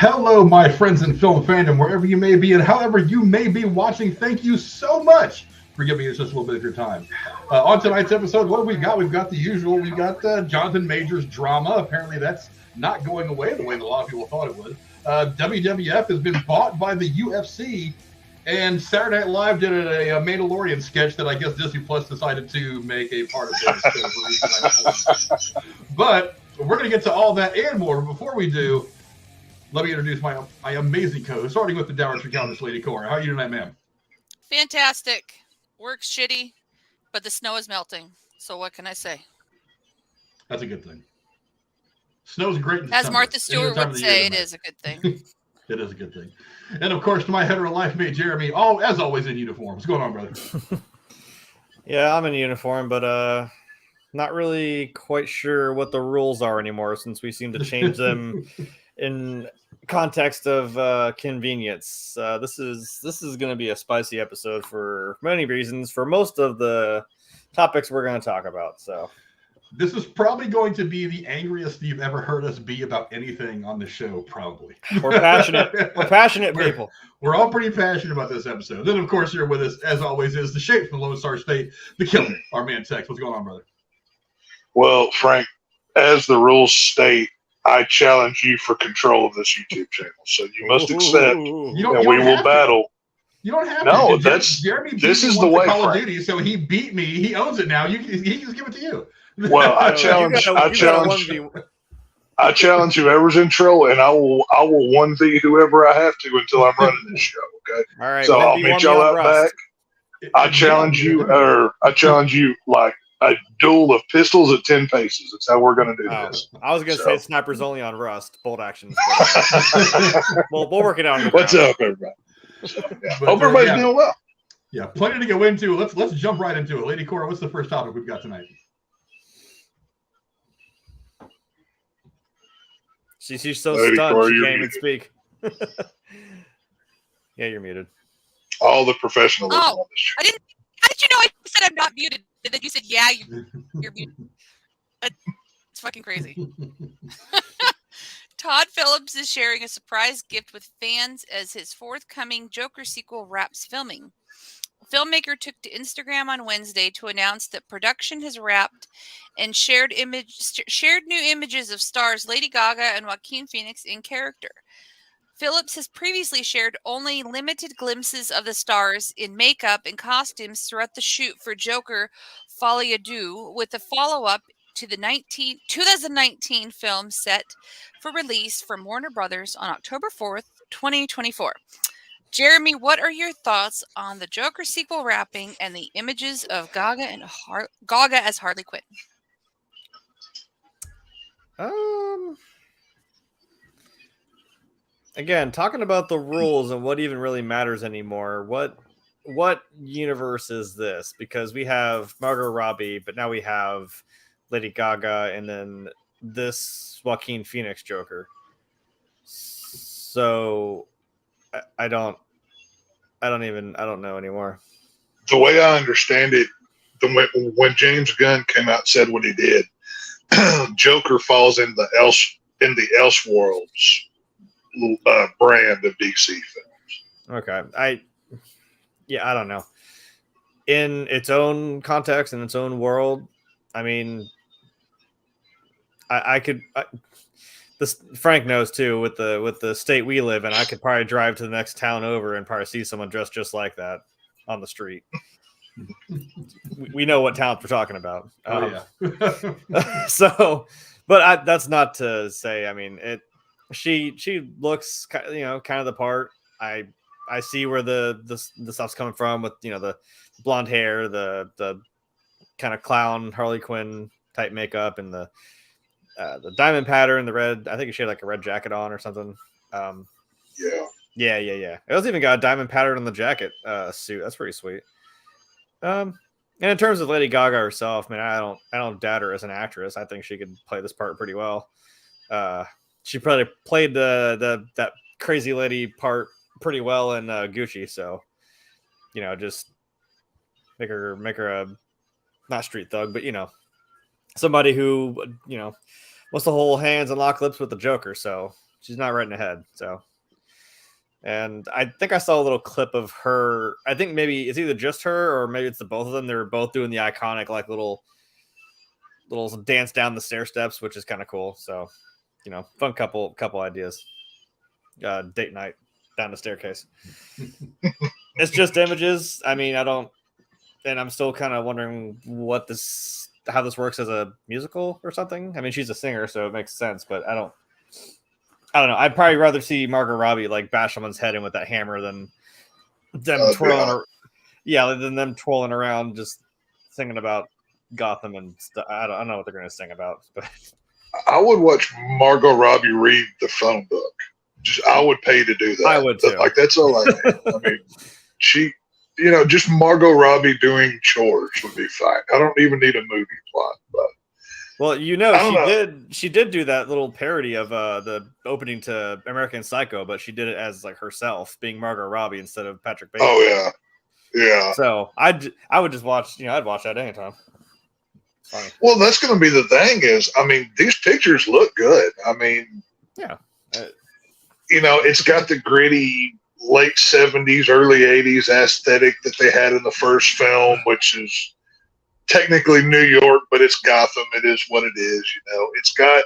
Hello, my friends in film fandom, wherever you may be and however you may be watching. Thank you so much for giving us just a little bit of your time. On tonight's episode, what have we got? We've got the usual. We've got Johnathan Majors drama. Apparently, that's not going away the way that a lot of people thought it would. WWF has been bought by the UFC, and Saturday Night Live did a Mandalorian sketch that I guess Disney Plus decided to make a part of this. But we're going to get to all that and more. But before we do, let me introduce my amazing co-host, starting with the Dowager Countess, Lady Cora. How are you tonight, ma'am? Fantastic. Work's shitty, but the snow is melting. So what can I say? That's a good thing. Snow's great. As Martha Stewart would say, it is a good thing. It is a good thing. And of course, to my hetero life mate, Jeremy, as always in uniform. What's going on, brother? Yeah, I'm in uniform, but not really quite sure what the rules are anymore since we seem to change them in context of convenience. This is going to be a spicy episode for many reasons, for most of the topics we're going to talk about. So this is probably going to be the angriest you've ever heard us be about anything on the show, probably. We're passionate. We're passionate people. We're all pretty passionate about this episode. Then, of course, here with us, as always, is the shape from the Lone Star State, the killer, our man Tex. What's going on, brother? Well, Frank, as the rules state, I challenge you for control of this YouTube channel. So you must accept, and we will battle. You don't have to. Jeremy this is the way, Call of Frank. Duty, so he beat me. He owns it now. He can just give it to you. Well, I challenge whoever's in trouble, and I will 1v whoever I have to until I'm running this show. Okay. All right. So I'll meet y'all out back. I challenge you like a duel of pistols at 10 paces. That's how we're going to do this. I was going to say snipers only on Rust, bolt actions. We'll work it out. What's up, everybody? Hope everybody's doing well. Yeah, plenty to go into. Let's jump right into it. Lady Cora, what's the first topic we've got tonight? She's so Lady stunned Cora, she you're can't even muted. speak. Yeah, you're muted. All the professionalism on this show. How did you know I said I'm not muted? And then you said, yeah, you're muted. It's fucking crazy. Todd Phillips is sharing a surprise gift with fans as his forthcoming Joker sequel wraps filming. The filmmaker took to Instagram on Wednesday to announce that production has wrapped and shared new images of stars Lady Gaga and Joaquin Phoenix in character. Phillips has previously shared only limited glimpses of the stars in makeup and costumes throughout the shoot for Joker Folie à Deux, with a follow-up to the 2019 film set for release from Warner Brothers on October 4th, 2024. Jeremy, what are your thoughts on the Joker sequel wrapping and the images of Gaga as Harley Quinn? Again, talking about the rules and what even really matters anymore. What universe is this? Because we have Margot Robbie, but now we have Lady Gaga, and then this Joaquin Phoenix Joker. So I don't know anymore. The way I understand it, when James Gunn came out and said what he did, Joker falls in the Elseworlds brand of DC films. Okay. I don't know. In its own context, in its own world, I mean, Frank knows too, with the state we live in, I could probably drive to the next town over and probably see someone dressed just like that on the street. We know what talent we're talking about. So, but that's not to say, I mean, she looks, kind of the part. I see where the stuff's coming from with, the blonde hair, the kind of clown Harley Quinn type makeup, and the diamond pattern, the red. I think she had like a red jacket on or something. Yeah. It also even got a diamond pattern on the jacket suit. That's pretty sweet. And in terms of Lady Gaga herself, man, I don't doubt her as an actress. I think she could play this part pretty well. She probably played that crazy lady part pretty well in Gucci. So, just make her a not street thug, but somebody who wants to hold hands and lock lips with the Joker. So she's not right in the head. So, and I think I saw a little clip of her. I think maybe it's either just her or maybe it's the both of them. They were both doing the iconic like little dance down the stair steps, which is kind of cool. So, fun couple ideas. Date night down the staircase. It's just images. I mean, and I'm still kind of wondering how this works as a musical or something. I mean, she's a singer, so it makes sense, but I don't know. I'd probably rather see Margot Robbie like bash someone's head in with that hammer than them twirling. Than them twirling around just singing about Gotham and stuff. I don't know what they're going to sing about, but I would watch Margot Robbie read the phone book. I would pay to do that. I would too. Like that's all I need. I mean, she, just Margot Robbie doing chores would be fine. I don't even need a movie plot. But well, she did do that little parody of the opening to American Psycho, but she did it as like herself, being Margot Robbie instead of Patrick Bateman. Oh yeah. So I would just watch. I'd watch that anytime. Funny. Well, that's going to be the thing. Is I mean, these pictures look good. I mean, yeah. It's got the gritty late 70s, early 80s aesthetic that they had in the first film, which is technically New York, but it's Gotham. It is what it is. It's got,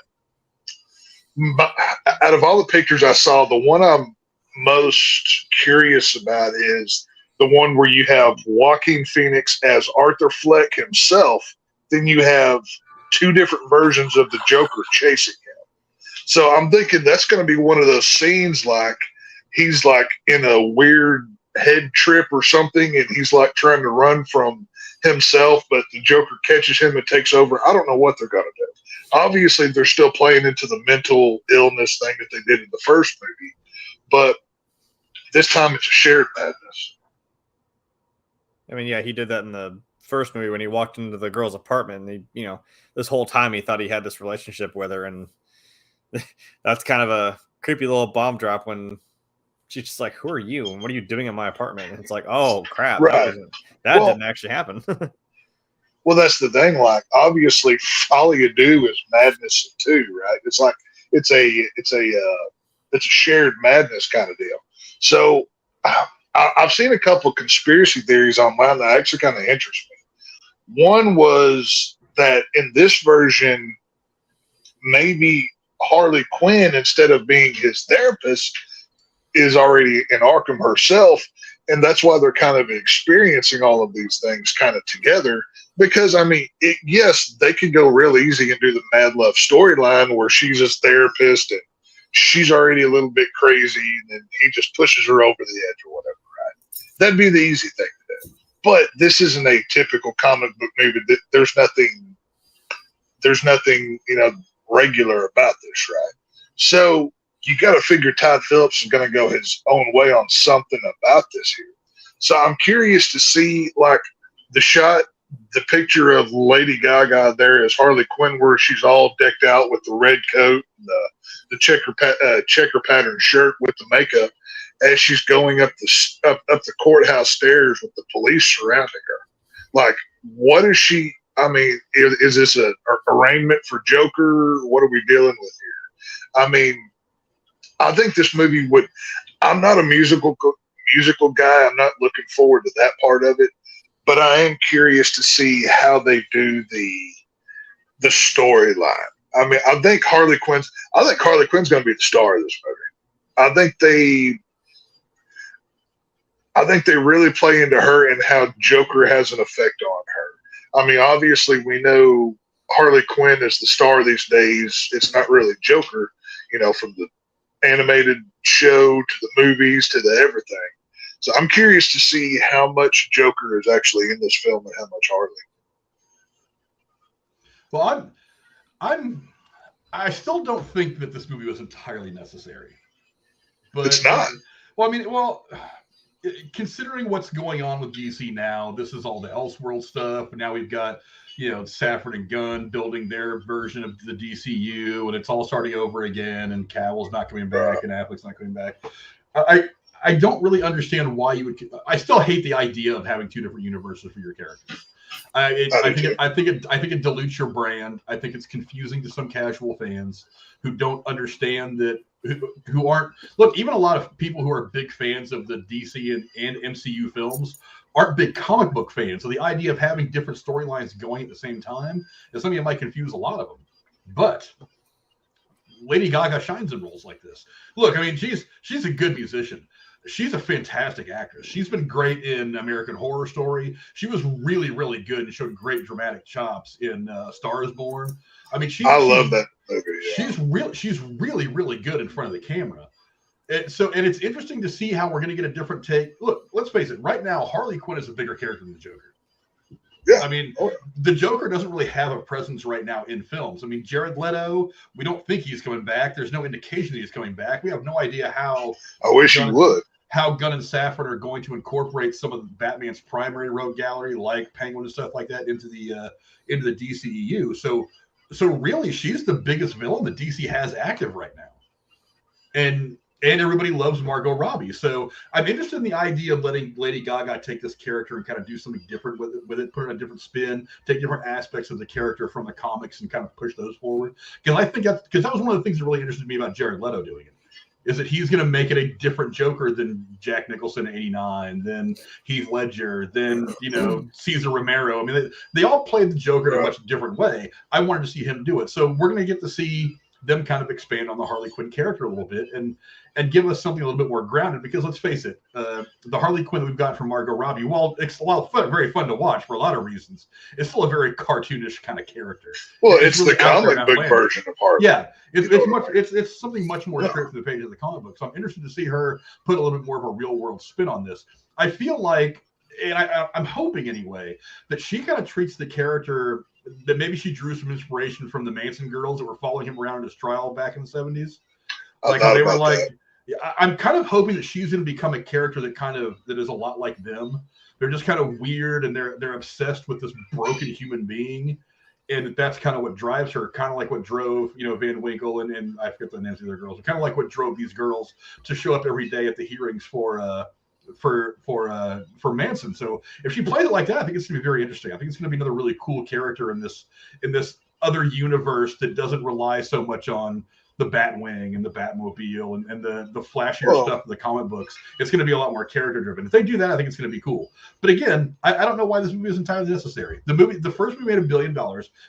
out of all the pictures I saw, the one I'm most curious about is the one where you have Joaquin Phoenix as Arthur Fleck himself. Then you have two different versions of the Joker chasing him. So I'm thinking that's going to be one of those scenes like he's like in a weird head trip or something, and he's like trying to run from himself, but the Joker catches him and takes over. I don't know what they're going to do. Obviously, they're still playing into the mental illness thing that they did in the first movie, but this time it's a shared madness. I mean, yeah, he did that in the first movie when he walked into the girl's apartment, and he, this whole time he thought he had this relationship with her, and that's kind of a creepy little bomb drop when she's just like, "Who are you? And what are you doing in my apartment?" And it's like, "Oh crap, right. that didn't actually happen." Well, that's the thing. Like, obviously, all you do is madness too, right? It's like it's a shared madness kind of deal. So, I've seen a couple of conspiracy theories online that actually kind of interest me. One was that in this version, maybe Harley Quinn, instead of being his therapist, is already in Arkham herself, and that's why they're kind of experiencing all of these things kind of together. Because I mean, yes, they could go real easy and do the Mad Love storyline where she's his therapist and she's already a little bit crazy, and then he just pushes her over the edge or whatever. Right? That'd be the easy thing to do. But this isn't a typical comic book movie. There's nothing, regular about this, right? So you got to figure Todd Phillips is going to go his own way on something about this here. So I'm curious to see, like, the picture of Lady Gaga there as Harley Quinn, where she's all decked out with the red coat and the checker pattern shirt with the makeup, as she's going up the courthouse stairs with the police surrounding her. Like, what is she? I mean, is this a arraignment for Joker? What are we dealing with here? I mean, I think this movie would. I'm not a musical guy. I'm not looking forward to that part of it, but I am curious to see how they do the storyline. I mean, I think Harley Quinn's going to be the star of this movie. I think they really play into her and how Joker has an effect on her. I mean, obviously, we know Harley Quinn is the star these days. It's not really Joker, from the animated show to the movies to the everything. So I'm curious to see how much Joker is actually in this film and how much Harley. Well, I still don't think that this movie was entirely necessary. But it's not. Considering what's going on with DC now, this is all the Elseworld stuff, and now we've got, Safford and Gunn building their version of the DCU, and it's all starting over again, and Cavill's not coming back, and Affleck's not coming back. I don't really understand why you would. I still hate the idea of having two different universes for your characters. I think it dilutes your brand. I think it's confusing to some casual fans who don't understand that. Who aren't look, even a lot of people who are big fans of the DC and MCU films aren't big comic book fans. So the idea of having different storylines going at the same time is something that might confuse a lot of them. But Lady Gaga shines in roles like this. Look, I mean, she's a good musician. She's a fantastic actress. She's been great in American Horror Story. She was really, really good and showed great dramatic chops in Star is Born. I mean, I love that movie. Yeah. She's really, really good in front of the camera. And it's interesting to see how we're going to get a different take. Look, let's face it. Right now, Harley Quinn is a bigger character than the Joker. Yeah. I mean, the Joker doesn't really have a presence right now in films. I mean, Jared Leto, we don't think he's coming back. There's no indication that he's coming back. We have no idea how. I wish he would. How Gunn and Safran are going to incorporate some of Batman's primary rogue gallery, like Penguin and stuff like that, into the DCEU. So really, she's the biggest villain that DC has active right now, and everybody loves Margot Robbie. So I'm interested in the idea of letting Lady Gaga take this character and kind of do something different with it, put it on a different spin, take different aspects of the character from the comics and kind of push those forward. Because I think that was one of the things that really interested me about Jared Leto doing it. Is that he's going to make it a different Joker than Jack Nicholson in '89, than Heath Ledger, than Cesar Romero. I mean, they all played the Joker in a much different way. I wanted to see him do it, so we're going to get to see them kind of expand on the Harley Quinn character a little bit and give us something a little bit more grounded. Because let's face it, the Harley Quinn that we've got from Margot Robbie, while it's very fun to watch for a lot of reasons, it's still a very cartoonish kind of character. Well, it's really the comic book version of Harley. Yeah, it's something much more straight from the page of the comic book. So I'm interested to see her put a little bit more of a real world spin on this. I feel like, and I'm hoping anyway, that she kind of treats the character that maybe she drew some inspiration from the Manson girls that were following him around his trial back in the 70s. Like they were like, I'm kind of hoping that she's going to become a character that is a lot like them. They're just kind of weird and they're obsessed with this broken human being. And that's kind of what drives her, kind of like what drove, Van Winkle and I forget the names of the other girls, kind of like what drove these girls to show up every day at the hearings for Manson. So if she plays it like that, I think it's gonna be very interesting. I think it's gonna be another really cool character in this other universe that doesn't rely so much on the Batwing and the Batmobile and the flashier stuff in the comic books. It's going to be a lot more character driven. If they do that, I think it's going to be cool. But again, I don't know why this movie is entirely necessary. The first movie made $1 billion,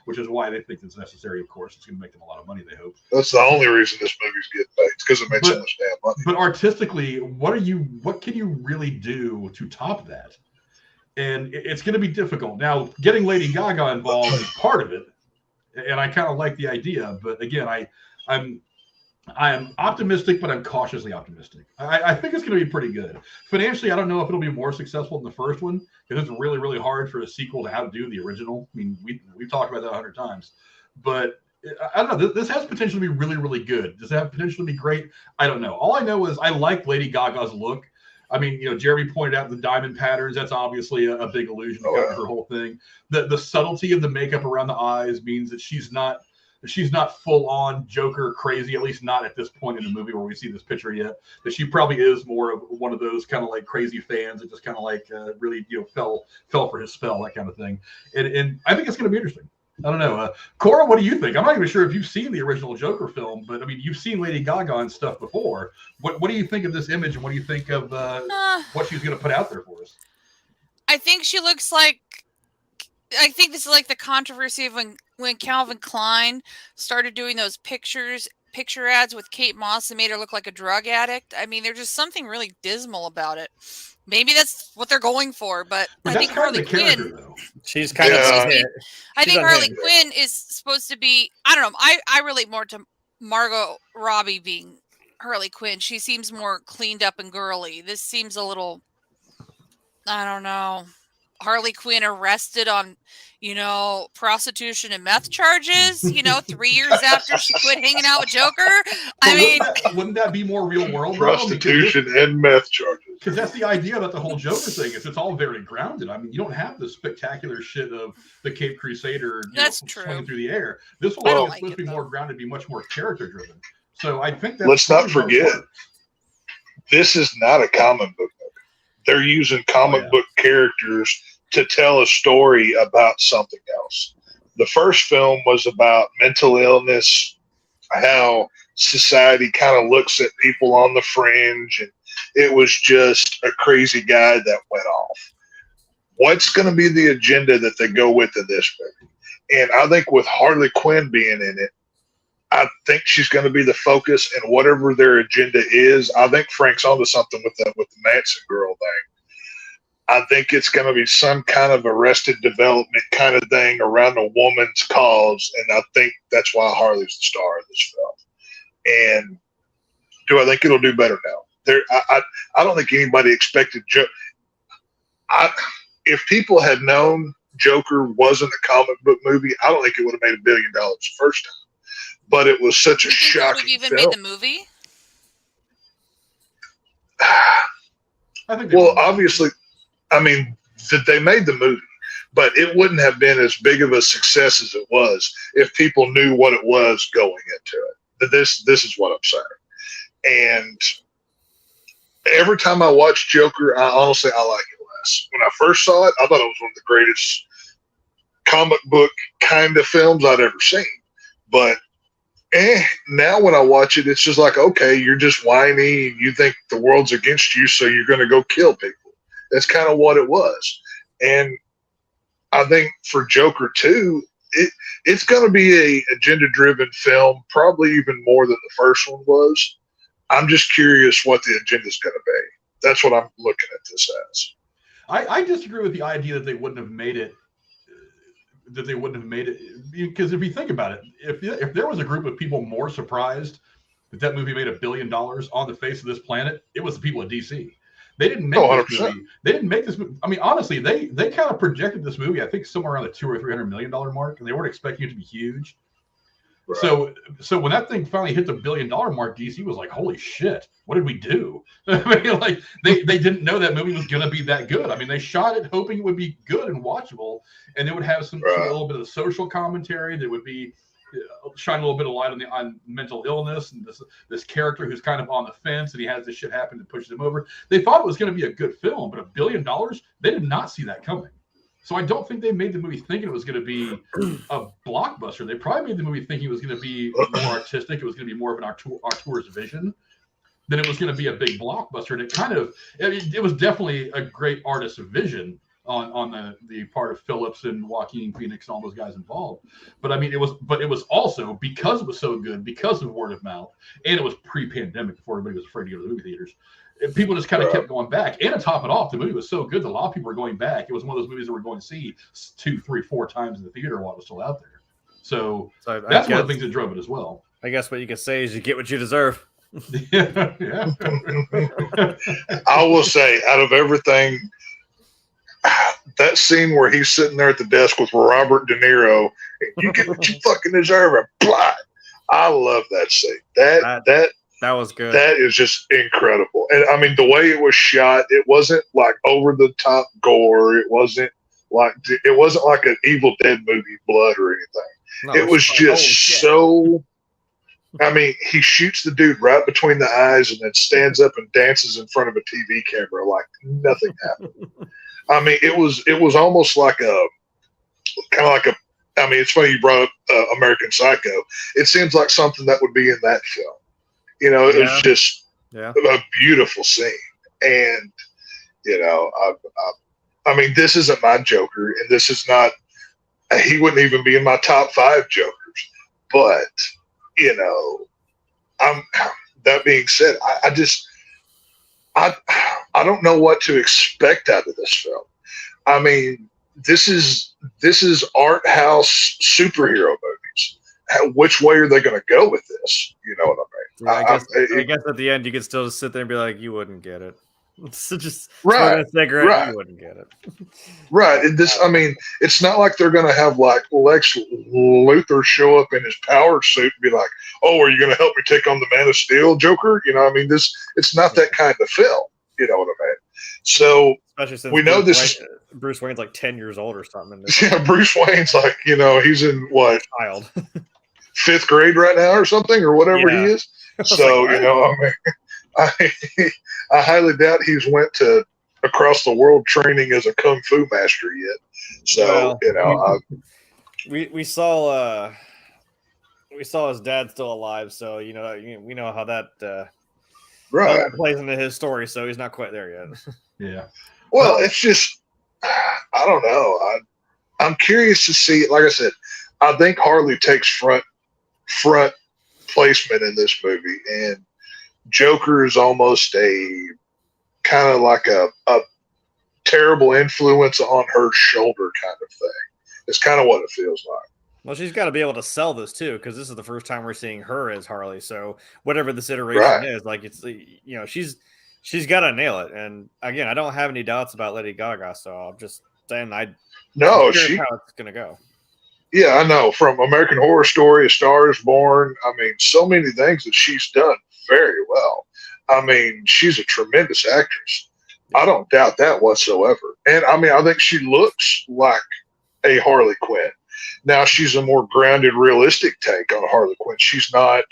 which is why they think it's necessary. Of course, it's going to make them a lot of money. They hope. That's the only reason this movie's getting made. It's because it made so much damn money. But artistically, what can you really do to top that? And it's going to be difficult. Now, getting Lady Gaga involved is part of it, and I kind of like the idea. But again, I'm optimistic, but I'm cautiously optimistic. I think it's going to be pretty good. Financially, I don't know if it'll be more successful than the first one because it's really, really hard for a sequel to outdo the original. I mean, we've talked about that 100 times. But I don't know. This has potential to be really, really good. Does it have potential to be great? I don't know. All I know is I like Lady Gaga's look. I mean, Jeremy pointed out the diamond patterns. That's obviously a big illusion to cover her whole thing. The subtlety of the makeup around the eyes means that she's not full on Joker crazy, at least not at this point in the movie where we see this picture yet. That she probably is more of one of those kind of like crazy fans that just kind of like really fell for his spell, that kind of thing. And I think it's going to be interesting. I don't know. Cora, what do you think? I'm not even sure if you've seen the original Joker film, but I mean, you've seen Lady Gaga and stuff before. What do you think of this image, and what do you think of what she's going to put out there for us? I think she looks like. I think this is like the controversy of when Calvin Klein started doing those picture ads with Kate Moss and made her look like a drug addict. I mean, there's just something really dismal about it. Maybe that's what they're going for, but I think Harley Quinn. She's kind of. I think Harley Quinn is supposed to be. I don't know. I relate more to Margot Robbie being Harley Quinn. She seems more cleaned up and girly. This seems a little. I don't know. Harley Quinn arrested on, prostitution and meth charges, 3 years after she quit hanging out with Joker. Wouldn't that be more real world? Prostitution and meth charges. Because that's the idea about the whole Joker thing. Is it's all very grounded. I mean, you don't have the spectacular shit of the Cape Crusader swinging through the air. This one is supposed to be more grounded, be much more character driven. So I think that's. Let's not forget. this is not a comic book movie. They're using comic book characters to tell a story about something else. The first film was about mental illness, how society kind of looks at people on the fringe, and it was just a crazy guy that went off. What's going to be the agenda that they go with in this movie? And I think with Harley Quinn being in it, I think she's going to be the focus, and whatever their agenda is, I think Frank's onto something with the Manson girl thing. I think it's going to be some kind of Arrested Development kind of thing around a woman's cause, and I think that's why Harley's the star of this film. And do I think it'll do better now? I don't think anybody expected if people had known Joker wasn't a comic book movie, I don't think it would have made $1 billion the first time. But it was such a shocking film. Even film. made the movie? I think obviously, I mean, they made the movie, but it wouldn't have been as big of a success as it was if people knew what it was going into it. This is what I'm saying. And every time I watch Joker, I like it less. When I first saw it, I thought it was one of the greatest comic book kind of films I'd ever seen. But now when I watch it, it's just like, okay, you're just whiny. You think the world's against you, so you're going to go kill people. That's kind of what it was. And I think for Joker 2, it's going to be a agenda-driven film, probably even more than the first one was. I'm just curious what the agenda is going to be. That's what I'm looking at this as. I disagree with the idea that they wouldn't have made it. Because if you think about it, if there was a group of people more surprised that movie made $1 billion on the face of this planet, it was the people at DC. They didn't make this movie. They didn't make this movie. I mean, honestly, they kind of projected this movie, I think, somewhere around the $200 or $300 million mark, and they weren't expecting it to be huge. Right. So when that thing finally hit the $1 billion mark, DC was like, "Holy shit, what did we do?" I mean, like they didn't know that movie was going to be that good. I mean, they shot it hoping it would be good and watchable, and it would have a little bit of the social commentary that would be shine a little bit of light on mental illness and this character who's kind of on the fence, and he has this shit happen that pushes him over. They thought it was going to be a good film, but $1 billion, they did not see that coming. So I don't think they made the movie thinking it was going to be a blockbuster. They probably made the movie thinking it was going to be more artistic. It was going to be more of an auteur's vision than it was going to be a big blockbuster. And it was definitely a great artist's vision on the part of Phillips and Joaquin Phoenix and all those guys involved. But I mean, it was also, because it was so good, because of word of mouth, and it was pre-pandemic before everybody was afraid to go to the movie theaters. People just kind of kept going back. And to top it off, the movie was so good that a lot of people were going back. It was one of those movies that we're going to see 2, 3, 4 times in the theater while it was still out there. So that's one of the things that drove it as well. I guess what you could say is you get what you deserve. Yeah. I will say, out of everything, that scene where he's sitting there at the desk with Robert De Niro, you get what you fucking deserve, and blah. I love that scene. That was good. That is just incredible. And I mean, the way it was shot, it wasn't like over the top gore. It wasn't like an Evil Dead movie blood or anything. No, it was just so. I mean, he shoots the dude right between the eyes and then stands up and dances in front of a TV camera like nothing happened. I mean, it was almost like I mean, it's funny you brought up American Psycho. It seems like something that would be in that film. You know, it was just a beautiful scene. And, you know, I mean, this isn't my Joker, and this is not, he wouldn't even be in my top 5 Jokers. But, you know, that being said, I don't know what to expect out of this film. I mean, this is art house superhero movies. Which way are they going to go with this? You know what I mean? I guess at the end you could still just sit there and be like, you wouldn't get it. So just right, a cigarette, you wouldn't get it. Right. And this, I mean, it's not like they're going to have like Lex Luthor show up in his power suit and be like, "Oh, are you going to help me take on the Man of Steel, Joker?" You know, I mean, it's not that kind of film. You know what I mean? So especially since we know Bruce Wayne's like 10 years old or something. Yeah, Bruce Wayne's like, you know, he's in what, child 5th grade right now or something or whatever he is. So, like, you know, I highly doubt he's went to across the world training as a kung fu master yet. So we saw his dad still alive, so we know how that how that plays into his story. So he's not quite there yet. Yeah. Well, it's just I don't know. I'm curious to see. Like I said, I think Harley takes front placement in this movie, and Joker is almost a kind of like a terrible influence on her shoulder kind of thing. It's kind of what it feels like. Well, she's got to be able to sell this too, because this is the first time we're seeing her as Harley. So whatever this iteration is, like it's she's got to nail it. And again, I don't have any doubts about Lady Gaga, so I'm just saying I'm curious how it's gonna go. Yeah, I know. From American Horror Story, A Star Is Born. I mean, so many things that she's done very well. I mean, she's a tremendous actress. I don't doubt that whatsoever. And I mean, I think she looks like a Harley Quinn. Now, she's a more grounded, realistic take on Harley Quinn. She's not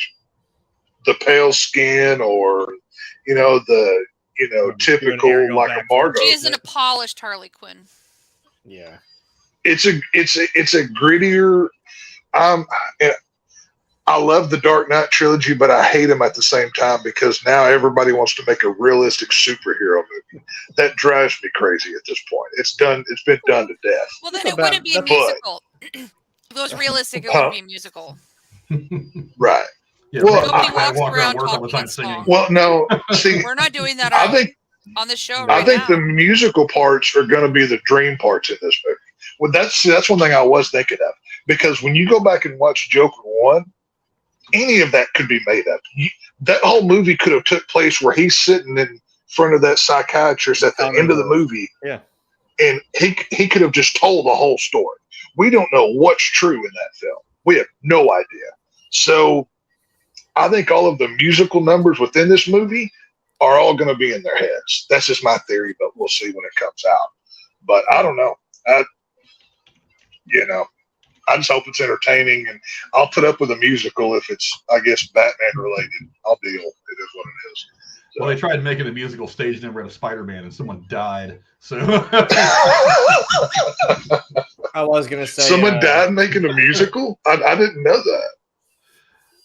the pale skin or, the typical like a Margot. She isn't a polished Harley Quinn. Yeah. It's a grittier. I love the Dark Knight trilogy, but I hate them at the same time because now everybody wants to make a realistic superhero movie. That drives me crazy at this point. It's been done to death. Well, then it wouldn't be a musical. If it was realistic, it would be a musical. Right. Yeah, well, I walk around work all the time singing. Well, no, see, we're not doing that. On the show, I think the musical parts are going to be the dream parts in this movie. Well, that's one thing I was thinking of, because when you go back and watch Joker 1, any of that could be made up. That whole movie could have took place where he's sitting in front of that psychiatrist at the end of the movie. Yeah. And he could have just told the whole story. We don't know what's true in that film. We have no idea. So I think all of the musical numbers within this movie are all going to be in their heads. That's just my theory, but we'll see when it comes out. But I don't know. I just hope it's entertaining, and I'll put up with a musical if it's, I guess, Batman related. I'll deal. It is what it is. So. Well, they tried making a musical stage number out of Spider-Man, and someone died. So I was gonna say someone died making a musical. I didn't know that.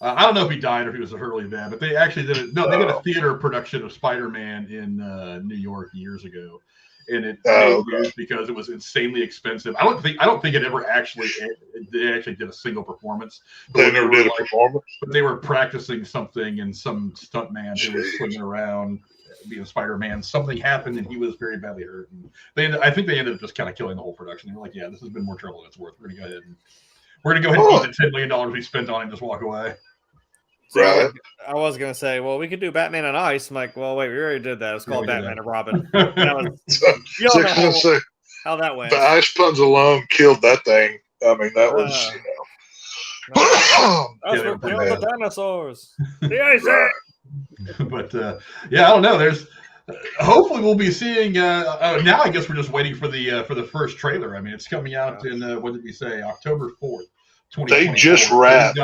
I don't know if he died or if he was really bad, but they actually did it. No, they did a theater production of Spider-Man in New York years ago. And it made news because it was insanely expensive. I don't think it ever actually did a single performance. They never did a performance. But they were practicing something, and some stuntman who was swinging around being Spider-Man. Something happened, and he was very badly hurt. And I think they ended up just kind of killing the whole production. They were like, "Yeah, this has been more trouble than it's worth. We're gonna go ahead and eat the $10 million we spent on it and just walk away." So right. I was going to say, well, we could do Batman on Ice. I'm like, well, wait, we already did that. It was called Batman and Robin. How that went. The ice puns alone killed that thing. I mean, that was, That's what killed the dinosaurs. The ice But, I don't know. There's hopefully we'll be seeing now I guess we're just waiting for the first trailer. I mean, it's coming out in, what did we say, October 4th, 2024. They just wrapped.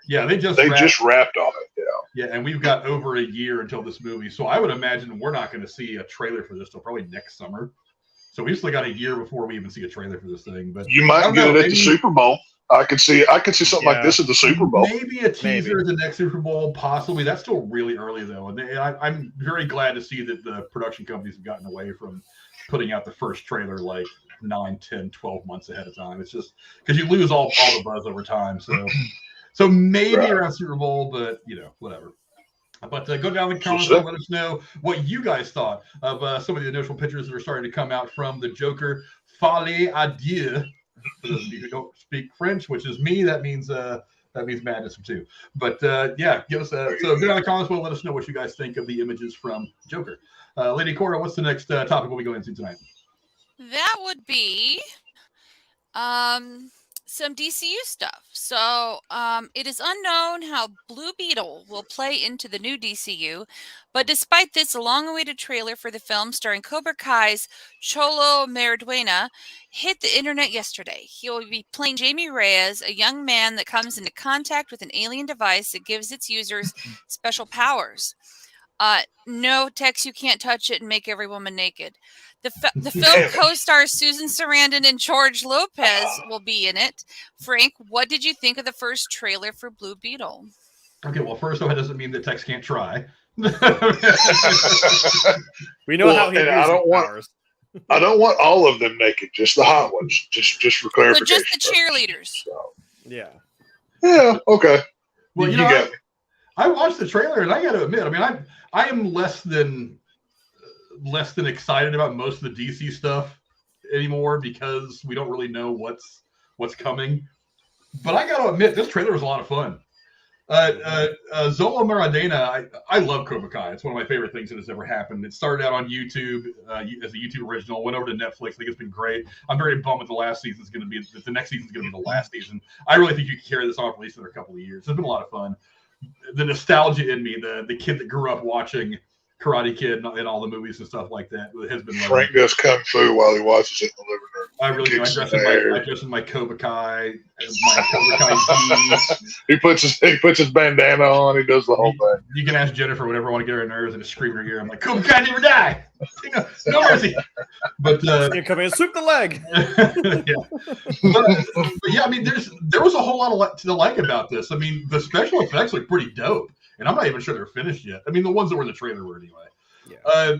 They just wrapped on it. Yeah, and we've got over a year until this movie, so I would imagine we're not going to see a trailer for this till probably next summer. So we've still got a year before we even see a trailer for this thing. But you might get it at the Super Bowl. I could see something like this at the Super Bowl. Maybe a teaser at the next Super Bowl, possibly. That's still really early though, and I'm very glad to see that the production companies have gotten away from putting out the first trailer like 9, 10, 12 months ahead of time. It's just because you lose all the buzz over time. So maybe around Super Bowl, but whatever. But go down in the comments and let us know what you guys thought of some of the initial pictures that are starting to come out from the Joker. Folie à Dieu. For those of you who don't speak French, which is me, that means madness too. But give us so go down in the comments. Let us know what you guys think of the images from Joker. Lady Cora, what's the next topic we'll be going into tonight? That would be some DCU stuff. So it is unknown how Blue Beetle will play into the new DCU, but despite this, a long-awaited trailer for the film starring Cobra Kai's Cholo Mariduena hit the internet yesterday. He will be playing Jamie Reyes, a young man that comes into contact with an alien device that gives its users special powers. No, Tex, you can't touch it and make every woman naked. The film co-stars Susan Sarandon and George Lopez will be in it. Frank, what did you think of the first trailer for Blue Beetle? Okay, well, first off, it doesn't mean that Tex can't try. We know how he uses powers. I don't want all of them naked, just the hot ones, just for clarification. So just the cheerleaders. So. Yeah. Yeah. Okay. Well, you got me. I watched the trailer, and I got to admit, I mean, I am less than excited about most of the DC stuff anymore because we don't really know what's coming. But I got to admit, this trailer was a lot of fun. Zola Maradena, I love Cobra Kai. It's one of my favorite things that has ever happened. It started out on YouTube as a YouTube original, went over to Netflix. I think it's been great. I'm very bummed that the next season is going to be the last season. I really think you can carry this on for at least another couple of years. It's been a lot of fun. The nostalgia in me, the kid that grew up watching Karate Kid and all the movies and stuff like that has been lovely. Frank does kung fu while he watches it in the living room. I really do. I dress in my Cobra Kai, my Cobra Kai jeans. He puts his bandana on. He does the whole thing. You can ask Jennifer whatever I want to get her nerves and just scream in her ear. I'm like, Cobra Kai never die. No mercy. But you come in and sweep the leg. Yeah. But yeah, I mean, there was a whole lot to like about this. I mean, the special effects look pretty dope. And I'm not even sure they're finished yet. I mean, the ones that were in the trailer were anyway. Yeah.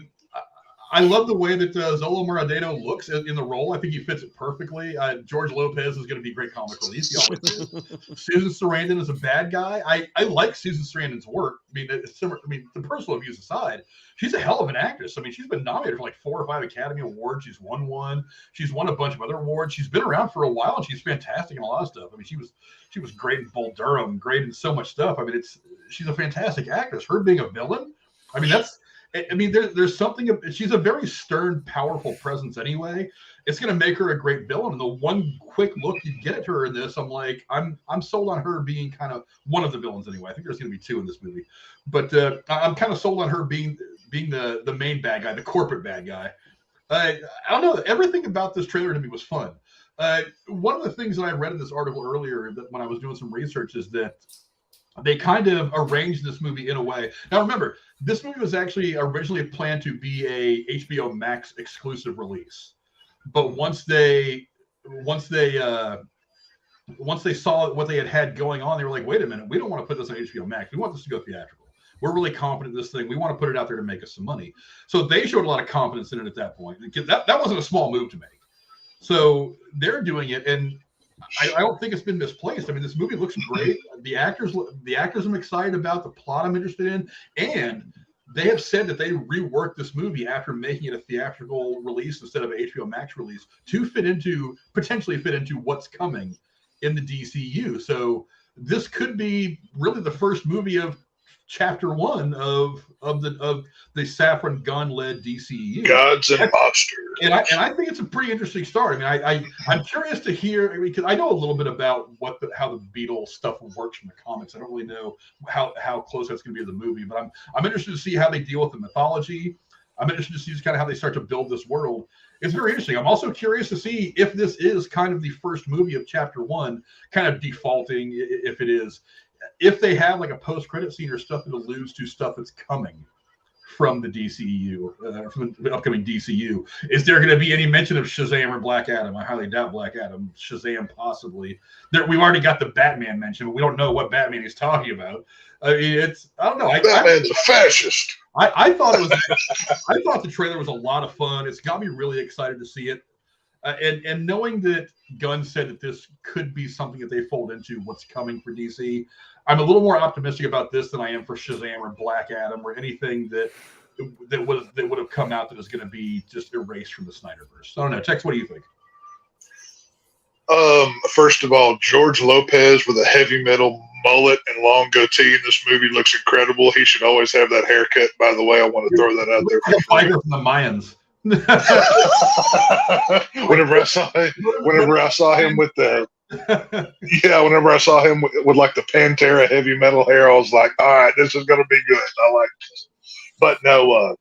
I love the way that Zola Maradena looks in the role. I think he fits it perfectly. George Lopez is going to be great comic relief. He always is. Susan Sarandon is a bad guy. I like Susan Sarandon's work. I mean, it's similar. I mean, the personal abuse aside, she's a hell of an actress. I mean, she's been nominated for like 4 or 5 Academy Awards. She's won one. She's won a bunch of other awards. She's been around for a while, and she's fantastic in a lot of stuff. I mean, she was great in Bull Durham, great in so much stuff. I mean, she's a fantastic actress. Her being a villain, I mean, there's something. She's a very stern, powerful presence anyway. It's going to make her a great villain. And the one quick look you get at her in this, I'm like, I'm sold on her being kind of one of the villains anyway. I think there's going to be 2 in this movie, but I'm kind of sold on her being the main bad guy, the corporate bad guy. I don't know. Everything about this trailer to me was fun. One of the things that I read in this article earlier that when I was doing some research is that they kind of arranged this movie in a way. Now, remember, this movie was actually originally planned to be a HBO Max exclusive release, but once they saw what they had going on, they were like, "Wait a minute, we don't want to put this on HBO Max. We want this to go theatrical. We're really confident in this thing. We want to put it out there to make us some money." So they showed a lot of confidence in it at that point. That wasn't a small move to make. So they're doing it, and I don't think it's been misplaced. I mean, this movie looks great. The actors I'm excited about. The plot I'm interested in, and they have said that they reworked this movie after making it a theatrical release instead of an HBO Max release to potentially fit into what's coming in the DCU. So this could be really the first movie of Chapter 1 of the Saffron Gunn-led DCU. Gods and Monsters. And I think it's a pretty interesting start. I mean, I'm curious to hear, because I know a little bit about how the Beetle stuff works from the comics. I don't really know how close that's going to be to the movie, but I'm interested to see how they deal with the mythology. I'm interested to see just kind of how they start to build this world. It's very interesting. I'm also curious to see if this is kind of the first movie of Chapter 1, kind of defaulting, if it is. If they have like a post-credit scene or stuff that alludes to stuff that's coming from the DCU, from the upcoming DCU, is there going to be any mention of Shazam or Black Adam? I highly doubt Black Adam. Shazam, possibly. We've already got the Batman mention, but we don't know what Batman he's talking about. I mean, I don't know. Batman's a fascist. I thought the trailer was a lot of fun. It's got me really excited to see it. And knowing that Gunn said that this could be something that they fold into what's coming for DC, I'm a little more optimistic about this than I am for Shazam or Black Adam or anything that would have come out that is going to be just erased from the Snyderverse. I don't know. Tex, what do you think? First of all, George Lopez with a heavy metal mullet and long goatee in this movie looks incredible. He should always have that haircut, by the way. I want to throw that out there. Like a fighter from the Mayans. Whenever I saw him with like the Pantera heavy metal hair, I was like, all right, this is going to be good. I like this. But no,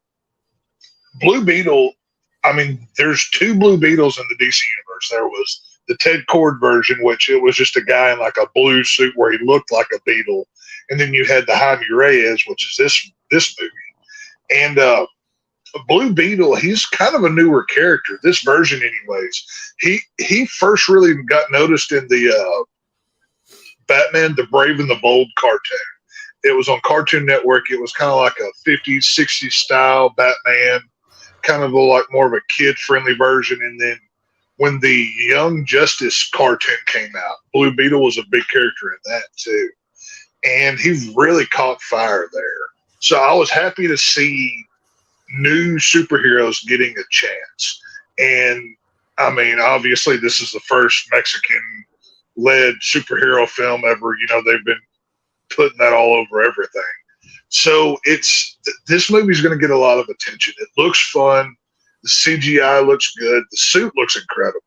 Blue Beetle, I mean, there's 2 Blue Beetles in the DC universe. There was the Ted Kord version, which it was just a guy in like a blue suit where he looked like a beetle. And then you had the Jaime Reyes, which is this movie. And Blue Beetle, he's kind of a newer character, this version anyways. He first really got noticed in the Batman the Brave and the Bold cartoon. It was on Cartoon Network. It was kind of like a 50s, 60s style Batman, kind of like more of a kid-friendly version. And then when the Young Justice cartoon came out, Blue Beetle was a big character in that too. And he really caught fire there. So I was happy to see new superheroes getting a chance. And I mean, obviously this is the first Mexican-led superhero film ever. You know, they've been putting that all over everything. So this movie's going to get a lot of attention. It looks fun. The CGI looks good. The suit looks incredible.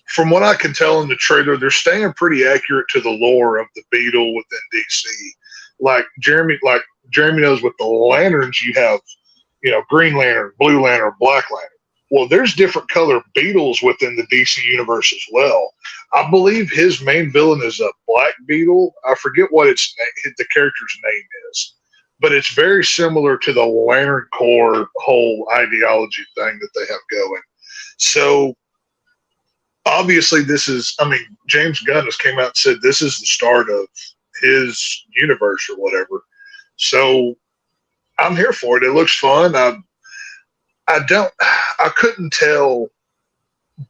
From what I can tell in the trailer, they're staying pretty accurate to the lore of the Beetle within DC. Like Jeremy knows with the lanterns, you have, you know, Green Lantern, Blue Lantern, Black Lantern. Well, there's different color Beetles within the DC universe as well. I believe his main villain is a Black Beetle. I forget what the character's name is, but it's very similar to the Lantern Corps whole ideology thing that they have going. So obviously James Gunn has came out and said this is the start of his universe or whatever. So I'm here for it. It looks fun. I couldn't tell.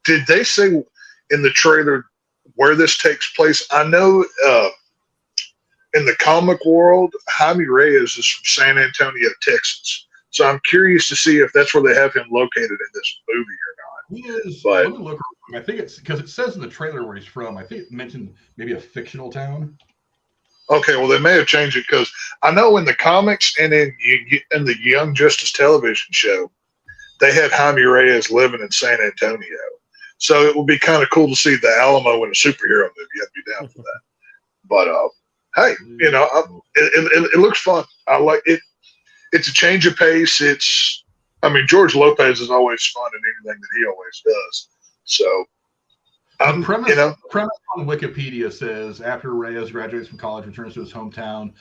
Did they say in the trailer where this takes place? I know in the comic world, Jaime Reyes is from San Antonio, Texas. So I'm curious to see if that's where they have him located in this movie or not. He is. But, let me look. I think it's because it says in the trailer where he's from. I think it mentioned maybe a fictional town. Okay, well, they may have changed it because I know in the comics and in the Young Justice television show, they had Jaime Reyes living in San Antonio. So it would be kind of cool to see the Alamo in a superhero movie. I'd be down for that. But, hey, you know, it looks fun. I like it. It's a change of pace. George Lopez is always fun in anything that he always does. So, the premise on Wikipedia says after Reyes graduates from college, returns to his hometown,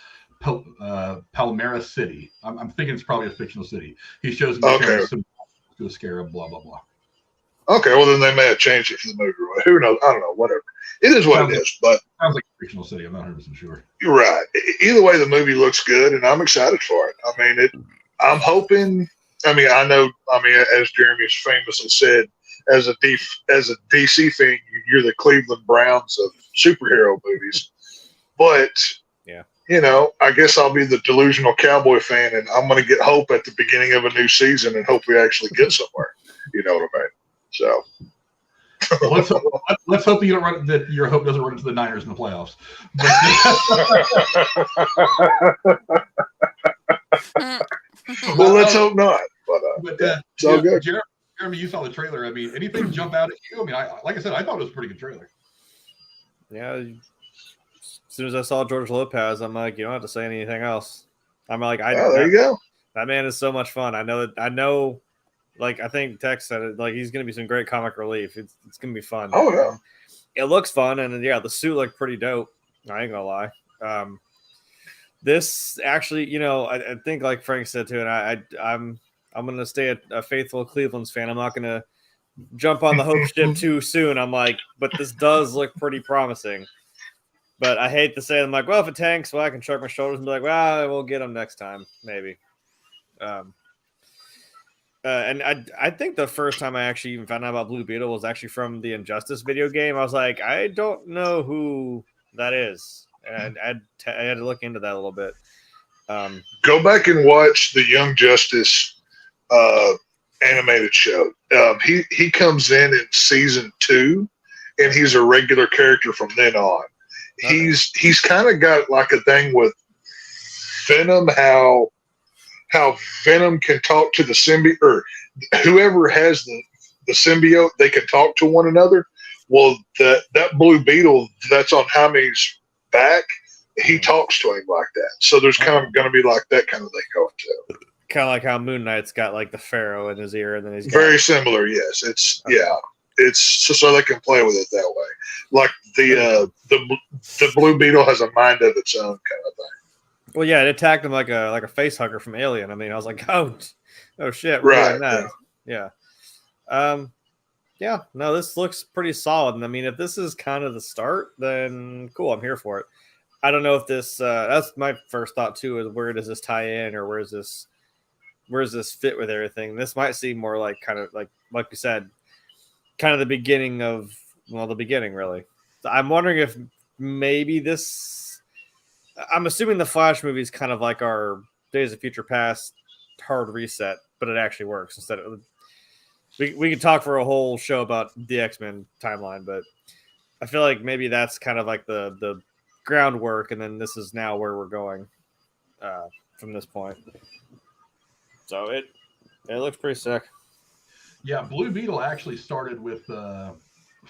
Palmera City. I'm thinking it's probably a fictional city. He shows to a scarab, blah, blah, blah. Okay, well, then they may have changed it for the movie. Who knows? I don't know. Whatever. It is what it is. But sounds like a fictional city. I'm not 100% sure. You're right. Either way, the movie looks good, and I'm excited for it. I'm hoping. I know. As Jeremy's famously said, as a DC fan, you're the Cleveland Browns of superhero movies. But yeah, you know, I guess I'll be the delusional cowboy fan, and I'm going to get hope at the beginning of a new season, and hope we actually get somewhere. You know what I mean? So. Well, let's hope that your hope doesn't run into the Niners in the playoffs. Well, let's hope not. But it's all good. Jeremy, you saw the trailer. Anything jump out at you? Like I said, I thought it was a pretty good trailer. Yeah. As soon as I saw George Lopez, I'm like, you don't have to say anything else. I'm like, there you go. That man is so much fun. I know. Like I think Tex said it, like he's going to be some great comic relief. It's going to be fun. Oh yeah, it looks fun, and yeah, the suit looked pretty dope. I ain't gonna lie. This actually, you know, I think like Frank said too, and I'm going to stay a faithful Cleveland's fan. I'm not going to jump on the hope ship too soon. I'm like, but this does look pretty promising. But I hate to say it. I'm like, well, if it tanks, well, I can shrug my shoulders and be like, well, we'll get him next time, maybe. And I think the first time I actually even found out about Blue Beetle was actually from the Injustice video game. I was like, I don't know who that is. And I had to look into that a little bit. Go back and watch the Young Justice animated show. He comes in season 2, and he's a regular character from then on. Okay. He's kind of got like a thing with Venom, how Venom can talk to the symbiote, or whoever has the symbiote, they can talk to one another. Well, that Blue Beetle that's on Jaime's back, he talks to him like that. So there's kind of going to be like that kind of thing going too. Kind of like how Moon Knight's got like the Pharaoh in his ear, and then he's very similar. Yes, it's so they can play with it that way. Like the Blue Beetle has a mind of its own kind of thing. Well, yeah, it attacked him like a face hugger from Alien. I mean, I was like, oh shit, we're Right, doing that. Yeah. Yeah, no, this looks pretty solid. And I mean, if this is kind of the start, then cool, I'm here for it. I don't know if this that's my first thought too, is where does this tie in, or where's this fit with everything? This might seem more like kind of like we said, kind of the beginning of the beginning, really. So I'm wondering if maybe I'm assuming the Flash movie is kind of like our Days of Future Past hard reset, but it actually works instead of. We could talk for a whole show about the X-Men timeline, but I feel like maybe that's kind of like the groundwork, and then this is now where we're going from this point. So it looks pretty sick. Yeah, Blue Beetle actually started with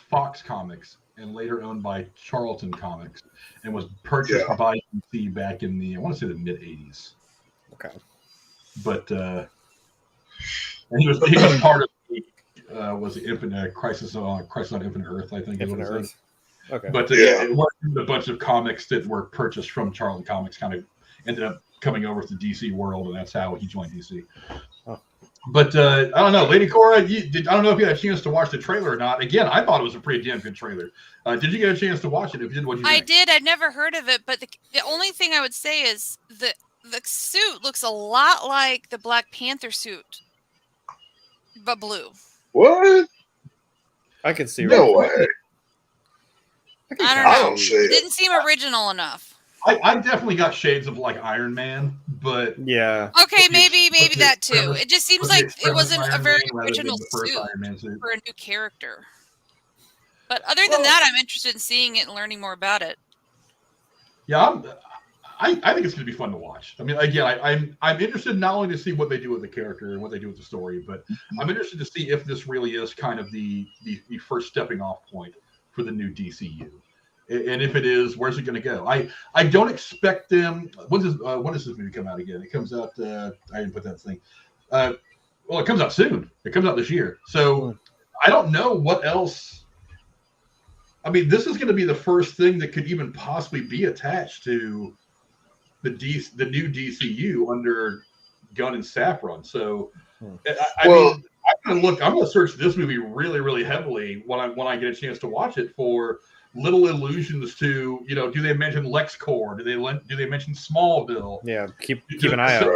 Fox Comics and later owned by Charlton Comics, and was purchased by DC back in the, I want to say, the mid '80s. Okay, but and he was part of was the Infinite Crisis on Infinite Earth, I think. Infinite Earth. Okay. But it wasn't a bunch of comics that were purchased from Charlton Comics, kind of ended up coming over to the DC world, and that's how he joined DC. Oh. But I don't know, Lady Cora, I don't know if you had a chance to watch the trailer or not. Again, I thought it was a pretty damn good trailer. Did you get a chance to watch it? If you did, what did you think? I did. I'd never heard of it, but the only thing I would say is the suit looks a lot like the Black Panther suit, but blue. What? I can see. No way. I don't know. I don't see it. It didn't seem original enough. I definitely got shades of like Iron Man, but yeah. Okay, maybe that too. It just seems like it wasn't a very original suit for a new character. But other than that, I'm interested in seeing it and learning more about it. Yeah, I think it's going to be fun to watch. I mean, again, I'm interested not only to see what they do with the character and what they do with the story, but I'm interested to see if this really is kind of the first stepping off point for the new DCU. And if it is, where's it going to go? I don't expect them. When does this movie come out again? It comes out. I didn't put that thing. Well, it comes out soon. It comes out this year. So I don't know what else. I mean, this is going to be the first thing that could even possibly be attached to the new DCU under Gunn and Safran. So I mean, I'm going to search this movie really, really heavily when I get a chance to watch it for little allusions to, do they mention LexCorp? Do they mention Smallville? Yeah, keep an eye out.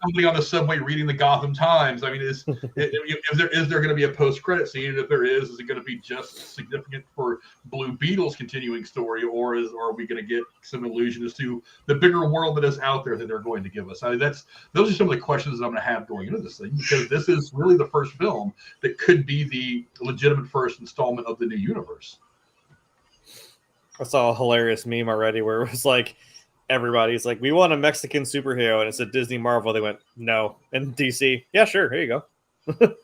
Somebody on the subway reading the Gotham Times. I mean, is there going to be a post-credit scene? And if there is it going to be just significant for Blue Beetle's continuing story, or are we going to get some allusion as to the bigger world that is out there that they're going to give us? I mean, those are some of the questions that I'm going to have going into this thing, because this is really the first film that could be the legitimate first installment of the new universe. I saw a hilarious meme already where it was like, everybody's like, we want a Mexican superhero, and it's a Disney Marvel. They went, no. And DC, yeah, sure, here you go.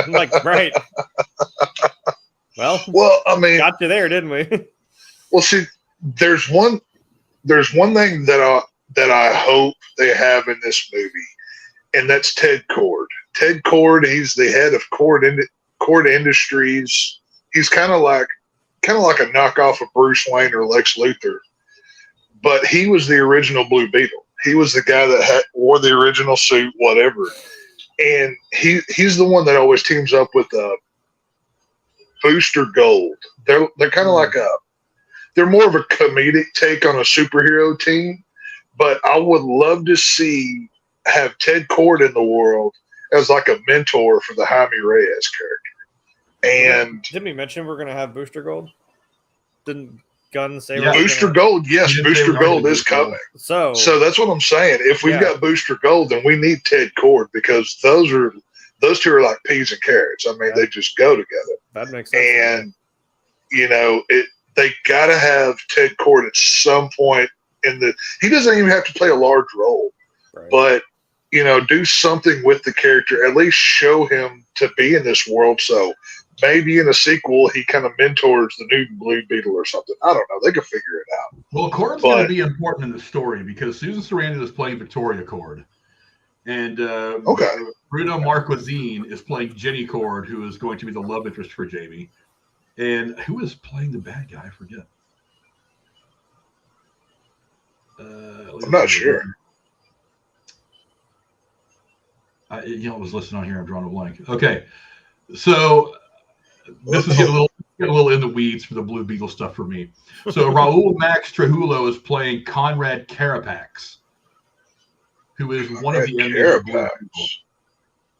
I'm like, right. Well, I mean, got you there, didn't we? Well, see, there's one thing that I hope they have in this movie, and that's Ted Kord. Ted Kord, he's the head of Kord Industries. He's kind of like a knockoff of Bruce Wayne or Lex Luthor, but he was the original Blue Beetle. He was the guy that wore the original suit, whatever, and he's the one that always teams up with Booster Gold. They're kind of like they're more of a comedic take on a superhero team, but I would love to have Ted Kord in the world as like a mentor for the Jaime Reyes character. And didn't we mention we're going to have Booster Gold? Didn't Gunn say Booster Gold? Yes, Booster Gold is coming. So that's what I'm saying. If we've got Booster Gold, then we need Ted Kord, because those two are like peas and carrots. I mean, they just go together. That makes sense. And they got to have Ted Kord at some point he doesn't even have to play a large role, right, but do something with the character. At least show him to be in this world. So maybe in a sequel, he kind of mentors the new Blue Beetle or something. I don't know. They can figure it out. Well, Kord's going to be important in the story because Susan Sarandon is playing Victoria Kord. And Bruno Marquezine is playing Jenny Kord, who is going to be the love interest for Jamie. And who is playing the bad guy? I forget. I'm not sure. I was listed on here. I'm drawing a blank. Okay, so this is getting a little in the weeds for the Blue Beetle stuff for me. So Raul Max Trujillo is playing Conrad Carapax, who is one of the enemies of Blue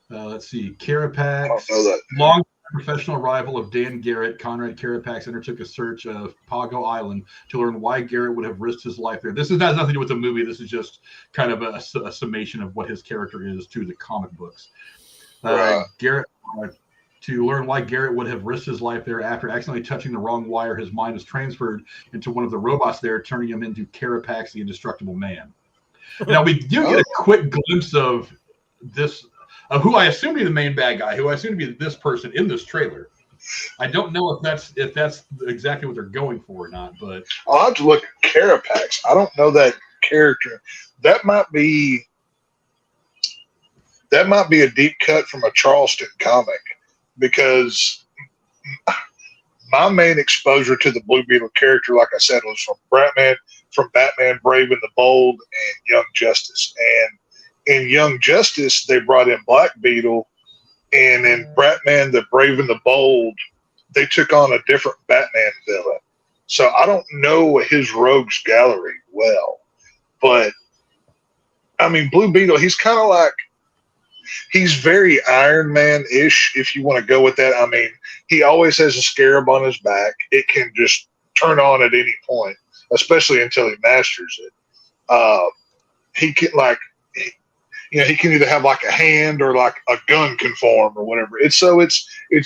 Beetle. Let's see, Carapax. I don't know that. Long professional rival of Dan Garrett, Conrad Carapax undertook a search of Pago Island to learn why Garrett would have risked his life there. This has nothing to do with the movie. This is just kind of a summation of what his character is to the comic books. Garrett. To learn why Garrett would have risked his life there after accidentally touching the wrong wire, his mind was transferred into one of the robots there, turning him into Carapax, the Indestructible Man. Now, we do get a quick glimpse of this, of who I assume to be the main bad guy, who I assume to be this person in this trailer. I don't know if that's exactly what they're going for or not, but I'll have to look at Carapax. I don't know that character. That might be a deep cut from a Charleston comic. Because my main exposure to the Blue Beetle character, like I said, was from Batman Brave and the Bold and Young Justice. And in Young Justice, they brought in Black Beetle. And in Batman the Brave and the Bold, they took on a different Batman villain. So I don't know his rogues gallery well. But, I mean, Blue Beetle, he's kind of like, he's very Iron Man-ish, if you want to go with that. I mean, he always has a scarab on his back. It can just turn on at any point, especially until he masters it. He can he can either have like a hand or like a gun can form or whatever. It's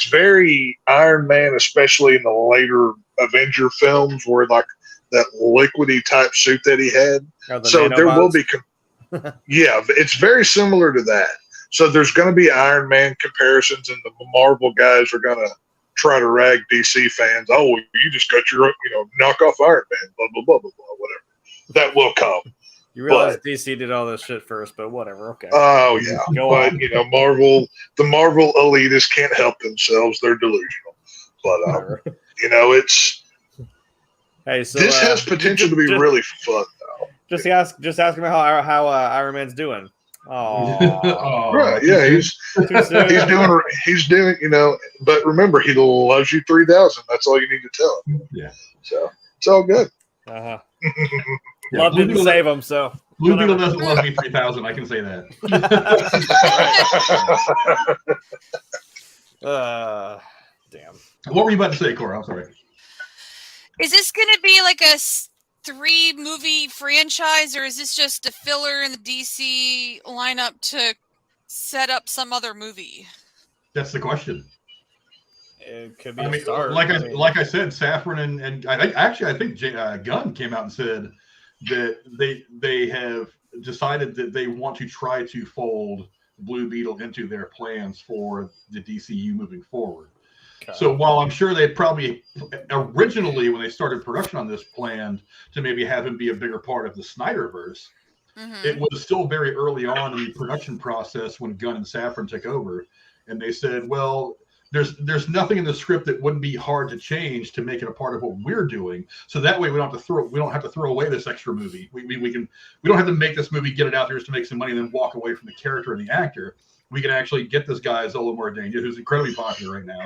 very Iron Man, especially in the later Avenger films, where like that liquidy type suit that he had. So there will be, yeah, it's very similar to that. So there's going to be Iron Man comparisons, and the Marvel guys are going to try to rag DC fans. Oh, you just got your, knockoff Iron Man, blah, blah, blah, blah, blah, whatever. That will come. You realize DC did all this shit first, but whatever. Okay. Oh, yeah. But, the Marvel elitists can't help themselves. They're delusional. But, it's. Hey, so this has potential to be really fun, though. Just ask him how Iron Man's doing. Oh, right. Yeah, he's doing, but remember, he loves you 3,000. That's all you need to tell him. Yeah. So it's all good. Uh-huh. Love didn't save him, so. Blue Beetle doesn't love me 3,000. I can say that. Damn. What were you about to say, Cora? I'm sorry. Is this going to be like a 3-movie franchise, or is this just a filler in the DC lineup to set up some other movie? That's the question. It could be a start. Like I said, Safran and I think Gunn came out and said that they have decided that they want to try to fold Blue Beetle into their plans for the DCU moving forward. Okay. So while I'm sure they probably originally, when they started production on this, planned to maybe have him be a bigger part of the Snyderverse, it was still very early on in the production process when Gunn and Safran took over, and they said, "Well, there's nothing in the script that wouldn't be hard to change to make it a part of what we're doing. So that way we don't have to throw away this extra movie. We don't have to make this movie, get it out there just to make some money, and then walk away from the character and the actor. We can actually get this guy, Zola Mordania, who's incredibly popular right now.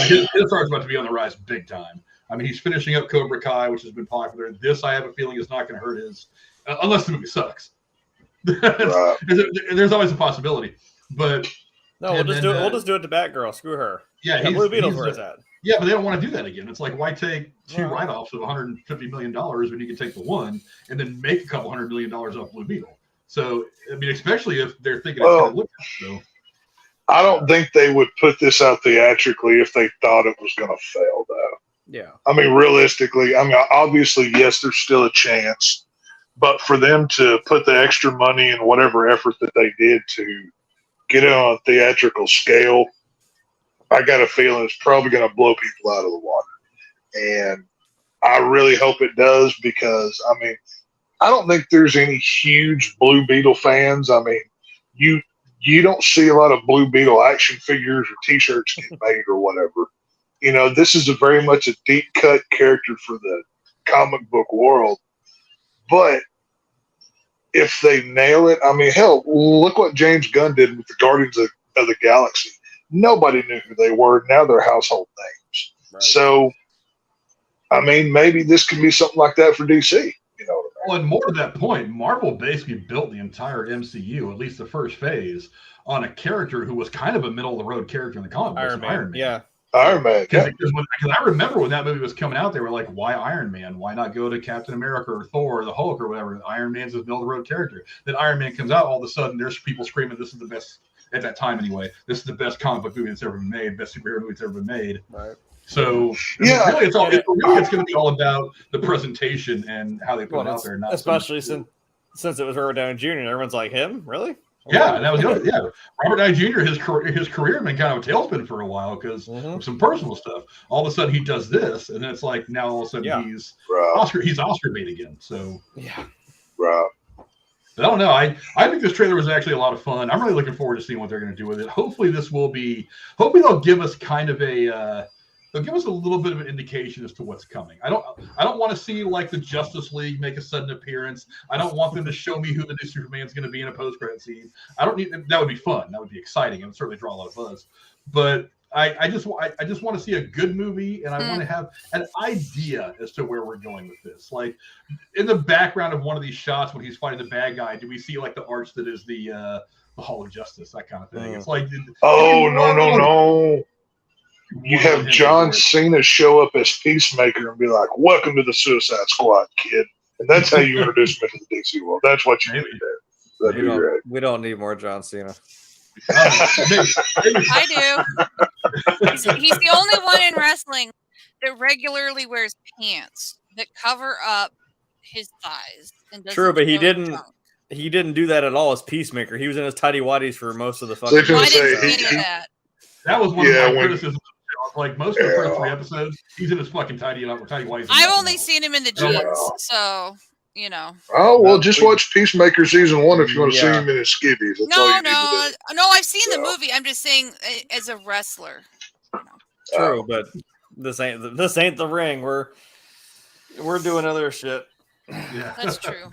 His star's about to be on the rise big time. I mean, he's finishing up Cobra Kai, which has been popular. This, I have a feeling, is not going to hurt his, unless the movie sucks. There's always a possibility. But no, we'll just do it to Batgirl. Screw her. Yeah, Blue Beetle's where it's at. Yeah, but they don't want to do that again. It's like, why take 2 write-offs of $150 million when you can take the one and then make a couple $100 million off Blue Beetle? So, I mean, especially if they're thinking it's going to look so. I don't think they would put this out theatrically if they thought it was going to fail, though. Yeah. I mean, realistically, obviously, yes, there's still a chance. But for them to put the extra money and whatever effort that they did to get it on a theatrical scale, I got a feeling it's probably going to blow people out of the water. And I really hope it does because, I mean, I don't think there's any huge Blue Beetle fans. I mean, you don't see a lot of Blue Beetle action figures or T-shirts get made or whatever. This is very much a deep cut character for the comic book world. But if they nail it, I mean, hell, look what James Gunn did with the Guardians of the Galaxy. Nobody knew who they were. Now they're household names. Right. So, I mean, maybe this could be something like that for DC. You know what I mean? Well, and more to that point, Marvel basically built the entire MCU, at least the first phase, on a character who was kind of a middle-of-the-road character in the comic books. Iron Man. Yeah. Iron Man. Because I remember when that movie was coming out, they were like, why Iron Man? Why not go to Captain America or Thor or the Hulk or whatever? Iron Man's a middle-of-the-road character. Then Iron Man comes out, all of a sudden there's people screaming, this is the best, at that time anyway, this is the best comic book movie that's ever been made, best superhero movie that's ever been made. Right. So really it's going to be all about the presentation and how they put it out there. Not especially since it was Robert Downey Jr. Everyone's like, him? Really? Yeah, and that was Robert Downey Jr. His career had been kind of a tailspin for a while because of some personal stuff. All of a sudden he does this, and then it's like now all of a sudden he's Oscar bait again. So right. But I don't know. I think this trailer was actually a lot of fun. I'm really looking forward to seeing what they're going to do with it. Hopefully they'll give us kind of they'll give us a little bit of an indication as to what's coming. I don't want to see like the Justice League make a sudden appearance. I don't want them to show me who the new Superman's going to be in a post-credit scene. I don't need that. Would be fun. That would be exciting. It would certainly draw a lot of buzz. But I just want to see a good movie, and I want to have an idea as to where we're going with this. Like in the background of one of these shots when he's fighting the bad guy, do we see like the arch that is the Hall of Justice, that kind of thing? It's like no. You have John Cena show up as Peacemaker and be like, "Welcome to the Suicide Squad, kid," and that's how you introduce him into the DC world. That's what you need to do. That'd be great. We don't need more John Cena. I do. He's the only one in wrestling that regularly wears pants that cover up his thighs. And true, but he didn't. He didn't do that at all as Peacemaker. He was in his tighty whities for most of the fucking. I didn't see any of that. That was one of my criticisms. Like most of the first 3 episodes, he's in his fucking tidy whities. I've only seen him in the jeans, so you know. Oh well, just watch Peacemaker season 1 if you want to see him in his skivvies. No. I've seen the movie. I'm just saying, as a wrestler. True, but this ain't the ring. We're doing other shit. Yeah, that's true.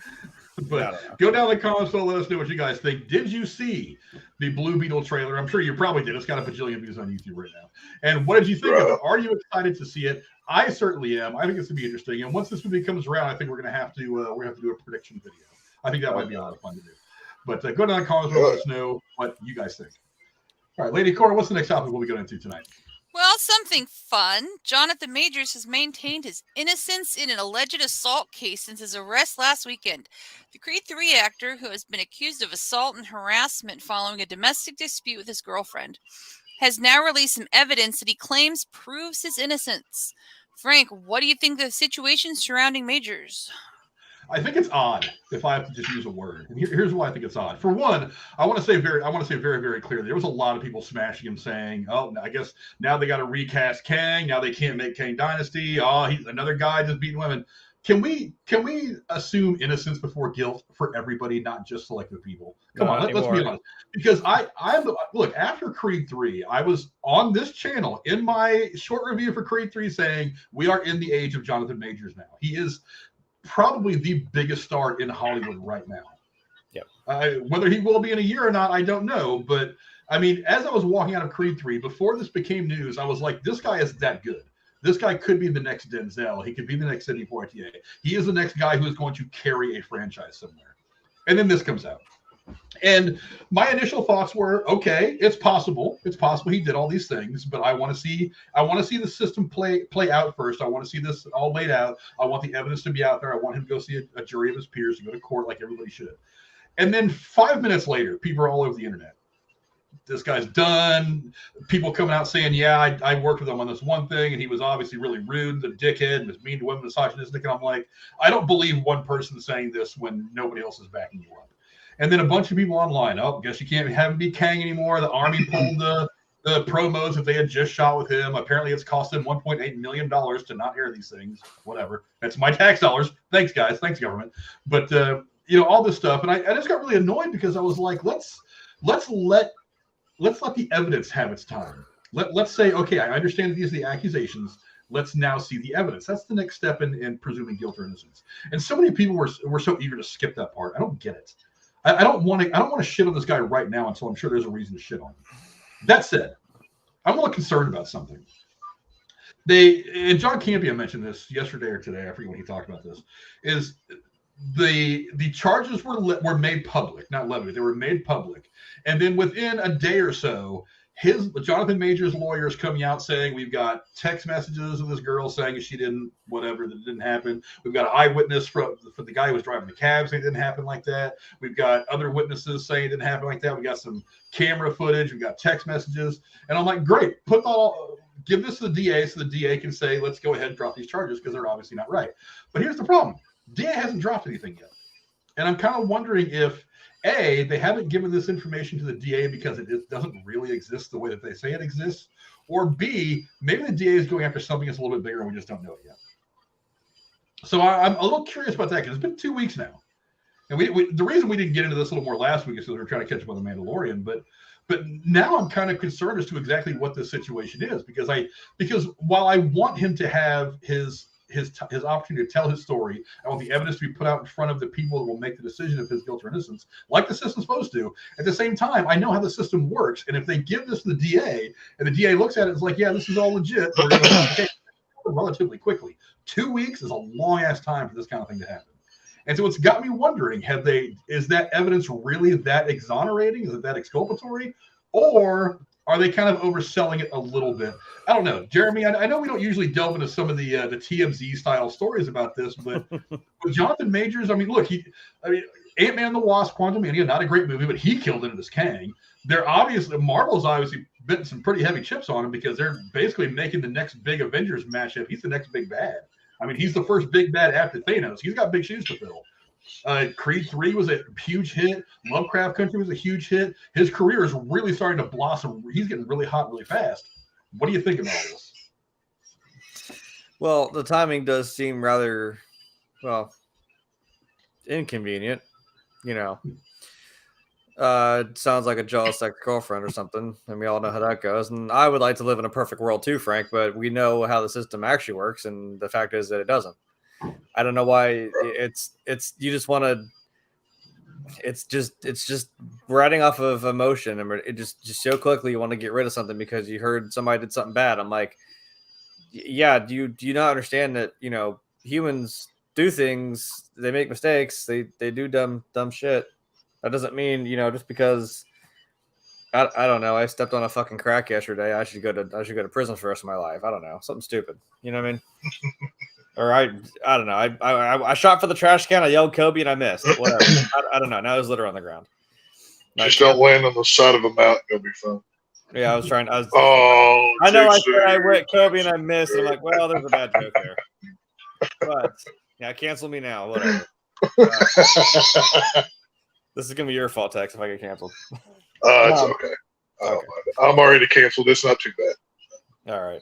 But go down in the comments below. Let us know what you guys think. Did you see the Blue Beetle trailer? I'm sure you probably did. It's got a bajillion views on YouTube right now. And what did you think of it? Are you excited to see it? I certainly am. I think it's going to be interesting. And once this movie comes around, I think we're going to have to do a prediction video. I think that might be a lot of fun to do. But go down in the comments below. Let us know what you guys think. All right, Lady Cora, what's the next topic we'll be going into tonight? Well, something fun. Johnathan Majors has maintained his innocence in an alleged assault case since his arrest last weekend. The Creed 3 actor, who has been accused of assault and harassment following a domestic dispute with his girlfriend, has now released some evidence that he claims proves his innocence. Frank, what do you think of the situation surrounding Majors? I think it's odd, if I have to just use a word. And here's why I think it's odd. For one, I want to say very, very clearly, there was a lot of people smashing him saying, oh, I guess now they got to recast Kang. Now they can't make Kang Dynasty. Oh, he's another guy just beating women. Can we assume innocence before guilt for everybody, not just selective people? Come on, let's be honest. Because look, after Creed 3, I was on this channel in my short review for Creed 3 saying we are in the age of Johnathan Majors now. He is probably the biggest star in Hollywood right now. Yep. Whether he will be in a year or not, I don't know. But I mean, as I was walking out of Creed 3, before this became news, I was like, this guy is that good. This guy could be the next Denzel. He could be the next Sidney Poitier. He is the next guy who is going to carry a franchise somewhere. And then this comes out. And my initial thoughts were, okay, it's possible. It's possible he did all these things, but I want to see the system play out first. I want to see this all laid out. I want the evidence to be out there. I want him to go see a jury of his peers, to go to court like everybody should. And then 5 minutes later, people are all over the internet. This guy's done. People coming out saying, yeah, I worked with him on this one thing, and he was obviously really rude, the dickhead, and was mean to women, misogynistic. And I'm like, I don't believe one person saying this when nobody else is backing you up. And then a bunch of people online, oh, guess you can't have him be Kang anymore. The Army pulled the promos that they had just shot with him. Apparently it's cost them $1.8 million to not air these things. Whatever. That's my tax dollars. Thanks, guys. Thanks, government. But, all this stuff. And I just got really annoyed because I was like, let's let the evidence have its time. Let's say, okay, I understand that these are the accusations. Let's now see the evidence. That's the next step in presuming guilt or innocence. And so many people were so eager to skip that part. I don't get it. I don't want to shit on this guy right now until I'm sure there's a reason to shit on him. That said, I'm a little concerned about something. And John Campion mentioned this yesterday or today. I forget when he talked about this. Is the charges were made public, not levied. They were made public, and then within a day or so, Johnathan Majors' lawyers coming out saying we've got text messages of this girl saying she didn't, whatever, that didn't happen. We've got an eyewitness for the guy who was driving the cab saying it didn't happen like that. We've got other witnesses saying it didn't happen like that. We got some camera footage. We've got text messages, and I'm like, great, give this to the DA so the DA can say, let's go ahead and drop these charges because they're obviously not right. But here's the problem. DA hasn't dropped anything yet. And I'm kind of wondering if, A, they haven't given this information to the DA because it doesn't really exist the way that they say it exists, or B, maybe the DA is going after something that's a little bit bigger and we just don't know it yet. So I'm a little curious about that because it's been 2 weeks now. And the reason we didn't get into this a little more last week is because we were trying to catch up on The Mandalorian, but now I'm kind of concerned as to exactly what this situation is because while I want him to have his opportunity to tell his story, I want the evidence to be put out in front of the people that will make the decision of his guilt or innocence, like the system's supposed to. At the same time, I know how the system works, and if they give this to the DA and the DA looks at it, it's like, yeah, this is all legit. We're going to okay, relatively quickly. 2 weeks is a long ass time for this kind of thing to happen. And so it's got me wondering, is that evidence really that exonerating? Is it that exculpatory? Or are they kind of overselling it a little bit? I don't know. Jeremy, I know we don't usually delve into some of the TMZ style stories about this, but with Johnathan Majors, I mean, look, Ant-Man and the Wasp, Quantumania, not a great movie, but he killed it in his Kang. Marvel's obviously betting some pretty heavy chips on him because they're basically making the next big Avengers matchup. He's the next big bad. I mean, he's the first big bad after Thanos. He's got big shoes to fill. Creed 3 was a huge hit. Lovecraft Country was a huge hit. His career is really starting to blossom. He's getting really hot really fast. What do you think about all this? Well, the timing does seem rather, inconvenient. It sounds like a jealous ex-girlfriend or something, and we all know how that goes. And I would like to live in a perfect world too, Frank, but we know how the system actually works, and the fact is that it doesn't. I don't know why it's you just want to. It's just riding off of emotion, and it just so quickly you want to get rid of something because you heard somebody did something bad. I'm like, yeah, do you not understand that humans do things, they make mistakes, they do dumb shit. That doesn't mean just because I don't know, I stepped on a fucking crack yesterday, I should go to prison for the rest of my life. I don't know, something stupid. You know what I mean? Or I don't know. I shot for the trash can. I yelled Kobe and I missed. Whatever. I don't know. Now there's litter on the ground. Just don't land on the side of a mountain. You'll be fine. Yeah, I was trying. I know. I said I went Kobe and I missed. And I'm like, well, there's a bad joke there. But yeah, cancel me now. Whatever. This is gonna be your fault, Tex, if I get canceled. It's okay. I'm already canceled. It's not too bad. All right.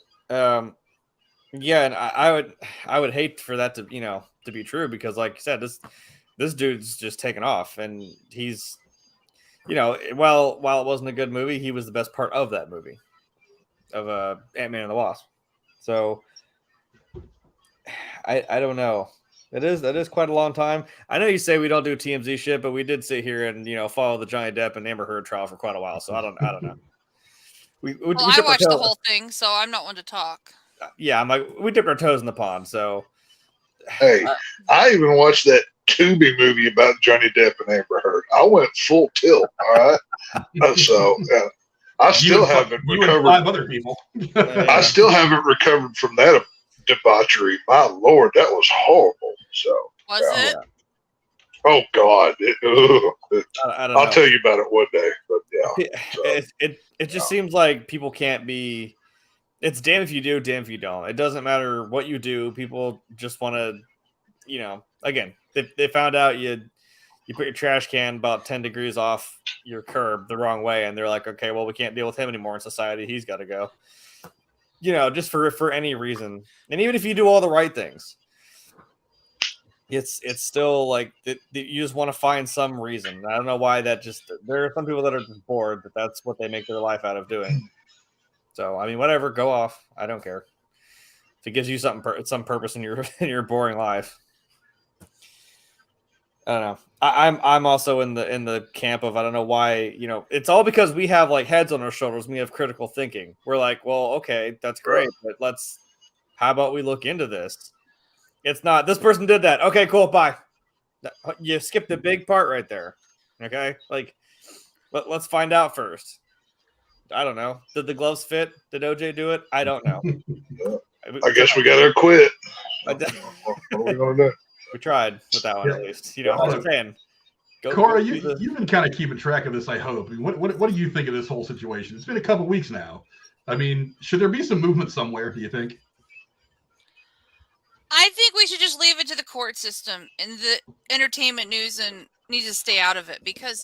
Yeah, and I would hate for that to to be true because, like you said, this dude's just taken off, and he's while it wasn't a good movie, he was the best part of that movie, of Ant-Man and the Wasp. So I don't know. That is quite a long time. I know you say we don't do TMZ shit, but we did sit here and follow the Johnny Depp and Amber Heard trial for quite a while. So I don't know. We I watched the whole thing, so I'm not one to talk. Yeah, we dipped our toes in the pond. So hey, I even watched that Tubi movie about Johnny Depp and Amber Heard. I went full tilt. All right, so I still haven't recovered. 5 other people. I still haven't recovered from that debauchery. My Lord, that was horrible. So was it? Oh God, I don't know. I'll tell you about it one day. But yeah, so. It just seems like people can't be. It's damn if you do, damn if you don't. It doesn't matter what you do. People just want to, again, they found out you put your trash can about 10 degrees off your curb the wrong way, and they're like, okay, well, we can't deal with him anymore in society. He's got to go. Just for any reason. And even if you do all the right things, it's still like you just want to find some reason. I don't know why there are some people that are just bored, but that's what they make their life out of doing. So, I mean, whatever, go off. I don't care. If it gives you some purpose in your boring life. I don't know. I'm also in the camp of I don't know why, it's all because we have like heads on our shoulders and we have critical thinking. We're like, well, okay, that's great, but how about we look into this? It's not this person did that. Okay, cool, bye. You skipped the big part right there. Okay, like let's find out first. I don't know. Did the gloves fit? Did OJ do it? I don't know. I guess we gotta quit. What are we gonna do? We tried with that one at least. I'm just saying. Cora, you've been kind of keeping track of this, I hope. What do you think of this whole situation? It's been a couple weeks now. I mean, should there be some movement somewhere, do you think? I think we should just leave it to the court system and the entertainment news and need to stay out of it because,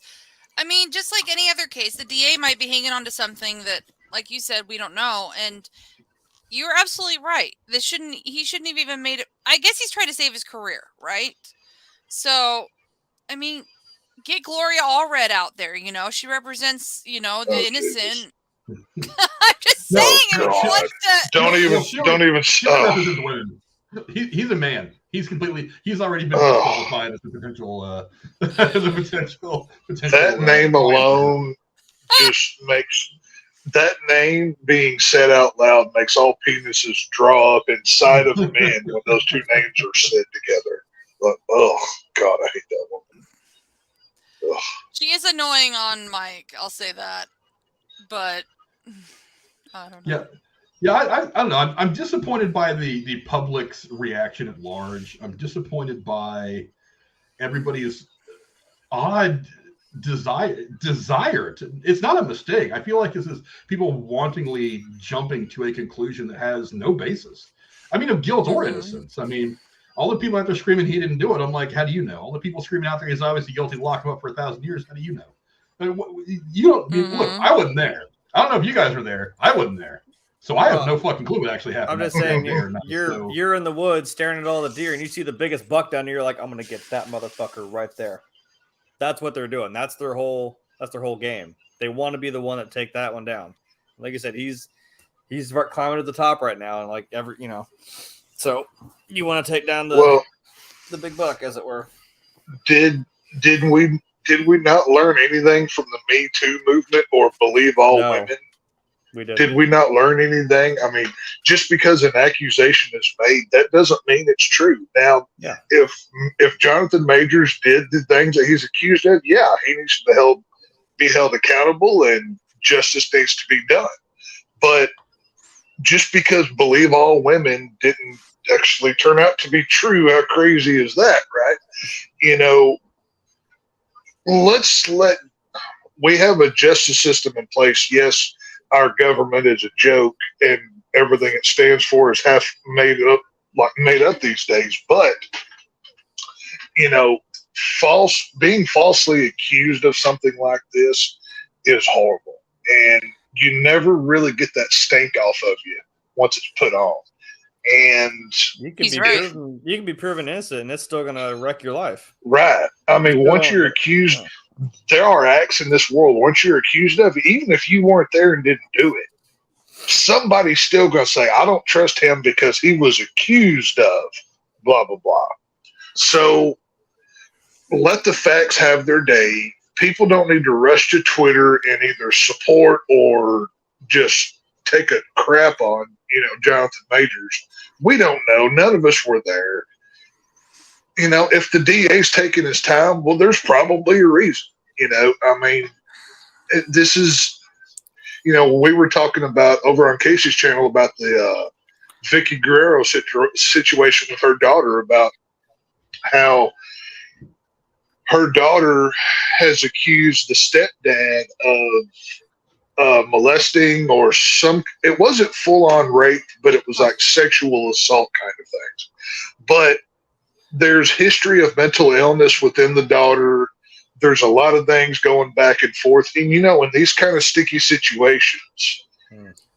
I mean, just like any other case, the DA might be hanging on to something that, like you said, we don't know. And you're absolutely right. He shouldn't have even made it. I guess he's trying to save his career, right? So, I mean, get Gloria Allred out there. She represents, the innocent. I'm just saying. Don't even. He's a man. He's already been qualified as a potential. That name alone just makes. That name being said out loud makes all penises draw up inside of men when those two names are said together. Like, oh, God, I hate that woman. Ugh. She is annoying on mic, I'll say that. But, I don't know. Yeah, I don't know. I'm disappointed by the public's reaction at large. I'm disappointed by everybody's odd desire to. It's not a mistake. I feel like this is people wantingly jumping to a conclusion that has no basis. I mean, of guilt or innocence. I mean, all the people out there screaming he didn't do it. I'm like, how do you know? All the people screaming out there he's obviously guilty, lock him up for 1,000 years. How do you know? I mean, you don't look. I wasn't there. I don't know if you guys were there. I wasn't there, so I have no fucking clue what actually happened. I'm just saying, you're in the woods staring at all the deer, and you see the biggest buck down there. You're like, I'm gonna get that motherfucker right there. That's what they're doing. That's their whole game. They want to be the one that take that one down. Like I said, he's climbing to the top right now, and like so you want to take down the big buck, as it were. Did we not learn anything from the Me Too movement or believe all women? We did. Did we not learn anything? I mean, just because an accusation is made, that doesn't mean it's true. Now, if Johnathan Majors did the things that he's accused of, he needs to be held accountable and justice needs to be done. But just because believe all women didn't actually turn out to be true, how crazy is that, right? We have a justice system in place. Yes, our government is a joke, and everything it stands for is half made up these days. But being falsely accused of something like this is horrible, and you never really get that stank off of you once it's put on. And you can be proven innocent, and it's still going to wreck your life. Right. I mean, once you're accused. There are acts in this world, once you're accused of, even if you weren't there and didn't do it, somebody's still going to say, I don't trust him because he was accused of blah, blah, blah. So let the facts have their day. People don't need to rush to Twitter and either support or just take a crap on, Johnathan Majors. We don't know. None of us were there. If the DA's taking his time, well, there's probably a reason. I mean, this is, we were talking about over on Casey's channel about the Vicky Guerrero situation with her daughter, about how her daughter has accused the stepdad of molesting or it wasn't full on rape, but it was like sexual assault kind of things. But there's history of mental illness within the daughter. There's a lot of things going back and forth. And, in these kind of sticky situations,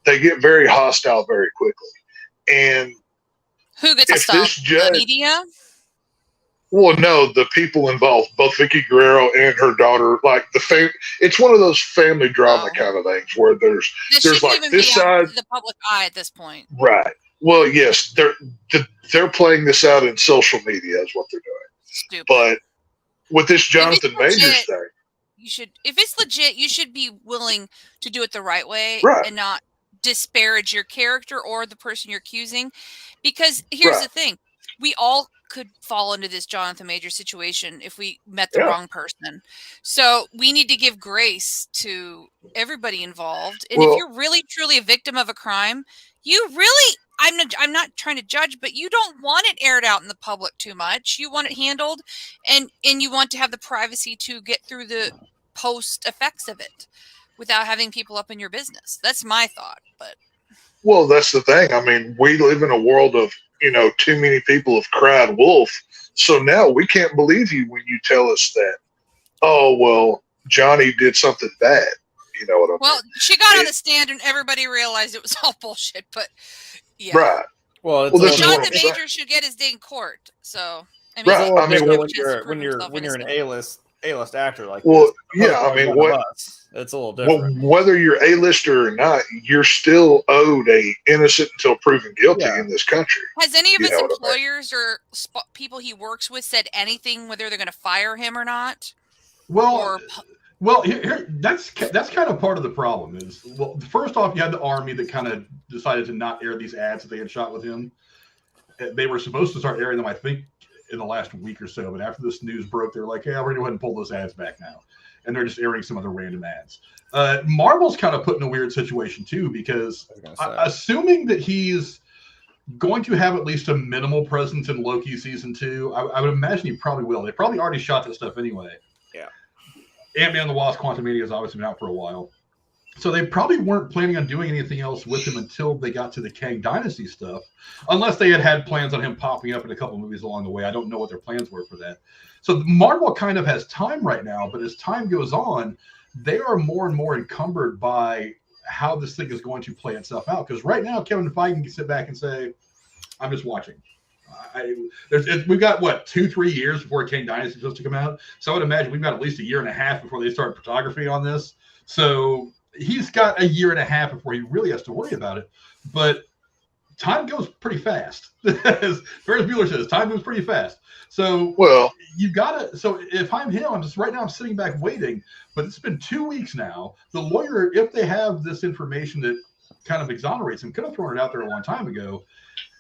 they get very hostile very quickly. And who gets stopped? The media? Well, no, the people involved, both Vicky Guerrero and her daughter, like it's one of those family drama kind of things where there's like this side. The public eye at this point. Right. Well, yes, they're playing this out in social media is what they're doing. Stupid. But with this Johnathan Majors legit, thing, if it's legit, you should be willing to do it the right way Right. and not disparage your character or the person you're accusing. Because here's the thing, we all could fall into this Johnathan Majors situation if we met the wrong person. So we need to give grace to everybody involved. And if you're really truly a victim of a crime, you really, I'm not trying to judge, but you don't want it aired out in the public too much. You want it handled, and you want to have the privacy to get through the post effects of it without having people up in your business. That's my thought. But well, that's the thing. I mean, we live in a world of, too many people have cried wolf. So now we can't believe you when you tell us that, oh, well, Johnny did something bad. You know what I mean? Well, she got on the stand and everybody realized it was all bullshit, but yeah. Right. Well, Johnathan Majors should get his day in court. So I mean, right. I mean, when you're an A-list actor like well, this, yeah, I mean, it's a little different. Well, whether you're A-lister or not, you're still owed a innocent until proven guilty in this country. Has any of his employers or people he works with said anything whether they're going to fire him or not? Well, here, that's kind of part of the problem. Is, well, first off, you had the Army that kind of decided to not air these ads that they had shot with him. They were supposed to start airing them, I think, in the last week or so. But after this news broke, they're like, "Yeah, we're going to go ahead and pull those ads back now," and they're just airing some other random ads. Marvel's kind of put in a weird situation too, because assuming that he's going to have at least a minimal presence in Loki season 2, I would imagine he probably will. They probably already shot that stuff anyway. Yeah. Ant-Man and the Wasp: Quantumania has obviously been out for a while. So they probably weren't planning on doing anything else with him until they got to the Kang Dynasty stuff, unless they had plans on him popping up in a couple of movies along the way. I don't know what their plans were for that. So Marvel kind of has time right now, but as time goes on, they are more and more encumbered by how this thing is going to play itself out. Because right now, Kevin Feige can sit back and say, I'm just watching. We've got, 2-3 years before Kang Dynasty is supposed to come out. So I would imagine we've got at least a year and a half before they start photography on this. So he's got a year and a half before he really has to worry about it. But time goes pretty fast. As Ferris Bueller says, time moves pretty fast. So you gotta. So if I'm him, I'm sitting back waiting. But it's been 2 weeks now. The lawyer, if they have this information that kind of exonerates him, could have thrown it out there a long time ago,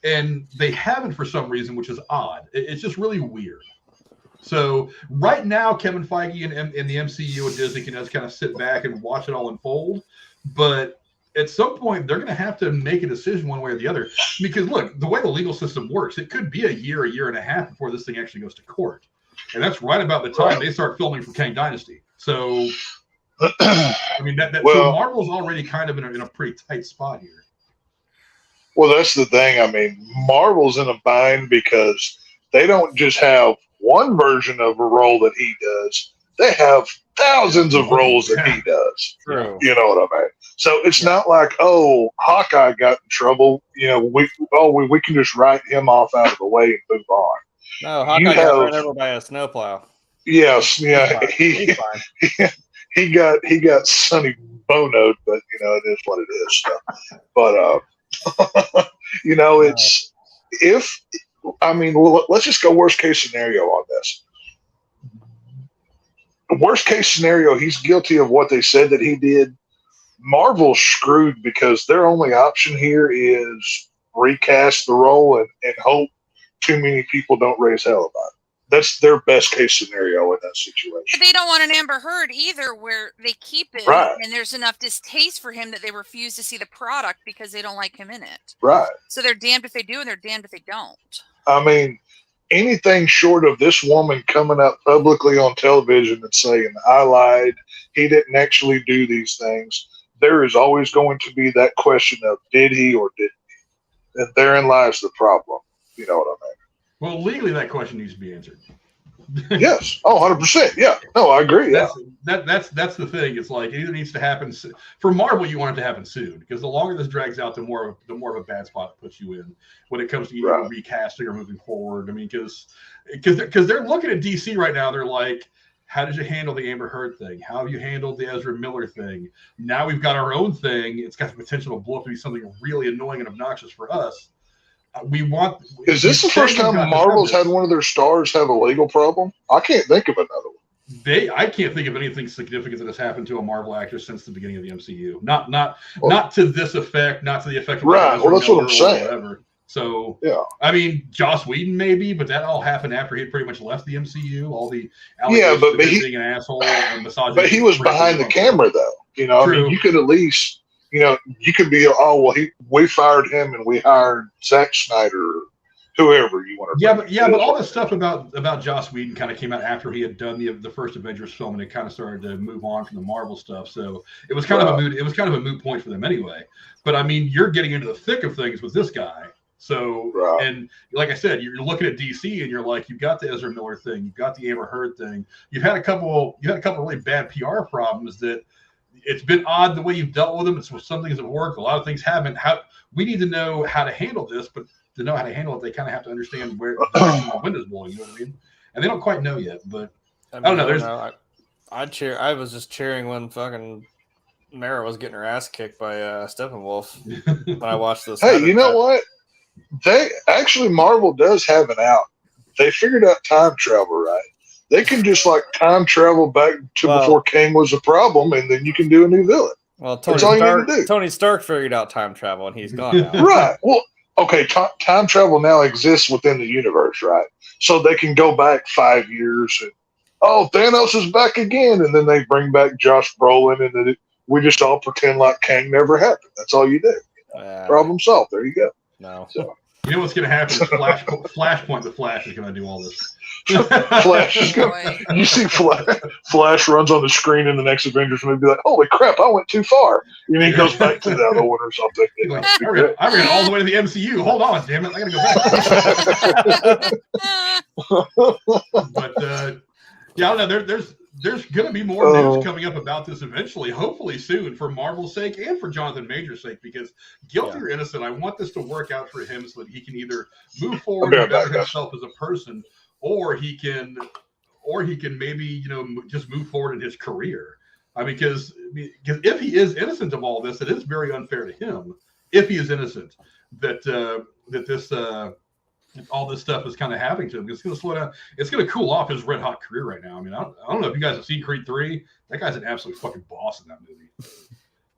and they haven't for some reason, which is odd. It's just really weird. So right now, Kevin Feige and the MCU and Disney can just kind of sit back and watch it all unfold. But at some point, they're going to have to make a decision one way or the other. Because look, the way the legal system works, it could be a year and a half before this thing actually goes to court. And that's right about the time they start filming for Kang Dynasty. So, I mean, so Marvel's already kind of in a pretty tight spot here. Well, that's the thing. I mean, Marvel's in a bind because they don't just have one version of a role that he does. They have thousands of roles that he does. True. You know what I mean? So it's not like, oh, Hawkeye got in trouble. You know, we can just write him off out of the way and move on. No, Hawkeye got run over by a snowplow. Yes, yeah, he got Sonny Bono'd, but it is what it is. So. But it's let's just go worst case scenario on this. Worst case scenario, he's guilty of what they said that he did. Marvel's screwed because their only option here is recast the role and hope too many people don't raise hell about it. That's their best case scenario in that situation. But they don't want an Amber Heard either, where they keep it and there's enough distaste for him that they refuse to see the product because they don't like him in it. Right. So they're damned if they do and they're damned if they don't. I mean, anything short of this woman coming up publicly on television and saying, I lied, he didn't actually do these things, there is always going to be that question of did he or didn't he? And therein lies the problem. You know what I mean? Well, legally, that question needs to be answered. Yes. Oh, 100%. Yeah. No, I agree. That's the thing. It's like it either needs to happen for Marvel. You want it to happen soon because the longer this drags out, the more of a bad spot it puts you in when it comes to either recasting or moving forward. I mean, because they're looking at DC right now. They're like, how did you handle the Amber Heard thing? How have you handled the Ezra Miller thing? Now we've got our own thing. It's got the potential to blow up to be something really annoying and obnoxious for us. we want. Is this the first time Marvel's had one of their stars have a legal problem? I can't think of another one. I can't think of anything significant that has happened to a Marvel actor since the beginning of the MCU. Not to this effect, not to the effect of right. Well, that's what I'm saying. Whatever. So yeah, I mean, Joss Whedon maybe, but that all happened after he had pretty much left the MCU. All the but being an asshole and misogyny. But he was behind the camera, though. You know, True. I mean, you could at least, you know, you could be, we fired him and we hired Zack Snyder. Whoever you want to but all this stuff about Joss Whedon kind of came out after he had done the first Avengers film, and it kind of started to move on from the Marvel stuff. So it was kind of a moot point for them anyway. But I mean, you're getting into the thick of things with this guy. So and like I said, you're looking at DC and you're like, you've got the Ezra Miller thing, you've got the Amber Heard thing, you've had a couple really bad PR problems that it's been odd the way you've dealt with them. It's some things have worked, a lot of things haven't. We need to know how to handle this, but to know how to handle it, they kind of have to understand where the wind is blowing. You know what I mean? And they don't quite know yet. But I don't know. I was just cheering when fucking Mara was getting her ass kicked by Steppenwolf when I watched this. Hey, you know what? Marvel does have an out. They figured out time travel, right? They can just like time travel back to before Kang was a problem, and then you can do a new villain. Well, Tony Stark figured out time travel, and he's gone now. Right. Well. Okay, time travel now exists within the universe, right? So they can go back 5 years and, Thanos is back again, and then they bring back Josh Brolin, and then we just all pretend like Kang never happened. That's all you do. Problem solved. There you go. No. So, you know what's going to happen is Flashpoint. The Flash is going to do all this. Flash is going. You see, Flash runs on the screen in the next Avengers movie, be like, "Holy crap! I went too far." And he goes back to the other one or something. Like, I ran all the way to the MCU. Hold on, damn it! I got to go back. But I don't know. There's going to be more news coming up about this eventually, hopefully soon, for Marvel's sake and for Johnathan Majors' sake, because guilty or innocent, I want this to work out for him so that he can either move forward and better himself as a person, or he can maybe, just move forward in his career. Because if he is innocent of all this, it is very unfair to him. If he is innocent, that this all this stuff is kind of happening to him. It's going to slow down. It's going to cool off his red hot career right now. I mean, I don't know if you guys have seen Creed 3. That guy's an absolute fucking boss in that movie.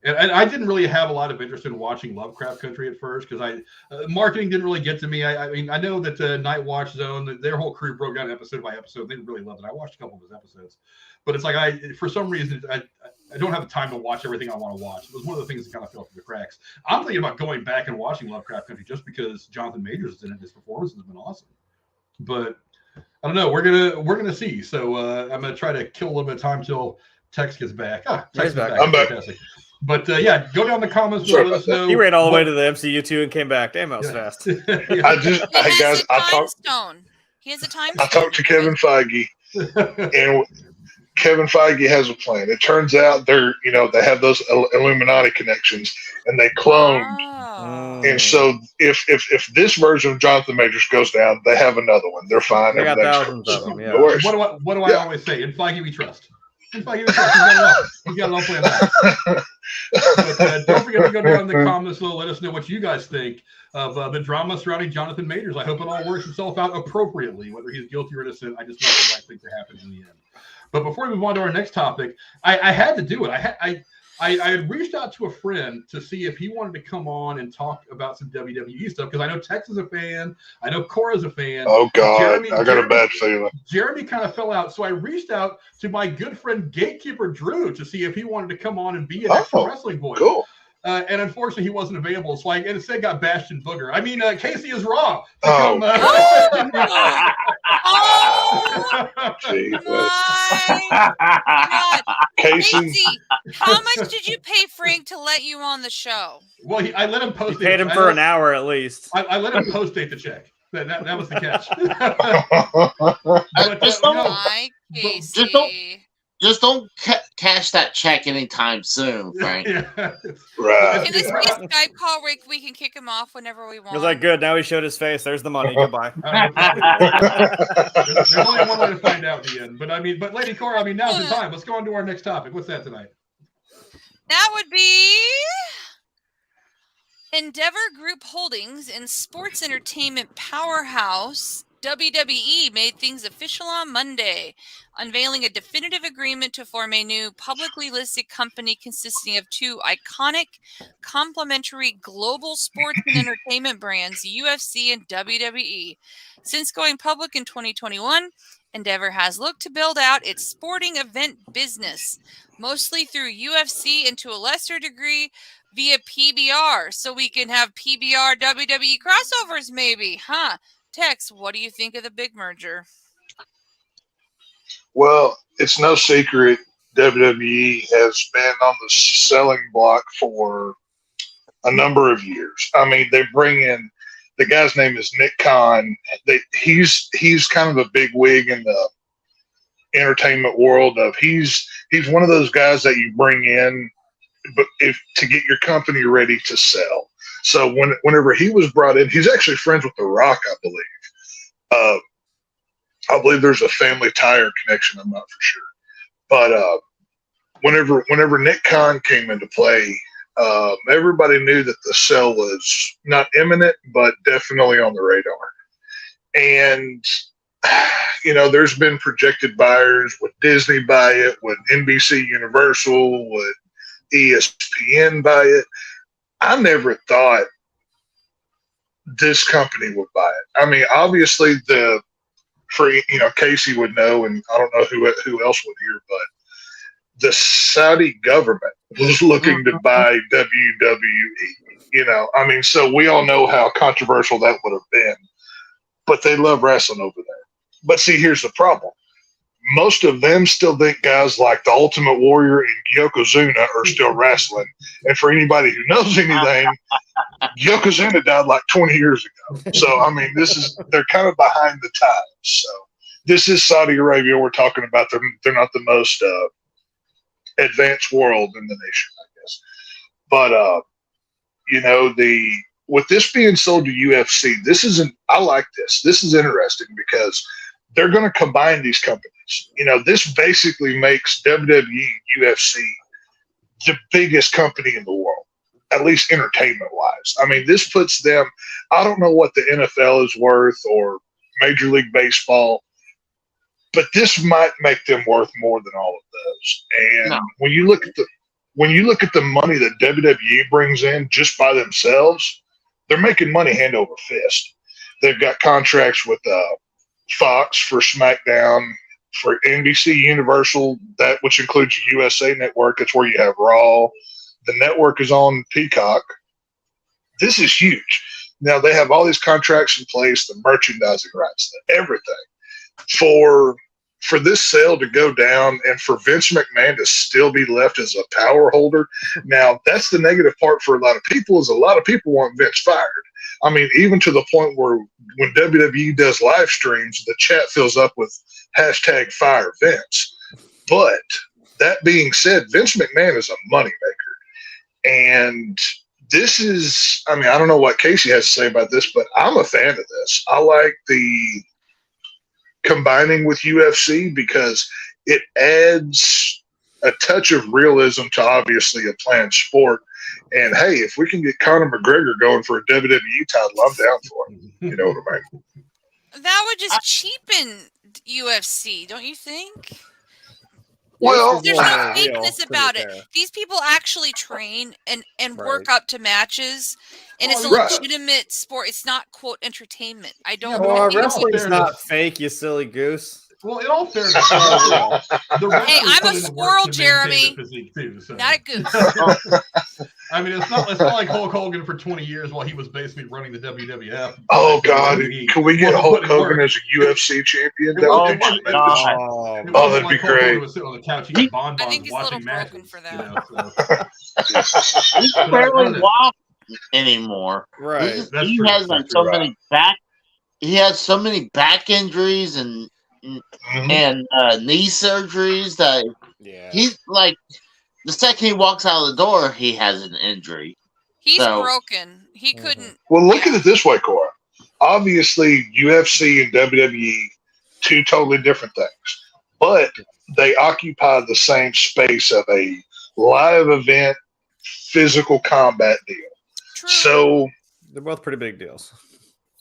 And I didn't really have a lot of interest in watching Lovecraft Country at first because marketing didn't really get to me. I mean, I know that Night Watch Zone, their whole crew broke down episode by episode. They really loved it. I watched a couple of his episodes, but it's like for some reason I don't have the time to watch everything I want to watch. It was one of the things that kind of fell through the cracks. I'm thinking about going back and watching Lovecraft Country just because Johnathan Majors is in it. His performance has been awesome, but I don't know. We're gonna see. So I'm gonna try to kill a little bit of time till Tex gets back. Tex is back. I'm back. Fantastic. But go down the comments. Let us know. He ran all the way to the MCU too and came back. Damn, that was fast. He has a time. I talked to Kevin Feige, and Kevin Feige has a plan. It turns out they have those Illuminati connections, and they cloned. Oh. And so if this version of Johnathan Majors goes down, they have another one. They're fine. They got thousands of them. Yeah. What do I always say? In Feige we trust. He's got it all planned out. But don't forget to go down in the comments below. Let us know what you guys think of the drama surrounding Johnathan Majors. I hope it all works itself out appropriately, whether he's guilty or innocent. I just want the right thing to happen in the end. But before we move on to our next topic, I had to do it. I had reached out to a friend to see if he wanted to come on and talk about some WWE stuff because I know Tex is a fan. I know Cora's a fan. Oh, God. I got a bad feeling. Jeremy kind of fell out. So I reached out to my good friend Gatekeeper Drew to see if he wanted to come on and be an extra wrestling voice. Cool. And unfortunately, he wasn't available. So I instead got Bastion Booger. I mean, Casey is wrong. Oh, Casey, how much did you pay Frank to let you on the show? Well, I let him post. Paid him for an hour at least. I let him post date the check. That was the catch. Just don't cash that check anytime soon, Frank. Right. Can this be a Skype call where we can kick him off whenever we want? He was like, good. Now he showed his face. There's the money. Goodbye. There's only one way to find out in the end. But Lady Cora, now's the time. Let's go on to our next topic. What's that tonight? That would be Endeavor Group Holdings and sports entertainment powerhouse WWE made things official on Monday, unveiling a definitive agreement to form a new publicly listed company consisting of two iconic, complementary global sports and entertainment brands, UFC and WWE. Since going public in 2021, Endeavor has looked to build out its sporting event business, mostly through UFC and to a lesser degree via PBR, so we can have PBR WWE crossovers maybe, huh? Tex, what do you think of the big merger? Well, it's no secret WWE has been on the selling block for a number of years. I mean, they bring in the guy's name is Nick Khan. He's kind of a big wig in the entertainment world. He's one of those guys that you bring in, but to get your company ready to sell. So whenever he was brought in, he's actually friends with The Rock, I believe. I believe there's a family tire connection. I'm not for sure, but whenever Nick Khan came into play, everybody knew that the sale was not imminent, but definitely on the radar. And there's been projected buyers. Would Disney buy it? Would NBC Universal? Would ESPN buy it? I never thought this company would buy it. I mean, obviously Casey would know, and I don't know who else would hear, but the Saudi government was looking to buy WWE. I mean, so we all know how controversial that would have been, but they love wrestling over there. But see, here's the problem. Most of them still think guys like the Ultimate Warrior and Yokozuna are still wrestling. And for anybody who knows anything, Yokozuna died like 20 years ago. So, I mean, they're kind of behind the times. So this is Saudi Arabia we're talking about. They're not the most advanced world in the nation, I guess. But, with this being sold to UFC, I like this. This is interesting because they're going to combine these companies. This basically makes WWE, UFC the biggest company in the world, at least entertainment-wise. I mean, this puts them – I don't know what the NFL is worth or Major League Baseball, but this might make them worth more than all of those. And when you look at the money that WWE brings in just by themselves, they're making money hand over fist. They've got contracts with Fox for SmackDown, for NBC Universal, that which includes USA Network. It's where you have Raw. The network is on Peacock. This is huge. Now they have all these contracts in place, the merchandising rights, everything. For this sale to go down and for Vince McMahon to still be left as a power holder. Now that's the negative part for a lot of people is a lot of people want Vince fired. I mean, even to the point where when WWE does live streams, the chat fills up with #FireVince. But that being said, Vince McMahon is a moneymaker. And this is, I mean, I don't know what Casey has to say about this, but I'm a fan of this. I like the combining with UFC because it adds a touch of realism to obviously a planned sport. And hey, if we can get Conor McGregor going for a WWE title, I'm down for it. You know what I mean? That would just cheapen UFC, don't you think? Well, there's no fakeness about it. These people actually train and work up to matches, and it's a legitimate sport. It's not quote entertainment. I don't. Wrestling's not fake, you silly goose. Well, in all fairness, hey, I'm a squirrel, Jeremy. Too, so. Not a goose. I mean, it's not like Hulk Hogan for 20 years while he was basically running the WWF. Oh God, can we get Hulk Hogan as a UFC champion? Oh my God! Oh, that'd be great. Was sitting on the couch eating bonbons, I think he's watching a little matches, broken for that. He barely walks anymore. Right. He has like so many back. He has so many back injuries and knee surgeries that he's like the second he walks out of the door, he has an injury. He's broken. He couldn't. Well, look at it this way, Cora. Obviously, UFC and WWE, two totally different things, but they occupy the same space of a live event, physical combat deal. True. So they're both pretty big deals.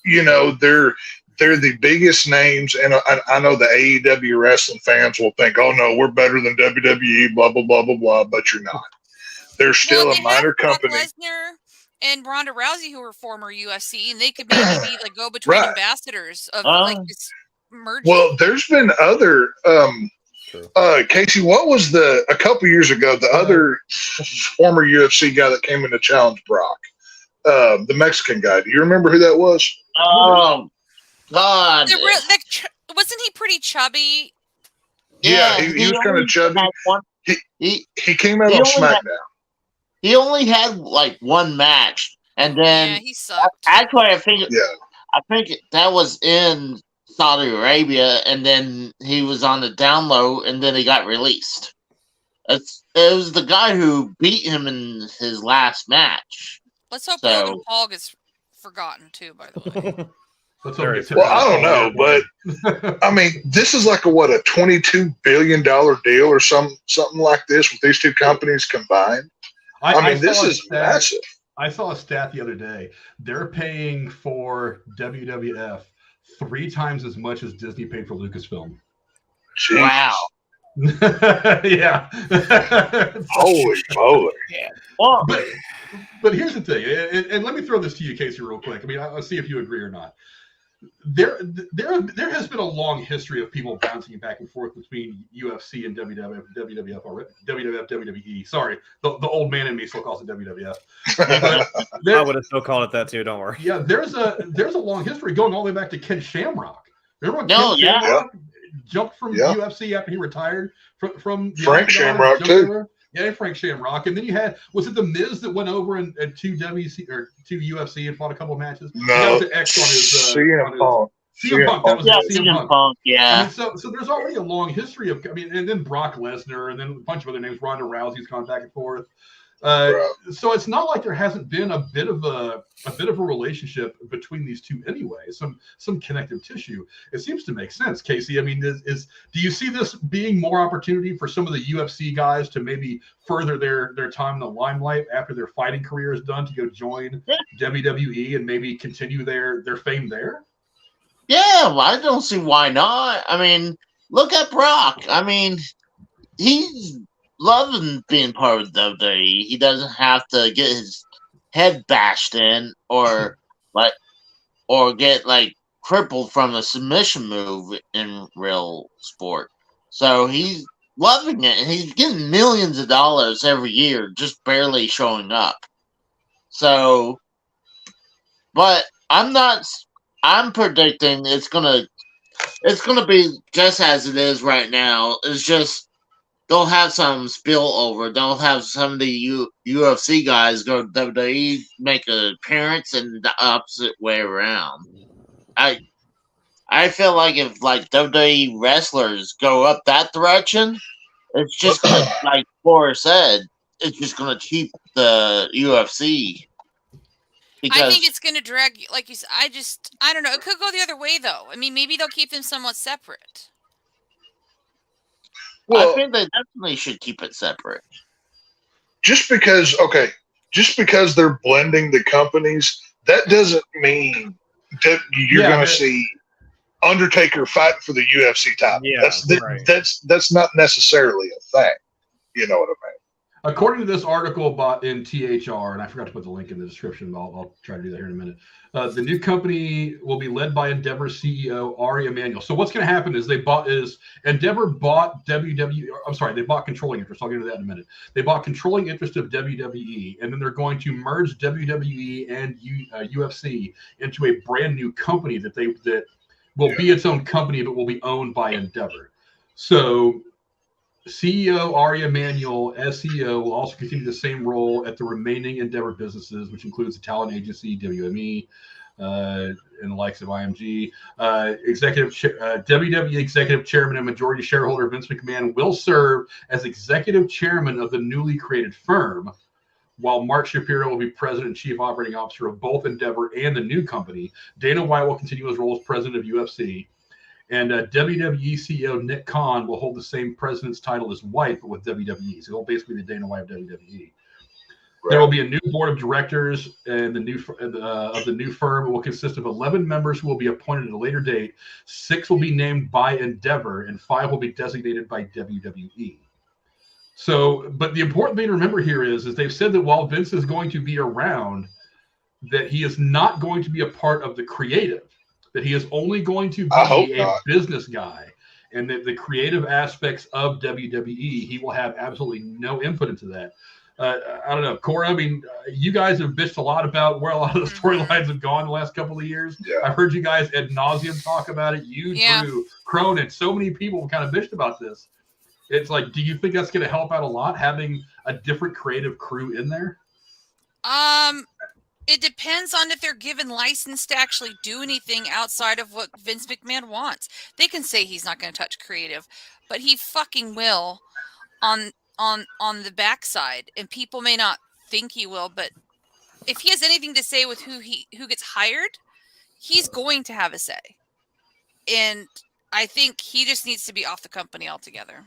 They're the biggest names, and I know the AEW wrestling fans will think, "Oh no, we're better than WWE." Blah blah blah blah blah. But you're not. They're still a minor company. Brock Lesnar and Ronda Rousey, who were former UFC, and they could maybe be like go between Right. ambassadors of like this merging. Well, there's been other. Casey, what was a couple years ago the other former UFC guy that came in to challenge Brock? The Mexican guy. Do you remember who that was? Oh God! Wasn't he pretty chubby? Yeah, he was kind of chubby. He came out on SmackDown. He only had like one match, and then he sucked. Actually, I think that was in Saudi Arabia, and then he was on the down low, and then he got released. It was the guy who beat him in his last match. Let's hope Logan Paul gets forgotten too. By the way. Well, I don't know, but I mean, this is like a $22 billion deal or something like this with these two companies combined. I mean, this is massive. I saw a stat the other day. They're paying for WWF 3 times as much as Disney paid for Lucasfilm. Jeez. Wow. Yeah. Holy moly. Yeah. But here's the thing, and let me throw this to you, Casey, real quick. I mean, I'll see if you agree or not. There has been a long history of people bouncing back and forth between UFC and WWF already. WWE. Sorry, the old man in me still calls it WWF. I would have still called it that too. Don't worry. Yeah, there's a long history going all the way back to Ken Shamrock. Remember when Ken Shamrock jumped from UFC after he retired from Frank Shamrock too. Yeah, Frank Shamrock, and then you had The Miz that went over and to WC or to UFC and fought a couple of matches? No, that was an X on his CM Punk. CM Punk. That was CM Punk. Yeah. I mean, so there's already a long history of. I mean, and then Brock Lesnar, and then a bunch of other names. Ronda Rousey's gone back and forth. So it's not like there hasn't been a bit of a relationship between these two anyway. Some connective tissue. It seems to make sense, Casey. I mean, do you see this being more opportunity for some of the UFC guys to maybe further their time in the limelight after their fighting career is done to go join WWE and maybe continue their fame there? Yeah, well, I don't see why not. I mean, look at Brock. I mean, he's loving being part of WWE. He doesn't have to get his head bashed in or get like crippled from a submission move in real sport. So he's loving it, and he's getting millions of dollars every year, just barely showing up. So, but I'm predicting it's gonna be just as it is right now. It's just they'll have some spillover. They'll have some of the UFC guys go to WWE, make an appearance, and the opposite way around. I feel like if like WWE wrestlers go up that direction, it's just gonna, like Cora said, it's just gonna keep the UFC. I think it's gonna drag, like you said. I don't know. It could go the other way though. I mean, maybe they'll keep them somewhat separate. Well, I think they definitely should keep it separate. Just because they're blending the companies, that doesn't mean that you're going to see Undertaker fighting for the UFC title. Yeah, that's not necessarily a thing. You know what I mean? According to this article in THR, and I forgot to put the link in the description, but I'll try to do that here in a minute. The new company will be led by Endeavor CEO Ari Emanuel. So what's going to happen is Endeavor bought WWE. I'm sorry, they bought controlling interest. I'll get into that in a minute. They bought controlling interest of WWE, and then they're going to merge WWE and UFC into a brand new company that will be its own company, but will be owned by Endeavor. So CEO Ari Emanuel, SEO, will also continue the same role at the remaining Endeavor businesses, which includes the talent agency, WME, and the likes of IMG. WWE executive chairman and majority shareholder Vince McMahon will serve as executive chairman of the newly created firm, while Mark Shapiro will be president and chief operating officer of both Endeavor and the new company. Dana White will continue his role as president of UFC. And WWE CEO Nick Khan will hold the same president's title as White, but with WWE. So he'll basically be the Dana White of WWE. There will be a new board of directors, and the new of the new firm will consist of 11 members who will be appointed at a later date. 6 will be named by Endeavor, and 5 will be designated by WWE. So, but the important thing to remember here is they've said that while Vince is going to be around, that he is not going to be a part of the creative, that he is only going to be a business guy, and that the creative aspects of WWE, he will have absolutely no input into that. I don't know, Cora. I mean, you guys have bitched a lot about where a lot of the storylines have gone the last couple of years. Yeah. I've heard you guys ad nauseum talk about it. You, Drew, Cronin, so many people have kind of bitched about this. It's like, do you think that's going to help out a lot, having a different creative crew in there? It depends on if they're given license to actually do anything outside of what Vince McMahon wants. They can say he's not going to touch creative, but he fucking will on the backside, and people may not think he will, but if he has anything to say with who gets hired, he's going to have a say. And I think he just needs to be off the company altogether.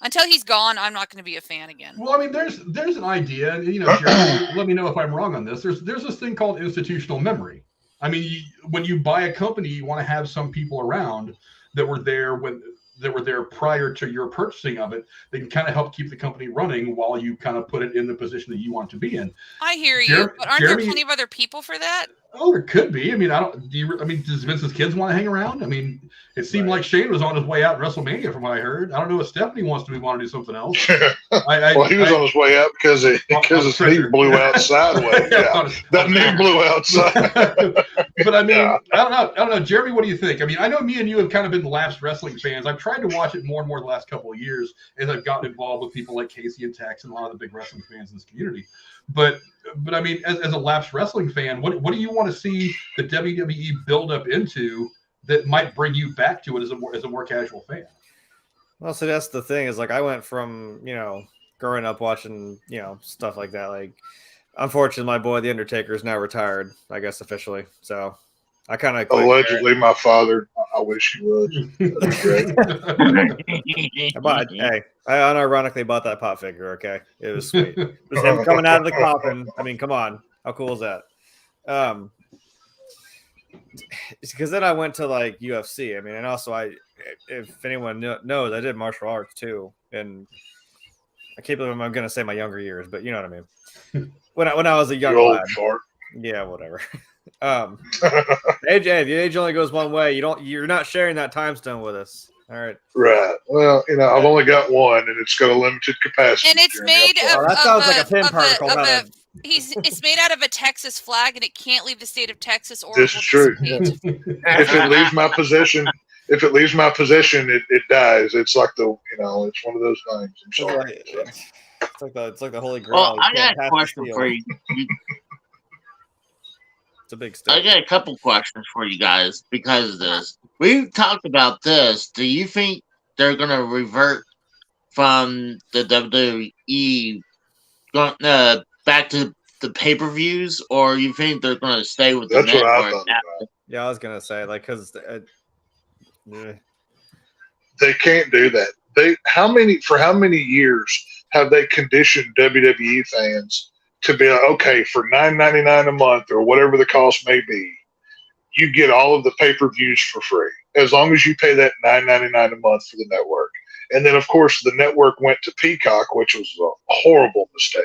Until he's gone, I'm not going to be a fan again. Well, I mean, there's an idea, and Jeremy, let me know if I'm wrong on this. There's this thing called institutional memory. I mean, when you buy a company, you want to have some people around that were there prior to your purchasing of it. They can kind of help keep the company running while you kind of put it in the position that you want to be in. I hear you, but aren't there plenty of other people for that? Oh, there could be. I mean, does Vince's kids want to hang around? I mean, it seemed like Shane was on his way out in WrestleMania, from what I heard. I don't know if Stephanie wants to move on to do something else. Well, he was on his way out because his knee blew out sideways. That knee blew outside. But I mean, I don't know. Jeremy, what do you think? I mean, I know me and you have kind of been lapsed wrestling fans. I've tried to watch it more and more the last couple of years as I've gotten involved with people like Casey and Tex and a lot of the big wrestling fans in this community. But I mean, as a lapsed wrestling fan, what do you want to see the WWE build up into that might bring you back to it as a more casual fan? Well, so that's the thing, is like I went from, growing up watching, stuff like that. Like, unfortunately, my boy, The Undertaker, is now retired, I guess, officially. So I kind of allegedly my father. I wish he was. That's great. I unironically bought that pop figure. Okay, it was sweet. It was him coming out of the coffin. I mean, come on, how cool is that? Because then I went to like UFC. I mean, and also if anyone knows, I did martial arts too, and I can't believe I'm going to say my younger years, but you know what I mean. When I was a young lad. Yeah, whatever. AJ, the age only goes one way. You're not sharing that time stone with us. All right. Right. Well, I've only got one, and it's got a limited capacity. And it's made of that sounds like a pin particle. It's made out of a Texas flag, and it can't leave the state of Texas. Or this is true. If it leaves my possession, it dies. It's like it's one of those things. I'm sorry. It's like the Holy Grail. Well, I got a question for you. It's a big step. I got a couple questions for you guys because of this. We've talked about this. Do you think they're going to revert from the WWE back to the pay-per-views, or you think they're going to stay with the network? What I thought about. Yeah, I was going to say, because they can't do that. How many years have they conditioned WWE fans to be like, okay, for $9.99 a month or whatever the cost may be, you get all of the pay-per-views for free, as long as you pay that $9.99 a month for the network. And then, of course, the network went to Peacock, which was a horrible mistake.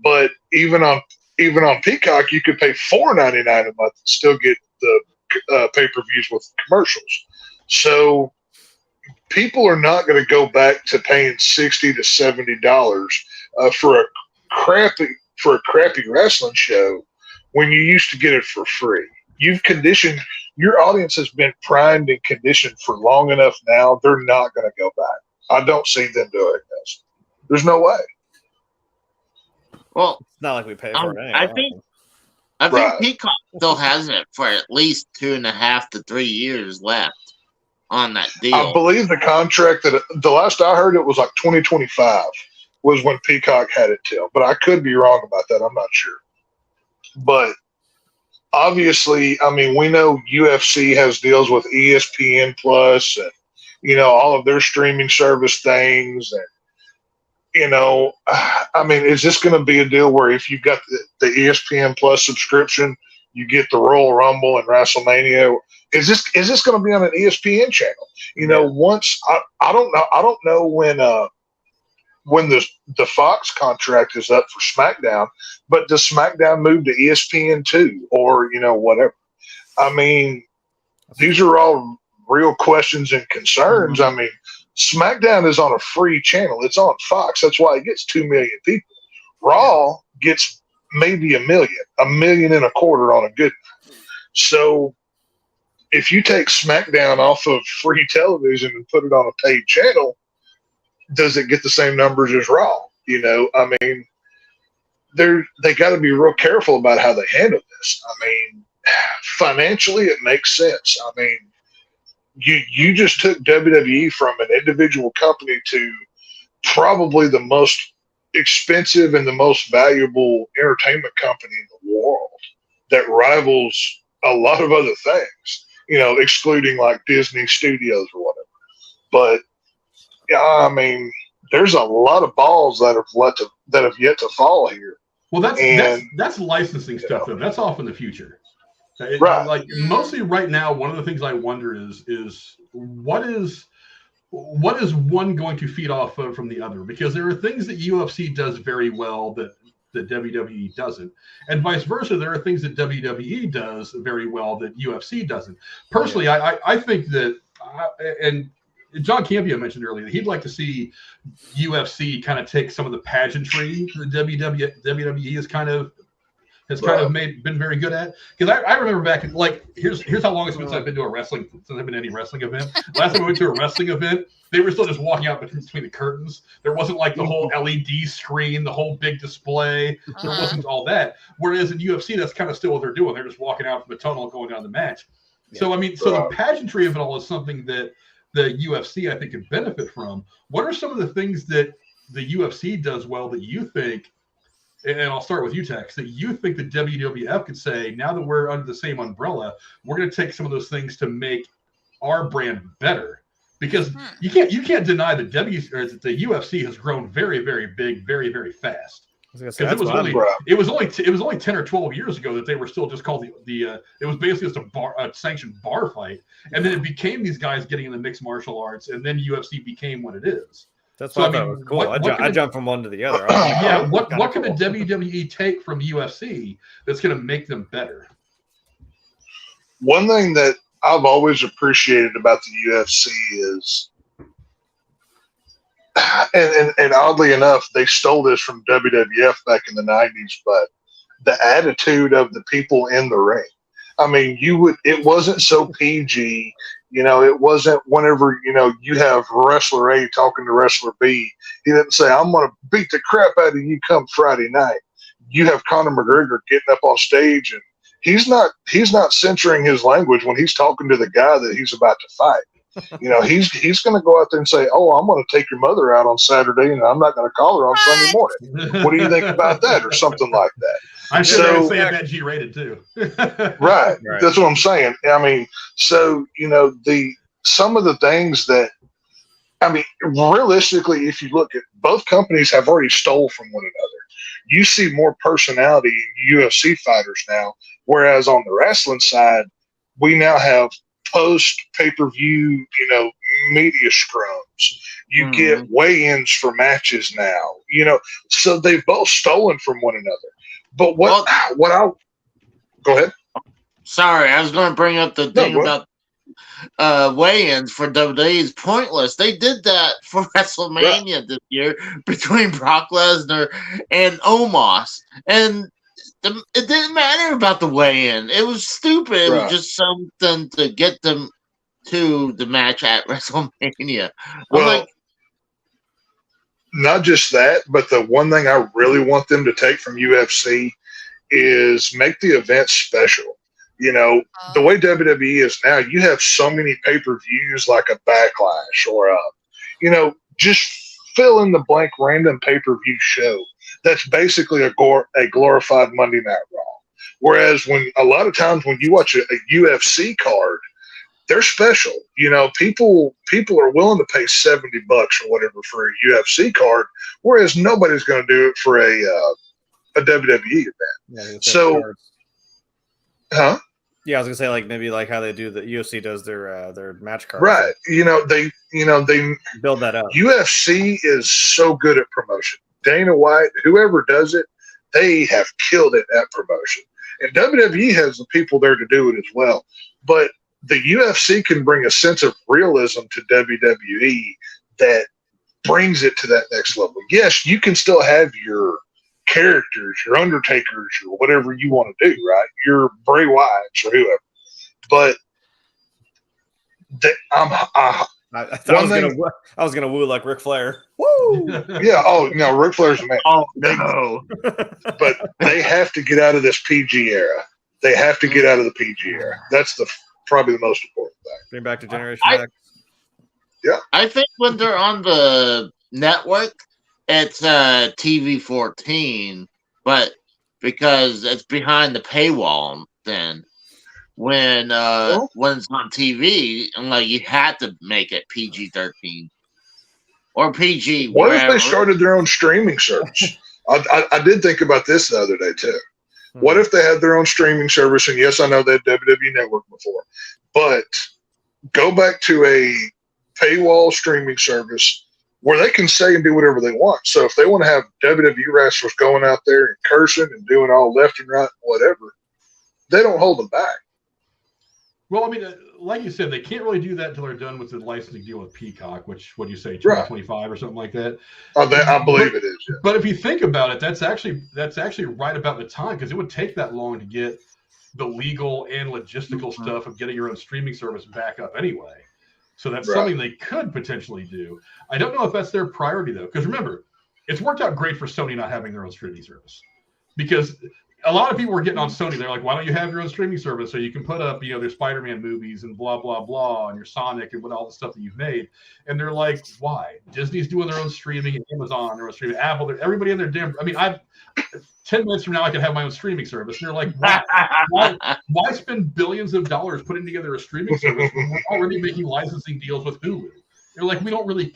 But even on Peacock, you could pay $4.99 a month and still get the pay-per-views with commercials. So people are not going to go back to paying $60 to $70 for a crappy wrestling show when you used to get it for free. Your audience has been primed and conditioned for long enough now. They're not going to go back. I don't see them doing this. There's no way. Well, it's not like we pay for it anyway. I think Peacock still has it for at least 2.5 to 3 years left on that deal. I believe the contract the last I heard, it was like 2025 was when Peacock had it till, but I could be wrong about that. I'm not sure. But obviously, I mean, we know UFC has deals with ESPN Plus and, all of their streaming service things. And I mean, is this going to be a deal where if you've got the ESPN Plus subscription, you get the Royal Rumble and WrestleMania? Is this going to be on an ESPN channel? Once I don't know when the Fox contract is up for SmackDown, but does SmackDown move to ESPN too, or whatever? I mean, these are all real questions and concerns. I mean, SmackDown is on a free channel. It's on Fox. That's why it gets 2 million people. Raw gets maybe 1 million, 1.25 million on a good night. So if you take SmackDown off of free television and put it on a paid channel, does it get the same numbers as Raw? I mean, they got to be real careful about how they handle this. I mean, financially, it makes sense. I mean, you just took WWE from an individual company to probably the most expensive and the most valuable entertainment company in the world that rivals a lot of other things, excluding like Disney Studios or whatever. But yeah, I mean, there's a lot of balls that have yet to fall here. Well, that's licensing stuff though. That's off in the future. Right. Like mostly right now, one of the things I wonder is what is one going to feed off of from the other? Because there are things that UFC does very well that WWE doesn't, and vice versa. There are things that WWE does very well that UFC doesn't. Personally, I think that, and John Campia mentioned earlier that he'd like to see UFC kind of take some of the pageantry that WWE is kind of been very good at. Because I remember back in, like, here's how long since I've been to a wrestling, since I've been to any wrestling event. Last time I went to a wrestling event, they were still just walking out between the curtains. There wasn't like the whole LED screen, the whole big display. There wasn't all that. Whereas in UFC, that's kind of still what they're doing. They're just walking out from the tunnel going down the match. Yeah. So I mean, so the pageantry of it all is something that the UFC I think could benefit from. What are some of the things that the UFC does well that you think, and I'll start with you, Tex, that you think the WWF could say, now that we're under the same umbrella, we're going to take some of those things to make our brand better? Because you can't deny that the UFC has grown very, very big, very, very fast. Because it was only 10 or 12 years ago that they were still just called it was basically just a sanctioned bar fight, and then it became these guys getting into mixed martial arts, and then UFC became what it is. That's what I thought was cool. I jumped from one to the other. What can the WWE take from UFC that's going to make them better? One thing that I've always appreciated about the UFC is, and oddly enough, they stole this from WWF back in the 90s, but the attitude of the people in the ring. I mean, it wasn't so PG. It wasn't whenever, you have wrestler A talking to wrestler B. He didn't say, I'm going to beat the crap out of you come Friday night. You have Conor McGregor getting up on stage, and he's not censoring his language when he's talking to the guy that he's about to fight. He's going to go out there and say, oh, I'm going to take your mother out on Saturday, and I'm not going to call her on Sunday morning. What do you think about that? Or something like that. I'm sure they say that G-rated too. Right. That's what I'm saying. I mean, so, some of the things that, I mean, realistically, if you look at, both companies have already stole from one another. You see more personality in UFC fighters now, whereas on the wrestling side, we now have post pay-per-view, media scrums. You get weigh-ins for matches now, so they've both stolen from one another. But go ahead. Sorry, I was going to bring up the thing about weigh-ins for WWE is pointless. They did that for WrestleMania this year between Brock Lesnar and Omos, and it didn't matter about the weigh-in. It was stupid. It was just something to get them to the match at WrestleMania. Well, not just that, but the one thing I really want them to take from UFC is make the event special. The way WWE is now, you have so many pay-per-views like a Backlash or just fill in the blank random pay-per-view show that's basically a glorified Monday Night Raw. Whereas when a lot of times when you watch a UFC card, they're special. You know, people are willing to pay $70 or whatever for a UFC card, whereas nobody's going to do it for a WWE event. Yeah, so, huh? Yeah, I was gonna say like maybe like how they do the UFC does their match cards. Right. They build that up. UFC is so good at promotion. Dana White, whoever does it, they have killed it at promotion. And WWE has the people there to do it as well. But the UFC can bring a sense of realism to WWE that brings it to that next level. Yes, you can still have your characters, your Undertakers, or whatever you want to do, right? Your Bray Wyatts or whoever. But I was gonna woo like Ric Flair. Woo! Yeah. Oh no, Ric Flair's a man. Oh no! But they have to get out of this PG era. They have to get out of the PG era. That's probably the most important thing. Bring back to Generation X. Yeah. I think when they're on the network, it's TV 14, but because it's behind the paywall, then when it's on TV, and like you had to make it PG-13 or PG. What wherever. if they started their own streaming service? I did think about this the other day too. What if they had their own streaming service? And yes, I know they had WWE Network before, but go back to a paywall streaming service where they can say and do whatever they want. So if they want to have WWE wrestlers going out there and cursing and doing all left and right, whatever, they don't hold them back. Well, I mean, like you said, they can't really do that until they're done with the licensing deal with Peacock, which, what do you say, 2025 or something like that? I believe it is. Yeah. But if you think about it, that's actually right about the time, because it would take that long to get the legal and logistical stuff of getting your own streaming service back up anyway. So that's something they could potentially do. I don't know if that's their priority, though, because remember, it's worked out great for Sony not having their own streaming service, because a lot of people were getting on Sony. They're like, why don't you have your own streaming service so you can put up, their Spider-Man movies and blah, blah, blah, and your Sonic and all the stuff that you've made. And they're like, why? Disney's doing their own streaming, and Amazon, their own streaming, Apple, everybody in their damn. I mean, 10 minutes from now, I could have my own streaming service. And they're like, why spend billions of dollars putting together a streaming service when we're already making licensing deals with Hulu? They're like, we don't really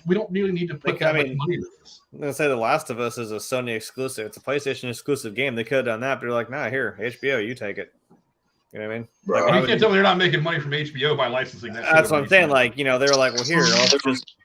need to put that much money into this. I'm gonna say The Last of Us is a Sony exclusive. It's a PlayStation exclusive game. They could have done that, but they're like, nah, here, HBO, you take it. You know what I mean? Like, you can't tell me they're not making money from HBO by licensing that. That's what I'm saying. Like, they were like, well, here, I'll just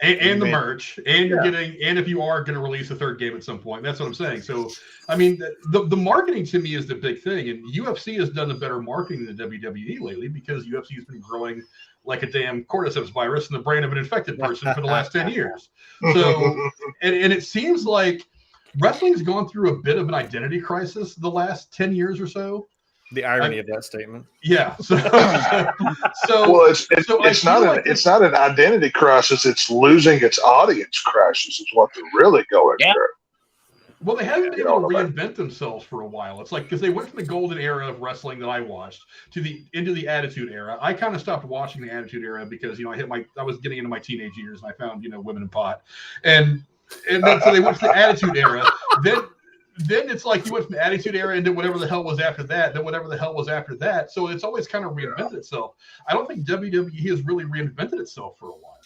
and the merch, and you're getting, and if you are going to release a third game at some point, that's what I'm saying. So, I mean, the marketing to me is the big thing, and UFC has done a better marketing than WWE lately, because UFC has been growing like a damn cordyceps virus in the brain of an infected person for the last 10 years. So, and it seems like wrestling's gone through a bit of an identity crisis the last 10 years or so. The irony of that statement. Yeah. So well, it's not an identity crisis. It's losing its audience crisis is what they're really going through. Well, they haven't been able to reinvent themselves for a while. It's like, because they went from the golden era of wrestling that I watched into the Attitude Era. I kind of stopped watching the Attitude Era because I was getting into my teenage years, and I found women in pot, and then so they went to the Attitude Era. Then it's like you went from the Attitude Era into whatever the hell was after that, then whatever the hell was after that. So it's always kind of reinvented itself. I don't think WWE has really reinvented itself for a while.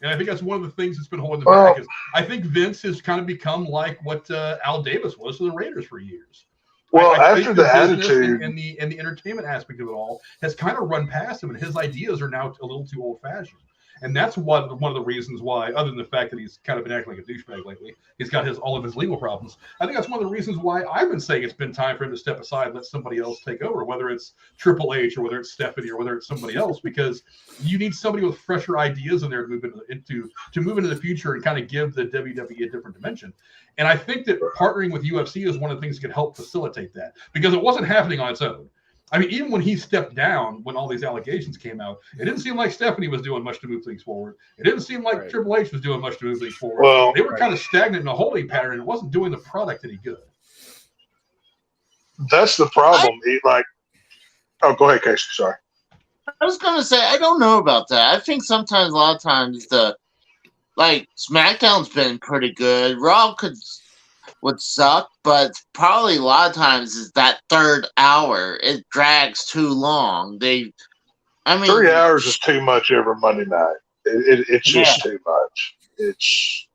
And I think that's one of the things that's been holding them back. Is I think Vince has kind of become like what Al Davis was to the Raiders for years. Well, I after think the attitude and the entertainment aspect of it all has kind of run past him, and his ideas are now a little too old-fashioned. And that's one of the reasons why, other than the fact that he's kind of been acting like a douchebag lately, he's got all of his legal problems. I think that's one of the reasons why I've been saying it's been time for him to step aside and let somebody else take over, whether it's Triple H or whether it's Stephanie or whether it's somebody else, because you need somebody with fresher ideas in there to move into the future and kind of give the WWE a different dimension. And I think that partnering with UFC is one of the things that could help facilitate that, because it wasn't happening on its own. I mean, even when he stepped down, when all these allegations came out, it didn't seem like Stephanie was doing much to move things forward. It didn't seem like Triple H was doing much to move things forward. Well, they were kind of stagnant in a holding pattern. It wasn't doing the product any good. That's the problem. Go ahead, Casey. Sorry. I was going to say, I don't know about that. I think sometimes, a lot of times, SmackDown's been pretty good. Raw would suck, but probably a lot of times is that third hour. It drags too long. I mean, 3 hours is too much every Monday night. It's just too much. It's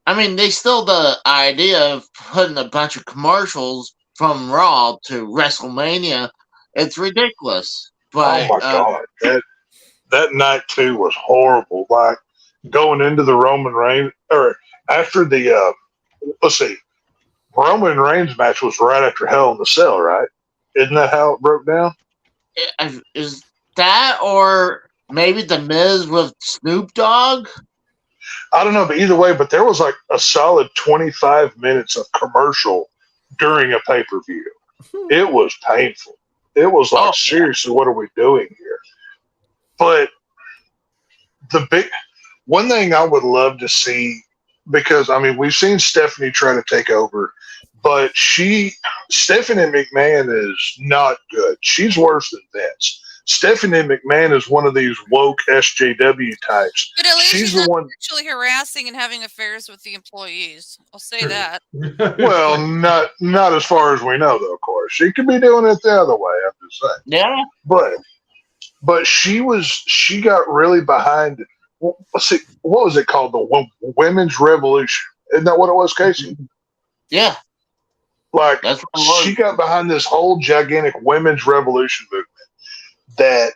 I mean, they still the idea of putting a bunch of commercials from Raw to WrestleMania. It's ridiculous. But oh my god, that night too was horrible. Like going into the Roman Reigns or after the let's see, Roman Reigns match was right after Hell in the Cell, right? Isn't that how it broke down? Is that or maybe the Miz with Snoop Dogg? I don't know, but either way, but there was like a solid 25 minutes of commercial during a pay-per-view. It was painful. It was like, seriously, what are we doing here? But the big one thing I would love to see, because I mean, we've seen Stephanie try to take over, but Stephanie McMahon is not good. She's worse than Vince. Stephanie McMahon is one of these woke SJW types. But at least she's the one actually harassing and having affairs with the employees. I'll say that. Well, not as far as we know, though. Of course, she could be doing it the other way. I'm just saying. Yeah, but she got really behind. Let's see, what was it called? The Women's Revolution. Isn't that what it was, Casey? Yeah. Like she got behind this whole gigantic women's revolution movement that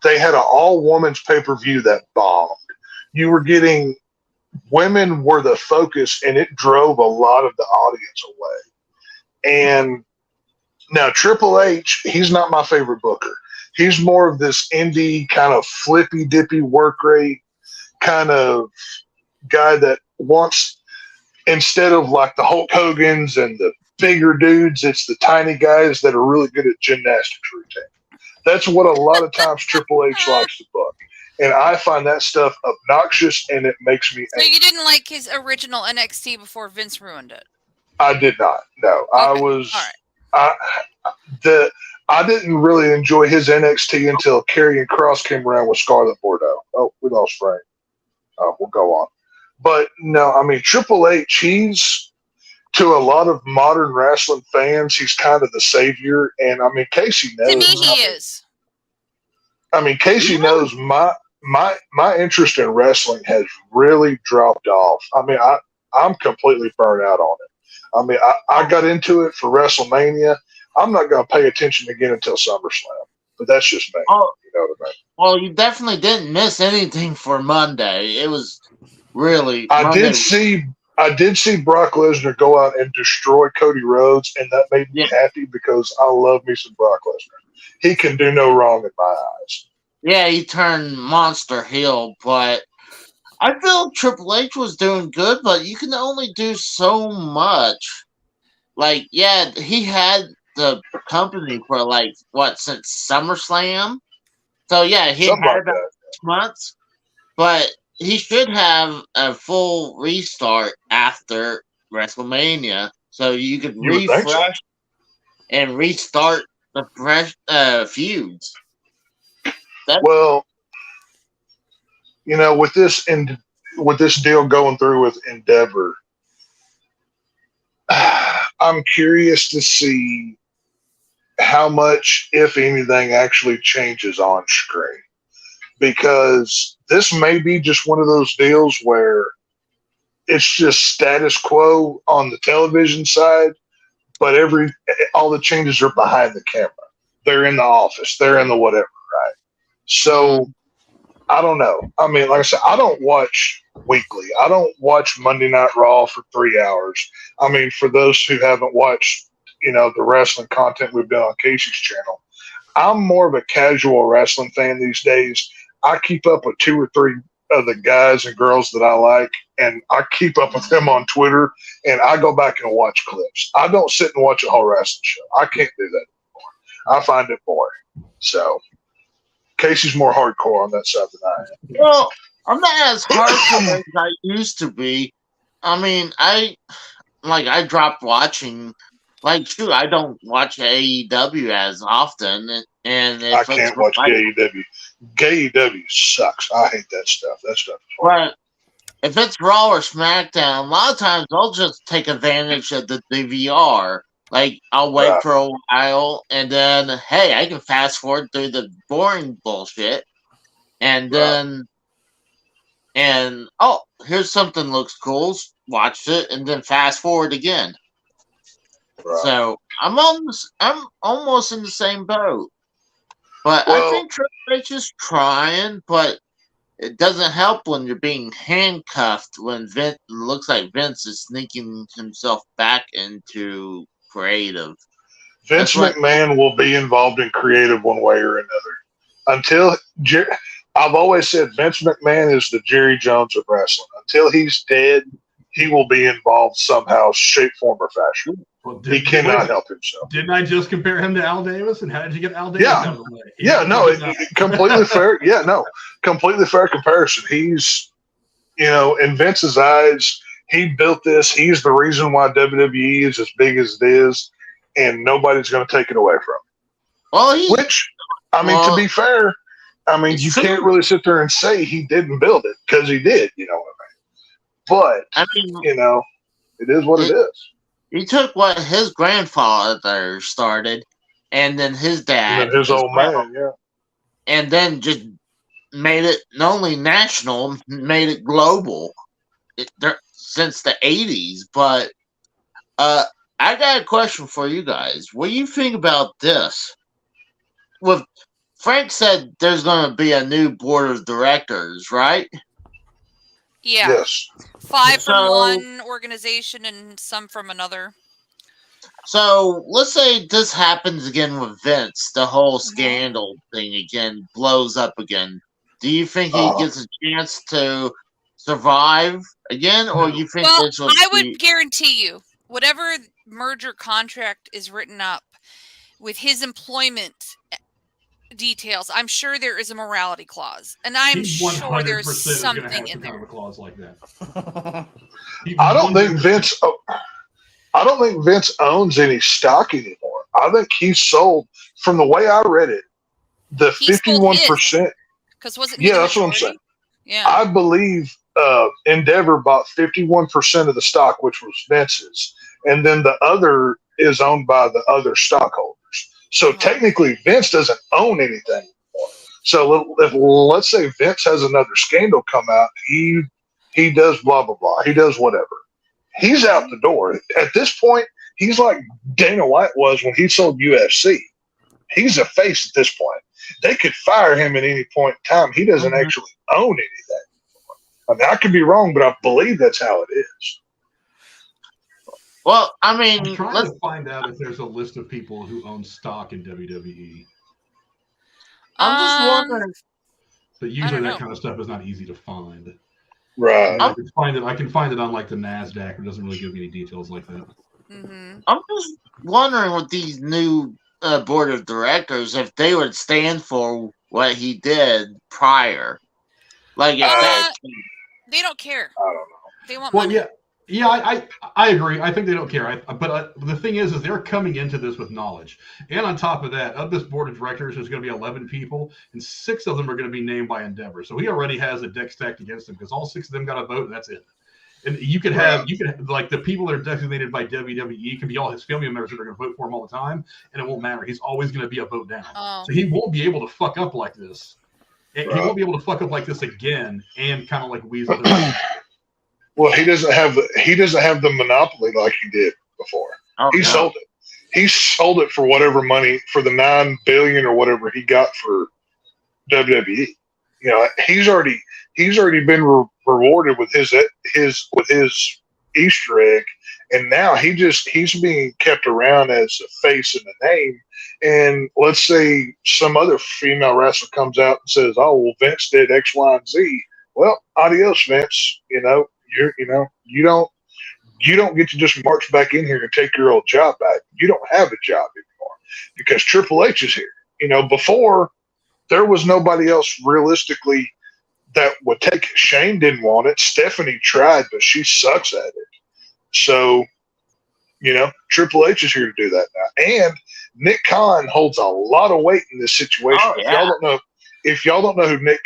they had an all women's pay-per-view that bombed. You were getting women were the focus, and it drove a lot of the audience away. And now Triple H, he's not my favorite booker. He's more of this indie kind of flippy dippy work rate kind of guy that wants, instead of like the Hulk Hogan's and the bigger dudes, it's the tiny guys that are really good at gymnastics routine. That's what a lot of times Triple H likes to book. And I find that stuff obnoxious, and it makes me angry. So you didn't like his original NXT before Vince ruined it? I did not. No. Okay. I was all right. I didn't really enjoy his NXT until Karrion Kross came around with Scarlett Bordeaux. Oh, we lost Frank. We'll go on. But no, I mean, Triple H, he's, to a lot of modern wrestling fans, he's kind of the savior. And I mean, Casey knows. To me, he is. I mean, Casey knows my interest in wrestling has really dropped off. I mean, I'm completely burnt out on it. I mean, I got into it for WrestleMania. I'm not going to pay attention again until SummerSlam. But that's just me. Oh, you know what I mean? Well, you definitely didn't miss anything for Monday. It was really. I did see Brock Lesnar go out and destroy Cody Rhodes, and that made me happy because I love me some Brock Lesnar. He can do no wrong in my eyes. Yeah, he turned monster heel, but I feel Triple H was doing good, but you can only do so much. Like, yeah, he had the company for since SummerSlam. So yeah, he had about 6 months, but he should have a full restart after WrestleMania, so you could refresh and restart the fresh feuds. Well, you know, with this deal going through with Endeavor, I'm curious to see how much, if anything, actually changes on screen. Because this may be just one of those deals where it's just status quo on the television side, but all the changes are behind the camera. They're in the office. They're in the whatever, right? So, I don't know. I mean, like I said, I don't watch weekly. I don't watch Monday Night Raw for 3 hours. I mean, for those who haven't watched, you know, the wrestling content we've done on Casey's channel, I'm more of a casual wrestling fan these days. I keep up with 2 or 3 of the guys and girls that I like, and I keep up with them on Twitter, and I go back and watch clips. I don't sit and watch a whole wrestling show. I can't do that anymore. I find it boring. So Casey's more hardcore on that side than I am. Well, I'm not as hardcore as I used to be. I mean, I dropped watching. Like, shoot, I don't watch AEW as often, and I can't watch AEW. AEW sucks. I hate that stuff. That stuff is horrible. But if it's Raw or SmackDown, a lot of times I'll just take advantage of the DVR Like, I'll wait for a while, and then, hey, I can fast forward through the boring bullshit, and then, oh, here's something looks cool, watch it, and then fast forward again. Right. So I'm almost in the same boat. But I think Triple H is trying, but it doesn't help when you're being handcuffed when Vince looks like Vince is sneaking himself back into creative. Vince McMahon will be involved in creative one way or another. I've always said Vince McMahon is the Jerry Jones of wrestling. Until he's dead, he will be involved somehow, shape, form, or fashion. Well, he cannot help himself. Didn't I just compare him to Al Davis? And how did you get Al Davis out of the way? Completely fair. Yeah, no, completely fair comparison. He's, in Vince's eyes, he built this. He's the reason why WWE is as big as it is, and nobody's going to take it away from him. Well, to be fair, you can't really sit there and say he didn't build it because he did. You know what I mean? But it is what it is. He took what his grandfather started, and then his dad, and his old man, and then just made it not only national, made it global since the 80s. But I got a question for you guys. What do you think about this? With Frank said there's going to be a new board of directors, right? Yeah. Yes. 5 from one organization and some from another. So let's say this happens again with Vince. The whole scandal thing again blows up again. Do you think he gets a chance to survive again, or you think this will? I would guarantee you, whatever merger contract is written up with his employment details, I'm sure there is a morality clause, and I'm sure there's something in there. A clause like that. I don't think Vince owns any stock anymore. I think he sold, from the way I read it, the 51%. Because wasn't that's what I'm saying. Yeah, I believe Endeavor bought 51% of the stock, which was Vince's, and then the other is owned by the other stockholders. So technically, Vince doesn't own anything anymore. So let's say Vince has another scandal come out, he does blah blah blah, he does whatever. He's out the door. At this point, he's like Dana White was when he sold UFC. He's a face at this point. They could fire him at any point in time. He doesn't actually own anything. I could be wrong, but I believe that's how it is. Well, I'm trying to find out if there's a list of people who own stock in WWE. I'm just wondering. But usually that kind of stuff is not easy to find. Right. I can find it on like the NASDAQ. It doesn't really give me any details like that. I'm just wondering with these new board of directors if they would stand for what he did prior. Like if they don't care. I don't know. They want money. Yeah, I agree. I think they don't care. But the thing is they're coming into this with knowledge. And on top of that, of this board of directors, there's going to be 11 people, and 6 of them are going to be named by Endeavor. So he already has a deck stacked against him because all 6 of them got a vote, and that's it. And you could have like the people that are designated by WWE can be all his family members that are going to vote for him all the time, and it won't matter. He's always going to be a vote down. So he won't be able to fuck up like this. He won't be able to fuck up like this again and kind of like weasel it. Well, he doesn't have the monopoly like he did before. Sold it. He sold it for whatever money, for the $9 billion or whatever he got for WWE. He's already been rewarded with his Easter egg, and now he's being kept around as a face and a name. And let's say some other female wrestler comes out and says, "Oh, well, Vince did X, Y, and Z." Well, adios, Vince. You don't get to just march back in here and take your old job back. You don't have a job anymore because Triple H is here. Before there was nobody else realistically that would take it. Shane didn't want it. Stephanie tried, but she sucks at it. So, Triple H is here to do that now. And Nick Khan holds a lot of weight in this situation. If y'all don't know who Nick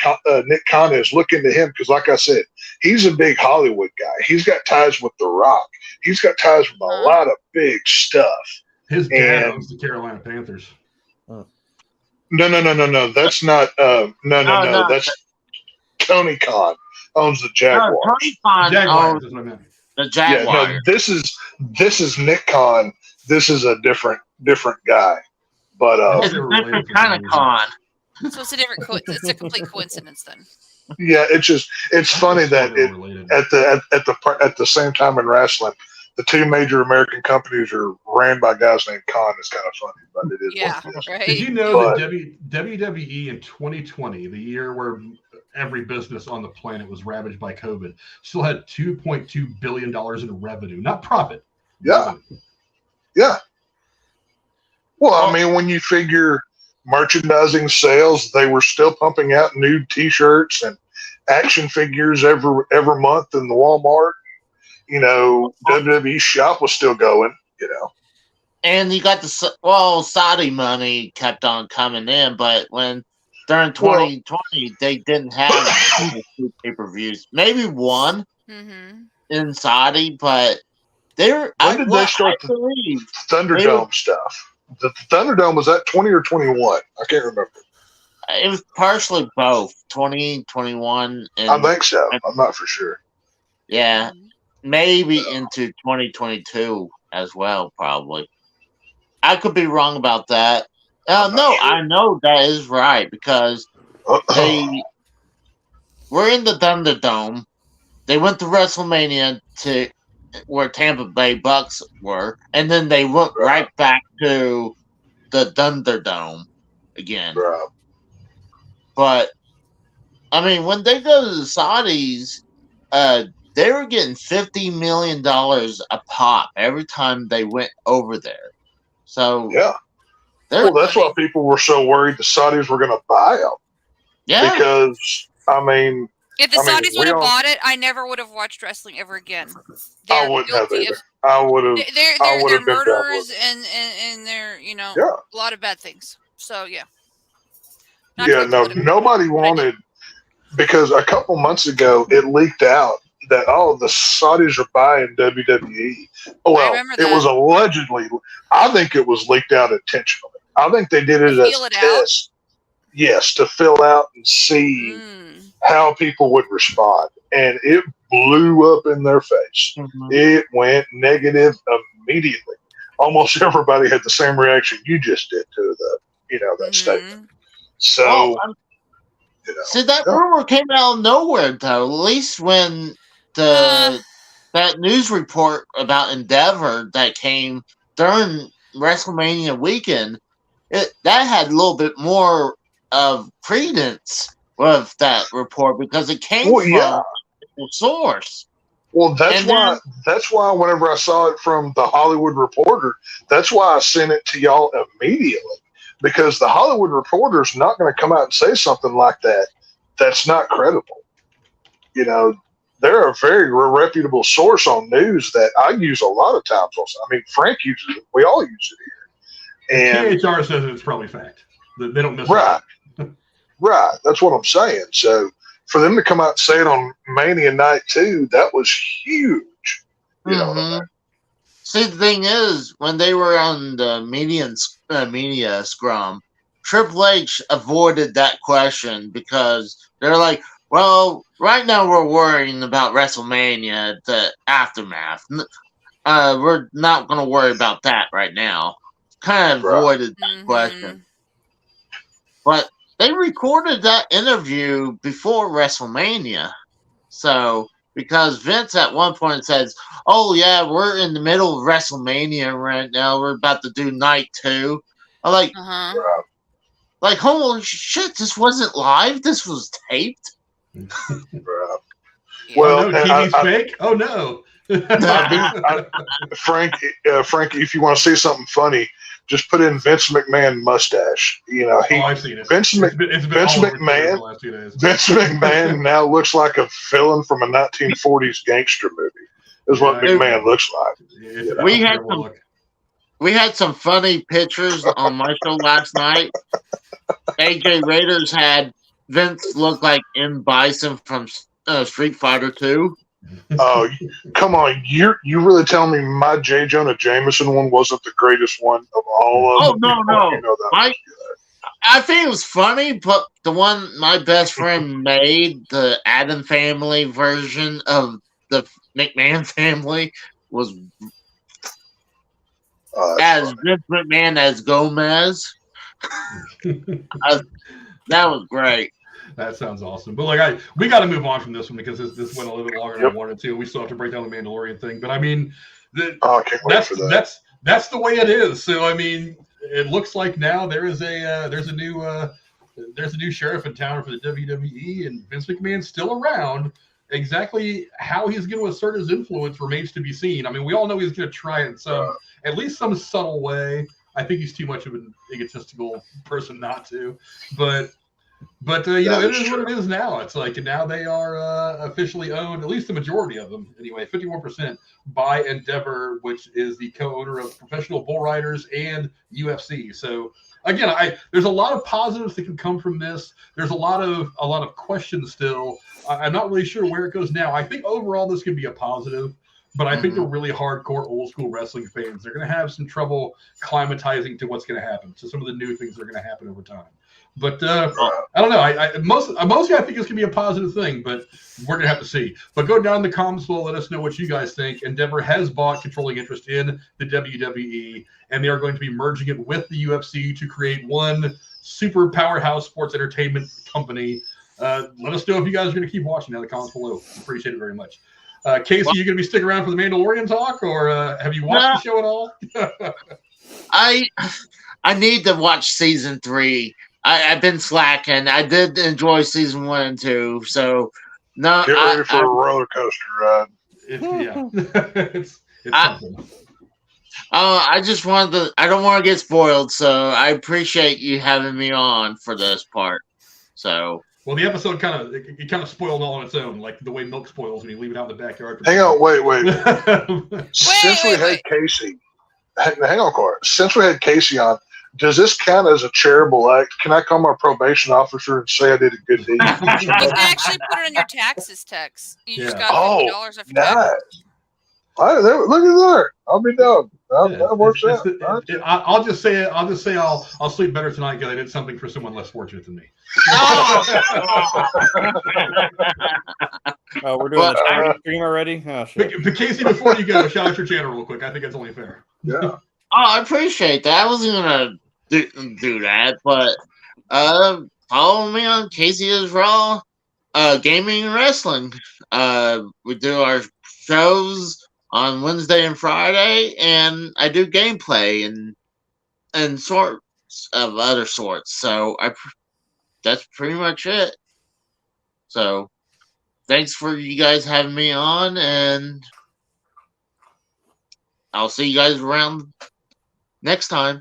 Khan is, look into him because, like I said, he's a big Hollywood guy. He's got ties with The Rock. He's got ties with a lot of big stuff. His dad owns the Carolina Panthers. No. That's not. No. That's Tony Khan owns the Jaguars. No, Tony Khan owns That's what I meant. the Jaguars. Yeah, no, this is Nick Khan. This is a different guy. But it's a different kind of con. So it's a different. It's a complete coincidence then. Yeah, it's funny that at the same time in wrestling, the two major American companies are ran by guys named Khan. It's kind of funny, but it is. Yeah, right. Did you know that WWE in 2020, the year where every business on the planet was ravaged by COVID, still had $2.2 billion in revenue, not profit. Yeah. Revenue. Yeah. Well, I mean, when you figure merchandising sales, they were still pumping out new T-shirts and action figures every month in the Walmart. You know, WWE shop was still going. You know, and you got Saudi money kept on coming in, but during 2020 they didn't have pay-per-views. Maybe one in Saudi, but when did they start the Thunderdome stuff? The Thunderdome was that 20 or 21? I can't remember. It was partially both 2021. I think so. I'm not for sure. Yeah, maybe into 2022 as well. Probably. I could be wrong about that. No, sure. I know that is right because they were in the Thunderdome. They went to WrestleMania to where Tampa Bay Bucks were, and then they went right back to the Thunderdome again. Right. But I mean, when they go to the Saudis, they were getting $50 million a pop every time they went over there. So yeah, that's why people were so worried the Saudis were going to buy them. Yeah, because I mean, if the Saudis would have bought it, I never would have watched wrestling ever again. I wouldn't have either. I would have. They're murderers and they're a lot of bad things. So yeah. Nobody wanted, because a couple months ago it leaked out that the Saudis are buying WWE. Well, it was allegedly. I think it was leaked out intentionally. I think they did it as a test. Yes, to fill out and see how people would respond, and it blew up in their face. Mm-hmm. It went negative immediately. Almost everybody had the same reaction you just did to that statement. So, see, that rumor came out of nowhere, though. At least when that news report about Endeavor that came during WrestleMania weekend, that had a little bit more of credence with that report because it came from the source. Well, that's why whenever I saw it from the Hollywood Reporter, that's why I sent it to y'all immediately. Because the Hollywood Reporter is not going to come out and say something like that that's not credible. They're a very reputable source on news that I use a lot of times. Also, I mean, Frank uses it. We all use it here. And KHR says it's probably fact. They don't miss it. Right. That's what I'm saying. So for them to come out and say it on Mania Night 2, that was huge. You know what I mean? See, the thing is, when they were on the media scrum, Triple H avoided that question because they're like, well, right now we're worrying about WrestleMania, the aftermath. We're not going to worry about that right now. Kind of avoided that question. But they recorded that interview before WrestleMania. So, because Vince at one point says, oh, yeah, we're in the middle of WrestleMania right now. We're about to do night 2. I'm like, holy shit, this wasn't live? This was taped? Well, TV's fake? Oh, no. Frank, if you want to see something funny, just put in Vince McMahon mustache. I've seen it. Vince McMahon now looks like a villain from a 1940s gangster movie. Is what McMahon looks like. We had some funny pictures on my show last night. AJ Raiders had Vince look like M. Bison from Street Fighter 2. Oh, come on! You really telling me my J. Jonah Jameson one wasn't the greatest one of all of them? No. You know that I think it was funny, but the one my best friend made, the Adam family version of the McMahon family, was as Vince McMahon as Gomez. That was great. That sounds awesome. But like, we got to move on from this one because this went a little bit longer than I wanted to. We still have to break down the Mandalorian thing. But I mean, I can't wait for that. That's the way it is. So I mean, it looks like now there's a new sheriff in town for the WWE, and Vince McMahon's still around. Exactly how he's going to assert his influence remains to be seen. I mean, we all know he's going to try it in at least some subtle way. I think he's too much of an egotistical person not to, but you know, it is what it is now. It's like now they are officially owned, at least the majority of them anyway, 51% by Endeavor, which is the co-owner of Professional Bull Riders and UFC. So again, there's a lot of positives that can come from this. There's a lot of questions still. I'm not really sure where it goes now. I think overall this could be a positive. But I think the really hardcore old school wrestling fans, they're going to have some trouble climatizing to what's going to happen. So some of the new things are going to happen over time. But I don't know. Mostly I think it's going to be a positive thing, but we're going to have to see. But go down in the comments below. Let us know what you guys think. Endeavor has bought controlling interest in the WWE, and they are going to be merging it with the UFC to create one super powerhouse sports entertainment company. Let us know if you guys are going to keep watching down in the comments below. Appreciate it very much. Casey, you going to be sticking around for the Mandalorian talk, or have you watched the show at all? I need to watch season 3. I've been slacking. I did enjoy season 1 and 2, so no. Get ready for a roller coaster ride. It's something. I just wanted to. I don't want to get spoiled, so I appreciate you having me on for this part. So. Well, the episode kind of spoiled all on its own, like the way milk spoils when you leave it out in the backyard. Hang on, wait. Since we had Casey, hang on, Cora. Since we had Casey on, does this count as a charitable act? Can I call my probation officer and say I did a good deed? You can actually put it on your taxes, Tex. You just got $50 off your taxes. Look at that. I'll be done. That works out. I'll just say I'll sleep better tonight because I did something for someone less fortunate than me. Oh, we're doing the charity stream already? Oh, shit. But Casey, before you go, shout out your channel real quick. I think that's only fair. Yeah. Oh, I appreciate that. I wasn't gonna do that, but follow me on Casey is Raw, Gaming and Wrestling. We do our shows on Wednesday and Friday, and I do gameplay and sorts of other sorts. So that's pretty much it. So thanks for you guys having me on, and I'll see you guys around next time.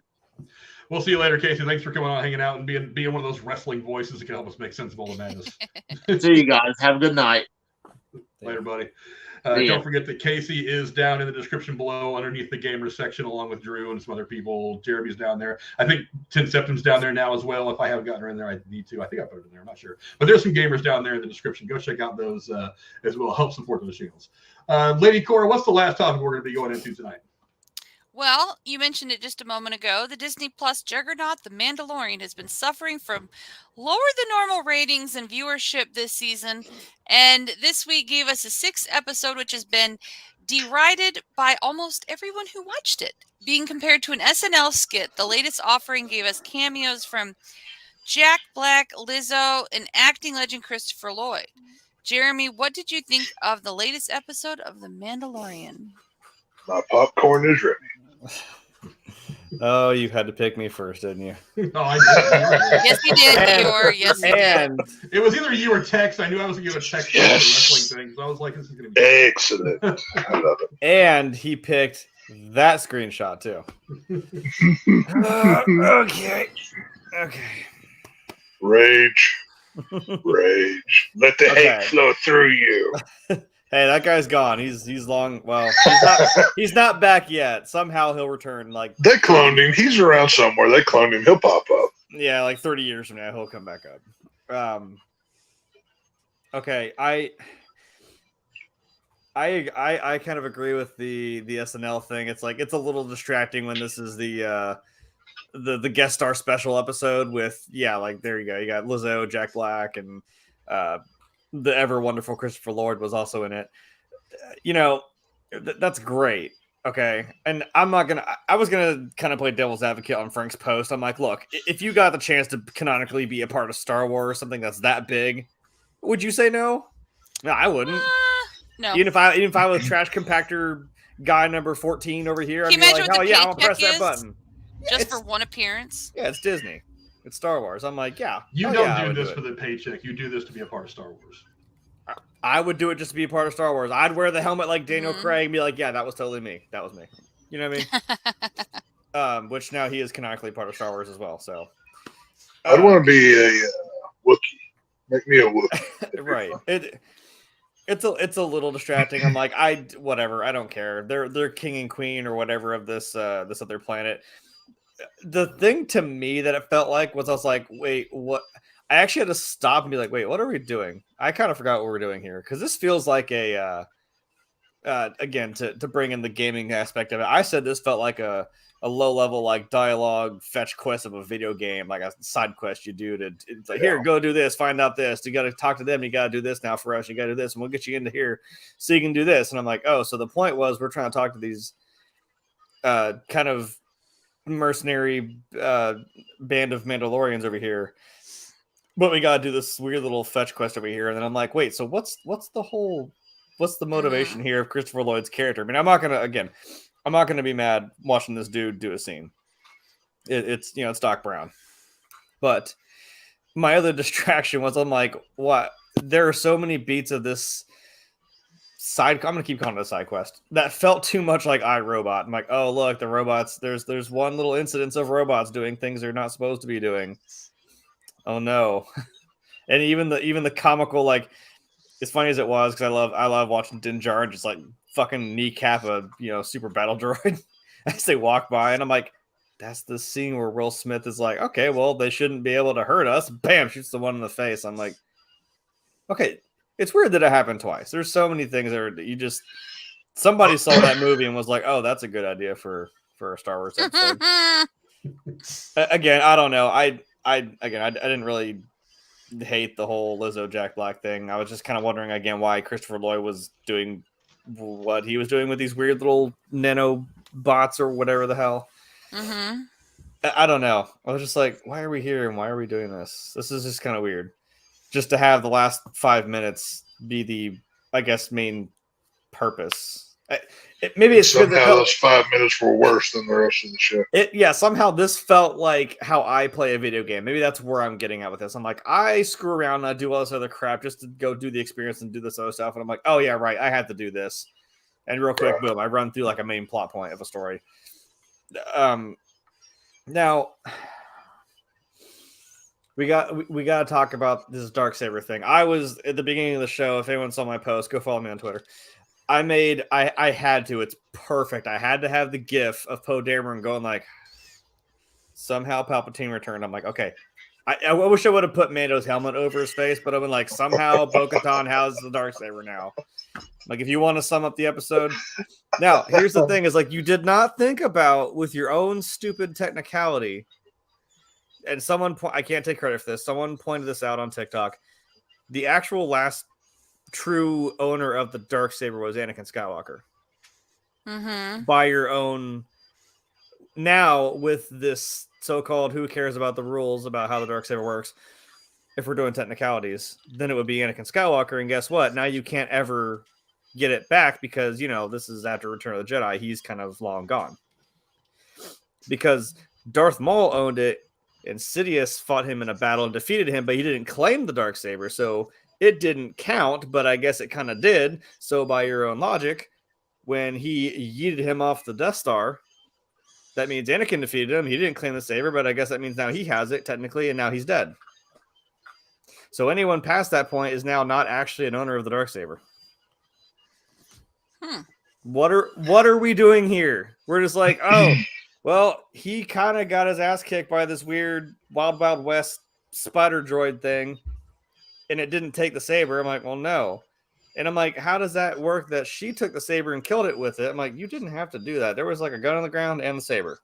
We'll see you later, Casey. Thanks for coming on, hanging out, and being one of those wrestling voices that can help us make sense of all the madness. See you guys. Have a good night. Later, buddy. Don't forget that Casey is down in the description below underneath the gamers section, along with Drew and some other people. Jeremy's down there. I think 10 Septem's down there now as well. If I haven't gotten her in there, I need to. I think I put it in there. I'm not sure. But there's some gamers down there in the description. Go check out those as well. Help support those channels. Lady Cora, what's the last topic we're going to be going into tonight? Well, you mentioned it just a moment ago. The Disney Plus juggernaut, The Mandalorian, has been suffering from lower than normal ratings and viewership this season. And this week gave us a 6th episode, which has been derided by almost everyone who watched it. Being compared to an SNL skit, the latest offering gave us cameos from Jack Black, Lizzo, and acting legend Christopher Lloyd. Jeremy, what did you think of the latest episode of The Mandalorian? My popcorn is ready. Oh, you had to pick me first, didn't you? Oh, I did. Yes, you did, Eeyore. Yes, you did. It was either you or Tex. I knew I was going to give a Tex for the wrestling thing, so I was like, this is going to be excellent. I love it. And he picked that screenshot, too. Okay. Rage. Let the hate flow through you. Hey, that guy's gone. He's long. Well, he's not back yet. Somehow he'll return. Like they cloned him. He's around somewhere. They cloned him. He'll pop up. Yeah, like 30 years from now, he'll come back up. Okay, I kind of agree with the SNL thing. It's like it's a little distracting when this is the guest star special episode with like there you go. You got Lizzo, Jack Black, and the ever wonderful Christopher Lloyd was also in it. That's great. Okay, and I was gonna kind of play devil's advocate on Frank's post. I'm like, look, if you got the chance to canonically be a part of Star Wars, something that's that big, would you say no? No, I wouldn't. No. Even if I was trash compactor guy number 14 over here, I'd be like, oh yeah, I'm gonna press that button. Just for one appearance? Yeah, it's Disney. It's Star Wars. I'm like, yeah. You don't do this for the paycheck. You do this to be a part of Star Wars. I would do it just to be a part of Star Wars. I'd wear the helmet like Daniel Craig and be like, yeah, that was totally me. That was me. You know what I mean? Which now he is canonically part of Star Wars as well. So I'd want to be a Wookiee. Make me a Wookiee. Right. It's a little distracting. I'm like, whatever. I don't care. They're king and queen or whatever of this other planet. The thing to me that it felt like was I was like, wait, what? I actually had to stop and be like, wait, what are we doing? I kind of forgot what we're doing here because this feels like again, to bring in the gaming aspect of it. I said this felt like a low level like dialogue fetch quest of a video game, like a side quest you do it's like, here, go do this, find out this. You got to talk to them. You got to do this now for us. You got to do this, and we'll get you into here so you can do this. And I'm like, oh, so the point was we're trying to talk to these kind of mercenary band of Mandalorians over here. But we gotta do this weird little fetch quest over here, and then I'm like, wait, so what's the motivation here of Christopher Lloyd's character? I mean, I'm not gonna be mad watching this dude do a scene. It's Doc Brown. But my other distraction was I'm like, what? There are so many beats of this I'm gonna keep calling it a side quest that felt too much like iRobot. I'm like, oh look, the robots. There's one little incidence of robots doing things they're not supposed to be doing. Oh no. And even the comical, like, as funny as it was, because I love watching Din Djarin just like fucking kneecap a super battle droid as they walk by, and I'm like, that's the scene where Will Smith is like, okay, well, they shouldn't be able to hurt us. Bam, shoots the one in the face. I'm like, okay, it's weird that it happened twice. There's so many things that somebody saw that movie and was like, oh, that's a good idea for a Star Wars episode. Again, I don't know. I didn't really hate the whole Lizzo Jack Black thing. I was just kind of wondering again why Christopher Lloyd was doing what he was doing with these weird little nano bots or whatever the hell. Mm-hmm. I don't know. I was just like, why are we here and why are we doing this? This is just kind of weird. Just to have the last 5 minutes be the, I guess, main purpose. Maybe it's somehow good that those 5 minutes were worse than the rest of the show. Somehow this felt like how I play a video game. Maybe that's where I'm getting at with this. I'm like, I screw around and I do all this other crap just to go do the experience and do this other stuff. And I'm like, oh yeah, right, I had to do this. And real quick, boom, I run through like a main plot point of a story. Now we got to talk about this Darksaber thing. I was at the beginning of the show. If anyone saw my post, go follow me on Twitter. I had to. It's perfect. I had to have the GIF of Poe Dameron going like, somehow Palpatine returned. I'm like, okay. I wish I would have put Mando's helmet over his face, but I've been like, somehow Bo-Katan has the Darksaber now. Like, if you want to sum up the episode. Now, here's the thing is like, you did not think about with your own stupid technicality. And I can't take credit for this. Someone pointed this out on TikTok. The actual last true owner of the Darksaber was Anakin Skywalker. Mm-hmm. By your own. Now, with this so-called who cares about the rules about how the Darksaber works, if we're doing technicalities, then it would be Anakin Skywalker. And guess what? Now you can't ever get it back because, this is after Return of the Jedi. He's kind of long gone. Because Darth Maul owned it, and Sidious fought him in a battle and defeated him, but he didn't claim the Darksaber, so it didn't count, but I guess it kind of did. So by your own logic, when he yeeted him off the Death Star, that means Anakin defeated him. He didn't claim the saber, but I guess that means now he has it technically, and now he's dead. So anyone past that point is now not actually an owner of the Darksaber. What are we doing here? We're just like, oh, well, he kind of got his ass kicked by this weird Wild Wild West spider droid thing, and it didn't take the saber. I'm like, well, no. And I'm like, how does that work that she took the saber and killed it with it? I'm like, you didn't have to do that. There was like a gun on the ground and the saber.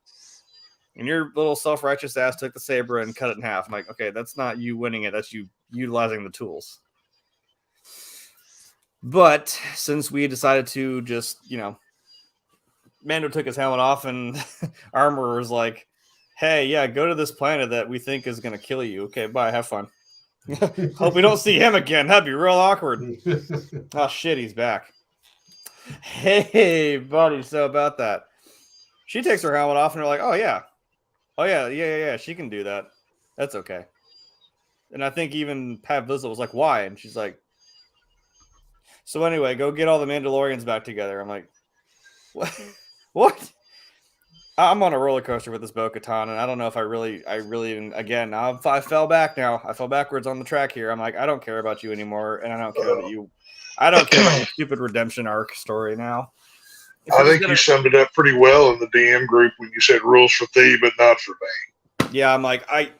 And your little self-righteous ass took the saber and cut it in half. I'm like, okay, that's not you winning it. That's you utilizing the tools. But since we decided to just, Mando took his helmet off and Armorer was like, hey, yeah, go to this planet that we think is going to kill you. Okay, bye. Have fun. Hope we don't see him again. That'd be real awkward. Oh, shit, he's back. Hey, buddy. So about that. She takes her helmet off and they're like, oh, yeah. Oh, yeah. She can do that. That's okay. And I think even Pat Vizsla was like, why? And she's like, so anyway, go get all the Mandalorians back together. I'm like, what? I'm on a roller coaster with this Bo-Katan, and I don't know if I really even, again, I fell back now. I fell backwards on the track here. I'm like, I don't care about you anymore, and I don't care about your stupid redemption arc story now. I think you summed it up pretty well in the DM group when you said rules for thee, but not for me. Yeah, I'm like, I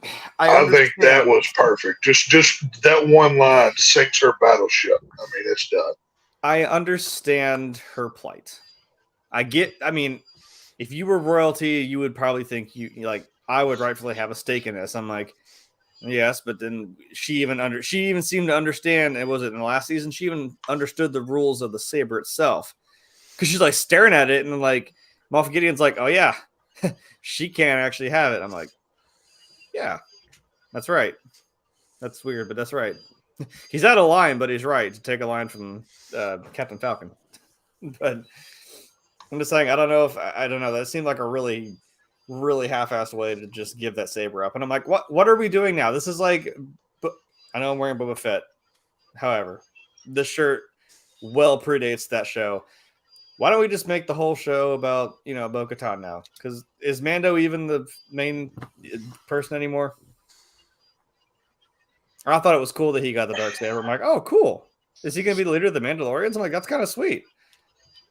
think that was perfect. Just that one line sinks her battleship. I mean, it's done. I understand her plight. If you were royalty, you would probably think I would rightfully have a stake in this. I'm like, yes, but then she even seemed to understand. And was it in the last season? She even understood the rules of the saber itself, because she's like staring at it, and like Moff Gideon's like, oh yeah, she can't actually have it. I'm like, yeah, that's right. That's weird, but that's right. He's out of line, but he's right to take a line from Captain Falcon. But I'm just saying, I don't know. That seemed like a really, really half-assed way to just give that saber up. And I'm like, what are we doing now? This is like, I know I'm wearing Boba Fett. However, this shirt well predates that show. Why don't we just make the whole show about, Bo-Katan now? Because is Mando even the main person anymore? I thought it was cool that he got the Darksaber. I'm like, oh, cool. Is he going to be the leader of the Mandalorians? I'm like, that's kind of sweet.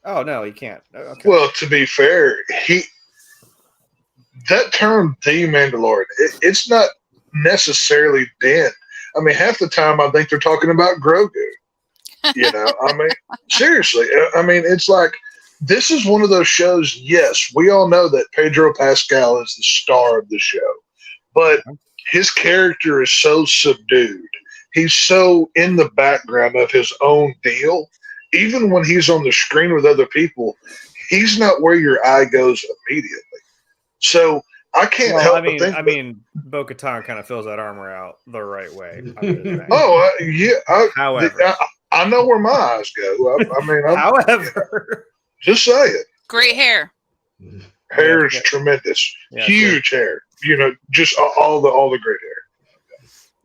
Oh, no, he can't. Okay. Well, to be fair, that term, the Mandalorian, it's not necessarily dead. I mean, half the time I think they're talking about Grogu. I mean, seriously. I mean, it's like, this is one of those shows, yes, we all know that Pedro Pascal is the star of the show, but his character is so subdued. He's so in the background of his own deal. Even when he's on the screen with other people, he's not where your eye goes immediately. So I can't help but think. I mean, Bo-Katan kind of fills that armor out the right way. However, I know where my eyes go. However, just say it. Great hair. Hair is tremendous. Yeah, huge hair. Just all the great hair.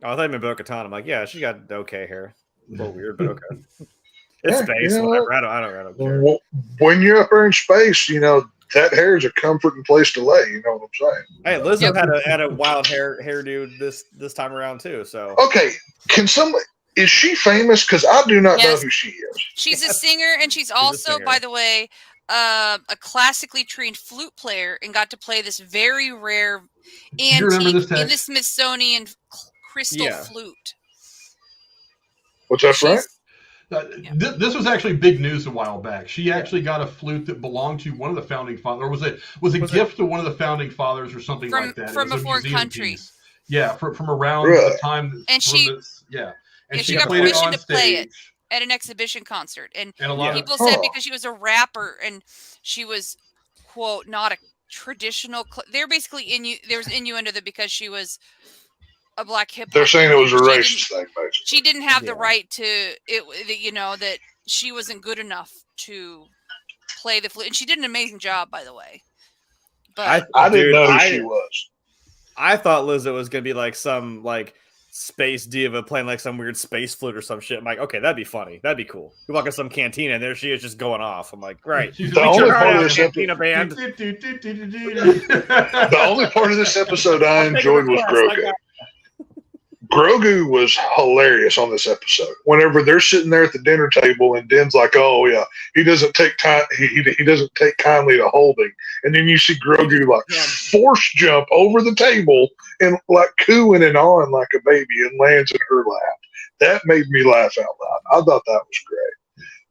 Oh, I thought you meant Bo-Katan. I'm like, yeah, she got okay hair. A little weird, but okay. It's space, whatever. I don't care. When you're up there in space, that hair is a comforting place to lay. You know what I'm saying? Hey, Lizzo had a wild hairdo this time around too. So okay, is she famous? Because I do not know who she is. She's a singer, and she's also, by the way, a classically trained flute player, and got to play this very rare antique in the Smithsonian crystal flute. What's that, Frank? This was actually big news a while back. She actually got a flute that belonged to one of the founding fathers, or was a gift to one of the founding fathers, or something like that. From a foreign country. Piece. Yeah, from around the time. And she got permission to play it at an exhibition concert. And people said because she was a rapper and she was, quote, not a traditional. They're basically there was innuendo that because she was a black hip hop. They're saying it was a racist thing, basically. She didn't have the right to that she wasn't good enough to play the flute, and she did an amazing job, by the way. But I didn't know who she was. I thought Lizzo was gonna be like some space diva playing like some weird space flute or some shit. I'm like, okay, that'd be funny. That'd be cool. You walk in some cantina and there she is just going off. I'm like, right. The only part of this cantina band. The only part of this episode I enjoyed was Grogu. Grogu was hilarious on this episode. Whenever they're sitting there at the dinner table and Din's like, "Oh yeah, he doesn't take time. He doesn't take kindly to holding," and then you see Grogu force jump over the table and cooing and on like a baby and lands in her lap. That made me laugh out loud. I thought that was great.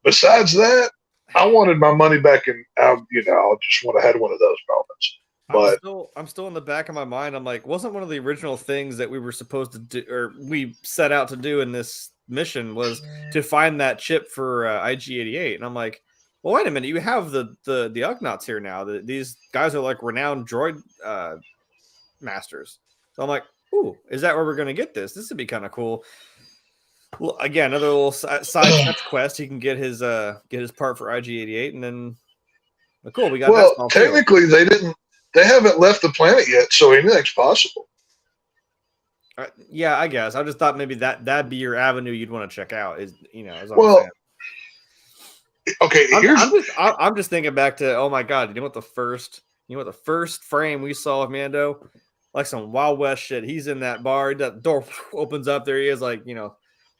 besides that, I wanted my money back, and I just would have had one of those moments. But I'm still in the back of my mind. I'm like, wasn't one of the original things that we were supposed to do, or we set out to do in this mission, was to find that chip for IG-88? And I'm like, well, wait a minute, you have the Ugnaughts here now. These guys are like renowned droid masters. So I'm like, ooh, is that where we're going to get this? This would be kind of cool. Well, again, another little side quest. He can get his part for IG-88, and then cool. We got that. Well, technically, they haven't left the planet yet, so anything's possible. Yeah, I guess. I just thought maybe that'd be your avenue you'd want to check out. Okay. I'm just thinking back to, oh my god, you know what the first frame we saw of Mando, like some Wild West shit. He's in that bar, that door opens up, there he is, like,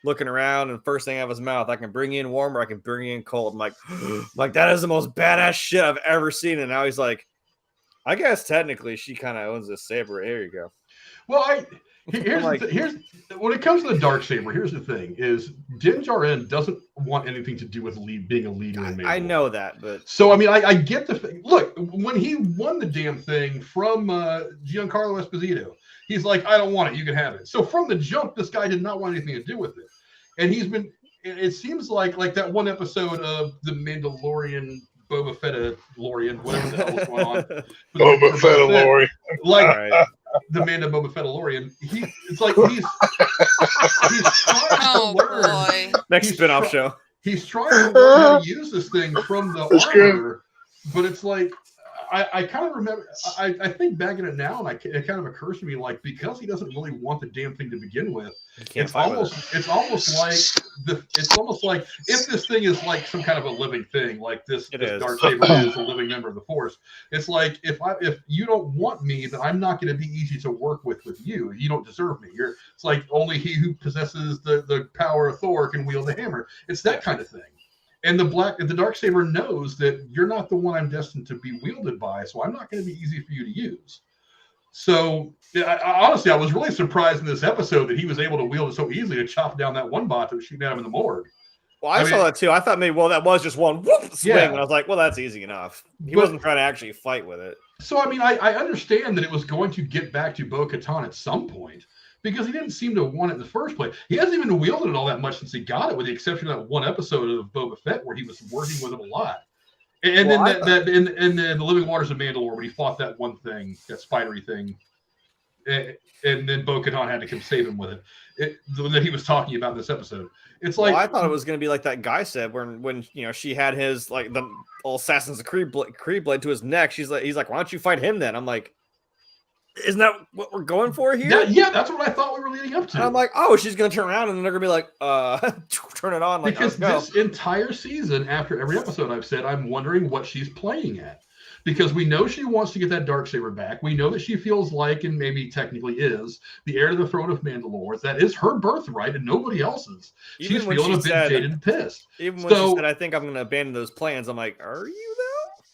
looking around, and first thing out of his mouth, I can bring you in warm or I can bring you in cold. I'm like, that is the most badass shit I've ever seen. And now he's like, I guess technically she kind of owns this saber. Here you go. Well, here's when it comes to the Darksaber, here's the thing: is Din Djarin doesn't want anything to do with being a leader in Mandalore. I know that, but so I mean, I get the thing. Look, when he won the damn thing from Giancarlo Esposito, he's like, I don't want it. You can have it. So from the jump, this guy did not want anything to do with it, and he's been. It seems like that one episode of the Mandalorian. Boba Fett-Lorian, whatever the hell was going on. Boba Fett-Lorian. Like the Mando Boba Fett-Lorian. It's like he's trying to learn. Next spin-off show. He's trying to learn how to use this thing from the armor, but it's like I kind of remember. I think back in it now, and it kind of occurs to me, like, because he doesn't really want the damn thing to begin with. It's almost like if this thing is like some kind of a living thing, like this Darksaber is a living member of the Force. It's like if you don't want me, then I'm not going to be easy to work with you. You don't deserve me. It's like only he who possesses the power of Thor can wield the hammer. It's that kind of thing. And the Darksaber knows that you're not the one I'm destined to be wielded by, so I'm not going to be easy for you to use. So, honestly, I was really surprised in this episode that he was able to wield it so easily to chop down that one bot that was shooting at him in the morgue. Well, I saw that too. I thought maybe, that was just one swing. Yeah. And I was like, well, that's easy enough. He wasn't trying to actually fight with it. So, I mean, I understand that it was going to get back to Bo-Katan at some point, because he didn't seem to want it in the first place. He hasn't even wielded it all that much since he got it, with the exception of that one episode of Boba Fett where he was working with him a lot. And then in the Living Waters of Mandalore, when he fought that one thing, that spidery thing, and then Bo-Katan had to come save him with it that he was talking about in this episode. It's like, I thought it was going to be like that guy said when she had his, like, the all Assassin's Creed blade to his neck. He's like, why don't you fight him then? I'm like, isn't that what we're going for here? That's what I thought we were leading up to. And I'm like, oh, she's going to turn around and then they're going to be like, turn it on. Like, because this entire season, after every episode I've said, I'm wondering what she's playing at. Because we know she wants to get that Darksaber back. We know that she feels like, and maybe technically is, the heir to the throne of Mandalore. That is her birthright and nobody else's. She's feeling a bit jaded and pissed. Even when she said, I think I'm going to abandon those plans, I'm like, are you though?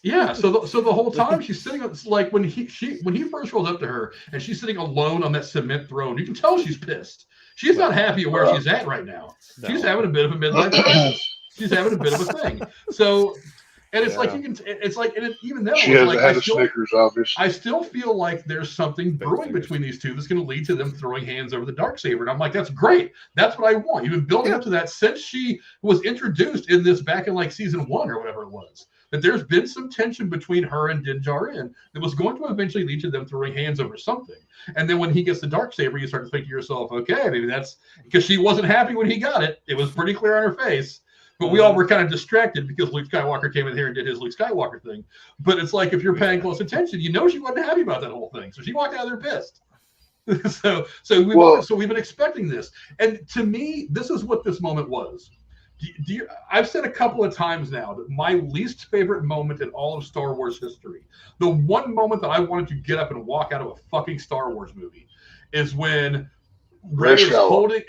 Yeah, so the whole time she's sitting, it's like when he first rolls up to her and she's sitting alone on that cement throne, you can tell she's pissed. She's not happy at where she's at right now. No. She's having a bit of a midlife crisis. She's having a bit of a thing. So, and it's like even though she hasn't had a Snickers, obviously. I still feel like there's something brewing between these two that's going to lead to them throwing hands over the Darksaber, and I'm like, that's great. That's what I want. You've been building up to that since she was introduced in this back in like season 1 or whatever it was. That there's been some tension between her and Din Djarin that was going to eventually lead to them throwing hands over something. And then when he gets the Darksaber, you start to think to yourself, okay, maybe that's because she wasn't happy when he got it. It was pretty clear on her face. But we all were kind of distracted because Luke Skywalker came in here and did his Luke Skywalker thing. But it's like, if you're paying close attention, you know she wasn't happy about that whole thing. So she walked out of there pissed. so we've been expecting this. And to me, this is what this moment was. I've said a couple of times now that my least favorite moment in all of Star Wars history, the one moment that I wanted to get up and walk out of a fucking Star Wars movie, is when Rey is holding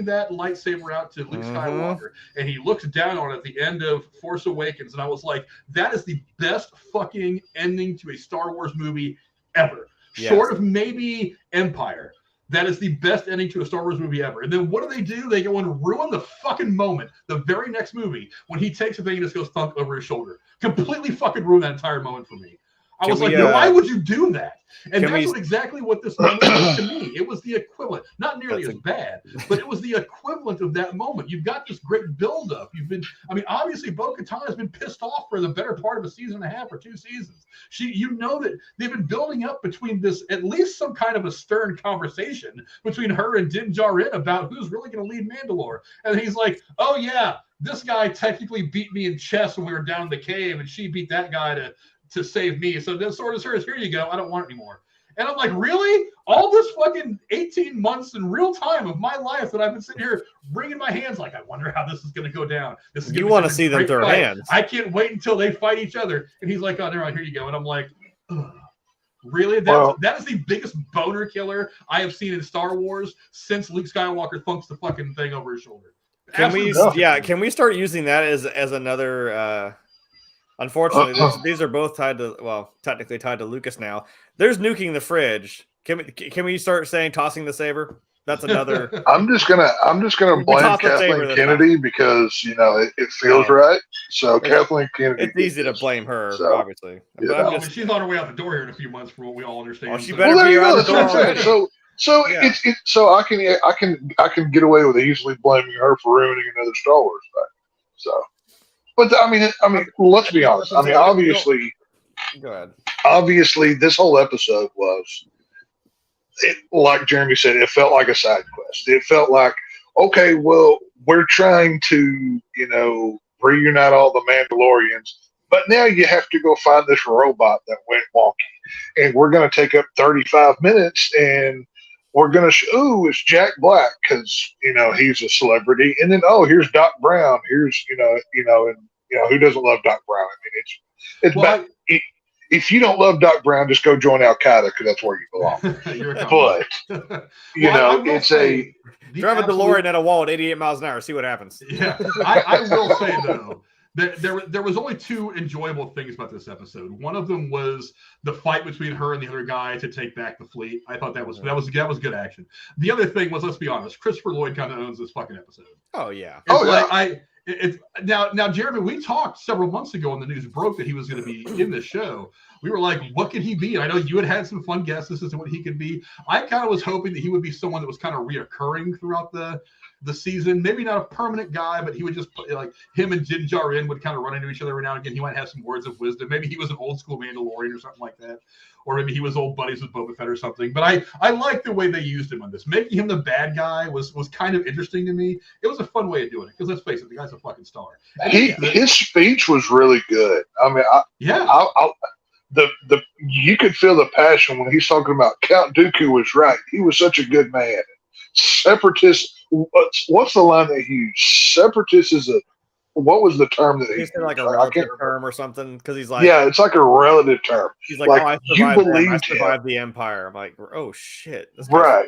that lightsaber out to Luke Skywalker, and he looks down on it at the end of Force Awakens, and I was like, that is the best fucking ending to a Star Wars movie ever. Yes. Short of maybe Empire. That is the best ending to a Star Wars movie ever. And then what do? They go and ruin the fucking moment, the very next movie, when he takes a thing and just goes thunk over his shoulder. Completely fucking ruin that entire moment for me. I was like, why would you do that? And that's exactly what this moment was to me. It was the equivalent, not nearly as bad, but it was the equivalent of that moment. You've got this great buildup. Obviously, Bo-Katan has been pissed off for the better part of a season and a half or 2 seasons. That they've been building up between this, at least some kind of a stern conversation between her and Din Djarin about who's really going to lead Mandalore. And he's like, oh yeah, this guy technically beat me in chess when we were down in the cave, and she beat that guy to save me. So this sword is hers. Here you go. I don't want it anymore. And I'm like, really? All this fucking 18 months in real time of my life that I've been sitting here wringing my hands like, I wonder how this is going to go down. You want to see them throw hands. I can't wait until they fight each other. And he's like, oh, never mind. Here you go. And I'm like, ugh. Really? That is the biggest boner killer I have seen in Star Wars since Luke Skywalker thunks the fucking thing over his shoulder. Can we start using that as another... Unfortunately, these are both technically tied to Lucas now. There's nuking the fridge. Can we start saying tossing the saber? That's another. I'm just gonna blame Kathleen Kennedy because it feels right. So Kathleen Kennedy. It's easy to blame her, obviously. Yeah. She's on her way out the door here in a few months, for what we all understand. Well, she better be out the door already. So I can get away with easily blaming her for ruining another Star Wars thing. So. But I mean, let's be honest. I mean, obviously, go ahead. Obviously, this whole episode was, like Jeremy said, it felt like a side quest. It felt like, okay, well, we're trying to, reunite all the Mandalorians, but now you have to go find this robot that went wonky, and we're going to take up 35 minutes, and we're going to it's Jack Black because he's a celebrity, and then here's Doc Brown. Here's who doesn't love Doc Brown? I mean, it's bad. If you don't love Doc Brown, just go join Al Qaeda because that's where you belong. But it's a drive a DeLorean at a wall at 88 miles an hour. See what happens. Yeah, I will say though. There was only 2 enjoyable things about this episode. One of them was the fight between her and the other guy to take back the fleet. I thought that was good action. The other thing was, let's be honest, Christopher Lloyd kind of owns this fucking episode. Oh yeah. Now, Jeremy, we talked several months ago when the news broke that he was going to be in this show. We were like, what could he be? And I know you had some fun guesses as to what he could be. I kind of was hoping that he would be someone that was kind of reoccurring throughout the season. Maybe not a permanent guy, but he would just like him and Din Djarin would kind of run into each other every now and again. He might have some words of wisdom. Maybe he was an old school Mandalorian or something like that. Or maybe he was old buddies with Boba Fett or something. But I like the way they used him on this. Making him the bad guy was kind of interesting to me. It was a fun way of doing it because let's face it, the guy's a fucking star. His speech was really good. I mean, you could feel the passion when he's talking about Count Dooku was right. He was such a good man. Separatist. What's the line that he used? Separatist is what was the term that he said? Like a relative term or something? Because he's like, yeah, it's like a relative term. He's like, I survived the Empire. I'm like, oh shit, right?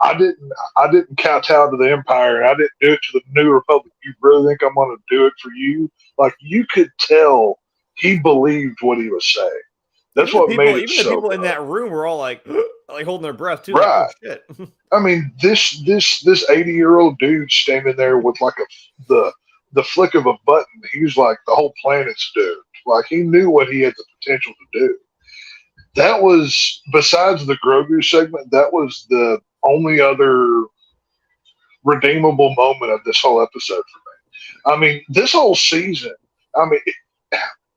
I didn't kowtow to the Empire. I didn't do it to the New Republic. You really think I'm going to do it for you? Like you could tell he believed what he was saying. That's what made it so. The people in that room were all like holding their breath too. Right. Like, oh, shit. I mean, this 80-year-old dude standing there with like the flick of a button. He was like the whole planet's doomed. Like he knew what he had the potential to do. That was, besides the Grogu segment, that was the only other redeemable moment of this whole episode for me. I mean, this whole season. I mean,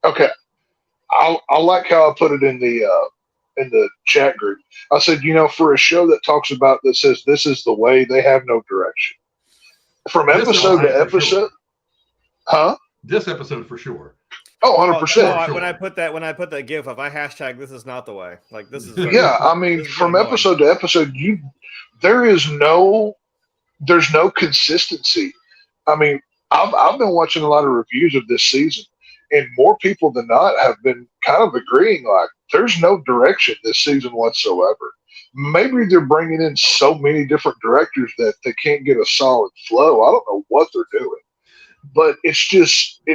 okay. I like how I put it in the chat group. I said, for a show that talks about that says this is the way, they have no direction. From episode to episode, huh? This episode for sure. Oh, 100%. When I put that GIF up, I hashtag this is not the way. Like this is. Yeah, I mean, from episode to episode, there's no consistency. I mean, I've been watching a lot of reviews of this season. And more people than not have been kind of agreeing like there's no direction this season whatsoever. Maybe they're bringing in so many different directors that they can't get a solid flow. I don't know what they're doing, but it's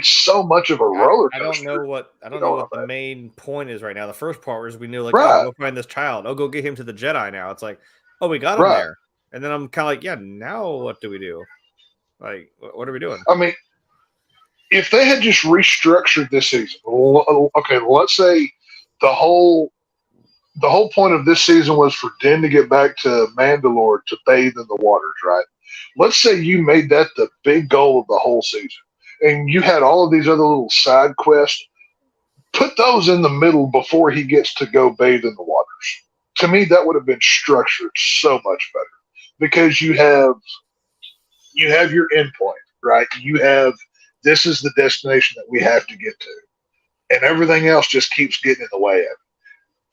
so much of a roller coaster. I don't know what the main point is right now. The first part was we knew like, oh, go find this child. Oh, go get him to the Jedi now. It's like, oh, we got him there. And then I'm kind of like, yeah, now what do we do? Like, what are we doing? I mean, if they had just restructured this season, okay, let's say the whole point of this season was for Den to get back to Mandalore to bathe in the waters, right? Let's say you made that the big goal of the whole season, and you had all of these other little side quests. Put those in the middle before he gets to go bathe in the waters. To me, that would have been structured so much better, because you have your endpoint, right? You have, this is the destination that we have to get to, and everything else just keeps getting in the way of it.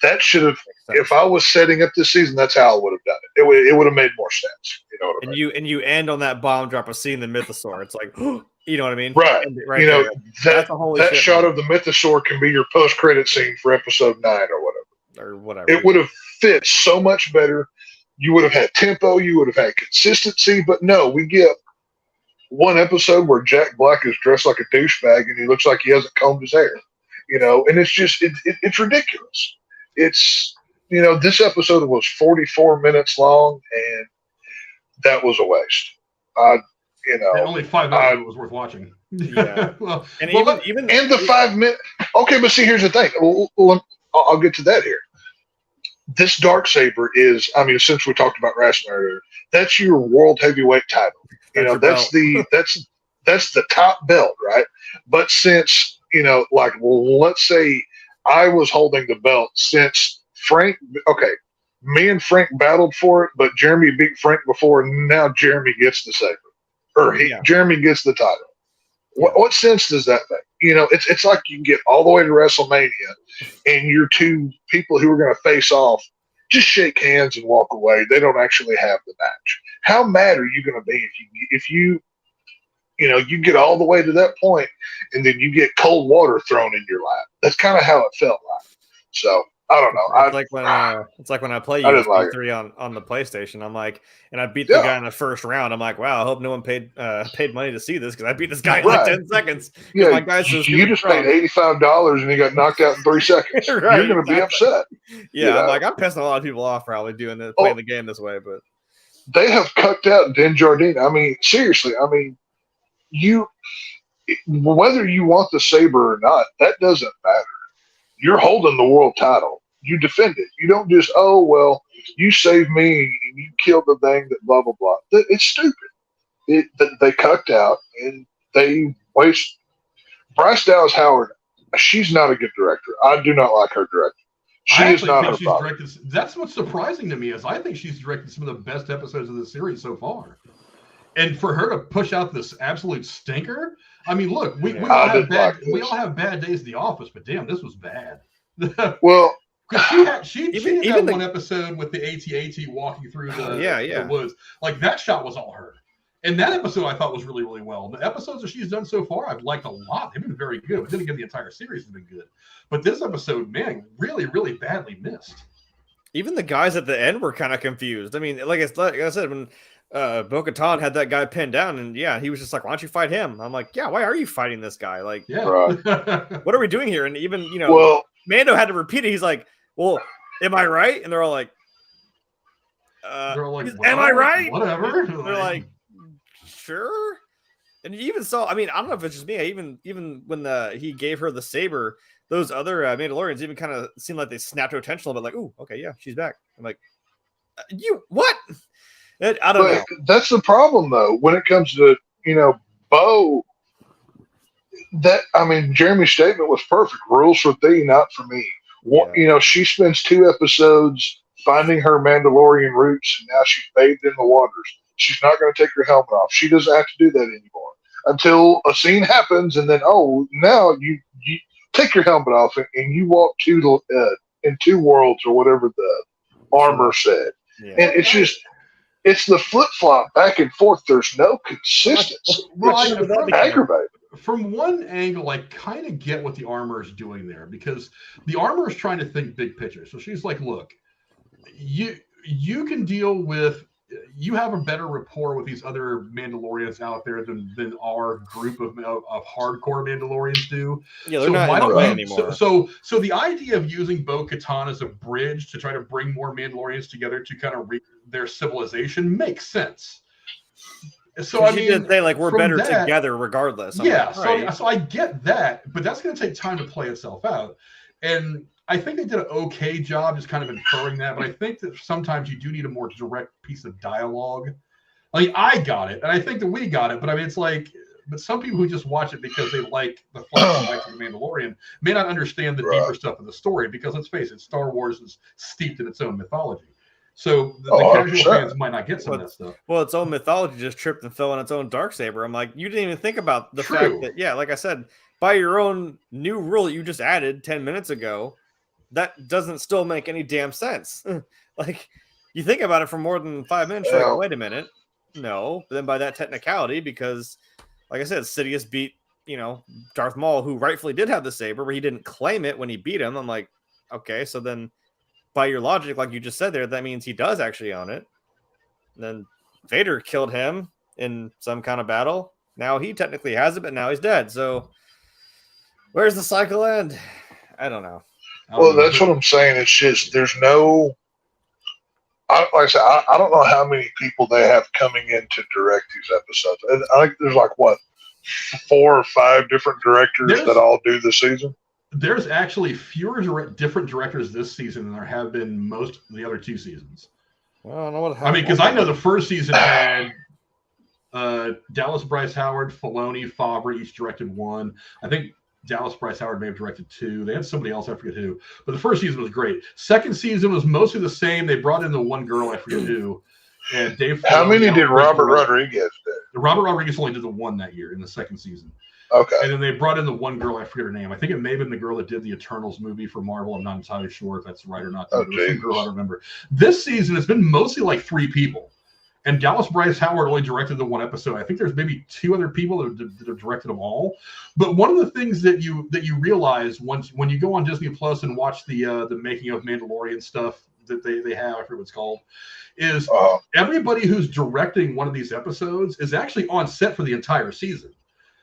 That should have, if I was setting up this season, that's how I would have done it. It would have made more sense. You know what I mean? And you end on that bomb drop of seeing the mythosaur. It's like, you know what I mean? Right. You know, that shot of the mythosaur can be your post-credit scene for episode 9 or whatever. It would have fit so much better. You would have had tempo. You would have had consistency. But no, we get one episode where Jack Black is dressed like a douchebag and he looks like he hasn't combed his hair. You know, and it's just it's ridiculous. It's, you know, this episode was 44 minutes long, and that was a waste. You know, and only 5 minutes of it was worth watching. Yeah. and the 5 minute. Okay, but see, here's the thing. I'll get to that here. This Darksaber is, I mean, since we talked about wrestling earlier, that's your world heavyweight title. You know, that's the top belt, right? But since, you know, like, well, let's say I was holding the belt since Frank. Okay, me and Frank battled for it, but Jeremy beat Frank before, and now Jeremy gets the saber, or Jeremy gets the title. What sense does that make? You know, it's like you get all the way to WrestleMania, and your two people who are going to face off just shake hands and walk away. They don't actually have the match. How mad are you going to be if you you get all the way to that point, and then you get cold water thrown in your lap? That's kind of how it felt like. So I don't know. It's like when I play UFC3 on the PlayStation. I'm like, and I beat the guy in the first round. I'm like, wow, I hope no one paid money to see this, because I beat this guy in like 10 seconds. Yeah, my guy's so you just paid $85 and he got knocked out in 3 seconds. Right, you're going to be upset. Yeah, I'm like, I'm pissing a lot of people off probably playing the game this way, but they have cucked out Din Djarin. I mean, seriously. I mean, whether you want the saber or not, that doesn't matter. You're holding the world title. You defend it. You don't just, oh, well, you saved me and you killed the thing that blah, blah, blah. It's stupid. They cucked out and they waste. Bryce Dallas Howard, she's not a good director. I do not like her director. She is not her father. That's what's surprising to me, is I think she's directed some of the best episodes of the series so far. And for her to push out this absolute stinker, I mean, look, we all have bad days in the office, but damn, this was bad. Well, she had one episode with the AT-AT walking through the woods. Like, that shot was all her. And that episode I thought was really, really well. The episodes that she's done so far, I've liked a lot. They've been very good. But then again, the entire series has been good. But this episode, man, really, really badly missed. Even the guys at the end were kind of confused. I mean, like I said, when Bo-Katan had that guy pinned down, and he was just like, why don't you fight him? I'm like, yeah, why are you fighting this guy? Like, what are we doing here? And even, Mando had to repeat it. He's like, well, am I right? And they're all like, am I right? Whatever. They're like, sure. And you even saw, I mean, I don't know if it's just me. Even when he gave her the saber, those other Mandalorians even kind of seemed like they snapped her attention a little bit, like, oh, okay, yeah, she's back. I'm like, you what? I don't know. That's the problem, though, when it comes to, Bo. Jeremy's statement was perfect. Rules for thee, not for me. Yeah. She spends 2 episodes finding her Mandalorian roots, and now she's bathed in the waters. She's not going to take her helmet off. She doesn't have to do that anymore until a scene happens, and then, now you take your helmet off and you walk in 2 worlds, or whatever the armor said. Yeah. And it's just, it's the flip-flop back and forth. There's no consistency. It's aggravating. From one angle, I kind of get what the armor is doing there, because the armor is trying to think big picture. So she's like, look, you can deal with you have a better rapport with these other Mandalorians out there than our group of hardcore Mandalorians do. Yeah, they're not in the way anymore. So the idea of using Bo-Katan as a bridge to try to bring more Mandalorians together to kind of their civilization makes sense. So I mean, did say like we're better together regardless. Yeah, so I get that, but that's going to take time to play itself out. And I think they did an okay job just kind of inferring that, but I think that sometimes you do need a more direct piece of dialogue. Like, I got it, and I think that we got it, but I mean, it's like, but some people who just watch it because they like the flashbacks of the Mandalorian may not understand the deeper stuff of the story, because let's face it, Star Wars is steeped in its own mythology. So the casual fans might not get some of that stuff. Well, its own mythology just tripped and fell on its own darksaber. I'm like, you didn't even think about the fact that, yeah, like I said, by your own new rule that you just added 10 minutes ago, that doesn't still make any damn sense. Like, you think about it for more than 5 minutes, you're like, wait a minute. No. But then by that technicality, because, like I said, Sidious beat, Darth Maul, who rightfully did have the saber, but he didn't claim it when he beat him. I'm like, okay, so then by your logic, like you just said there, that means he does actually own it. And then Vader killed him in some kind of battle. Now he technically has it, but now he's dead. So where's the cycle end? I don't know. Well, that's what I'm saying. It's just there's no. Like I said, I don't know how many people they have coming in to direct these episodes. And I think there's like 4 or 5 different directors that all do the season. There's actually fewer different directors this season than there have been most of the other 2 seasons. Well, I don't know what I mean, because I know the first season had Dallas Bryce Howard, Filoni, Favre each directed 1. I think Dallas Bryce Howard may have directed 2. They had somebody else, I forget who. But the first season was great. Second season was mostly the same. They brought in the one girl, I forget who. And Dave. How many did Robert Rodriguez do? Robert Rodriguez only did the 1 that year in the second season. Okay. And then they brought in the one girl, I forget her name. I think it may have been the girl that did the Eternals movie for Marvel. I'm not entirely sure if that's right or not. Some girl I don't remember. This season, it's been mostly like 3 people. And Dallas Bryce Howard only directed the 1 episode. I think there's maybe 2 other people that have directed them all. But one of the things that you realize when you go on Disney Plus and watch the making of Mandalorian stuff that they have, I forget what it's called, is everybody who's directing one of these episodes is actually on set for the entire season.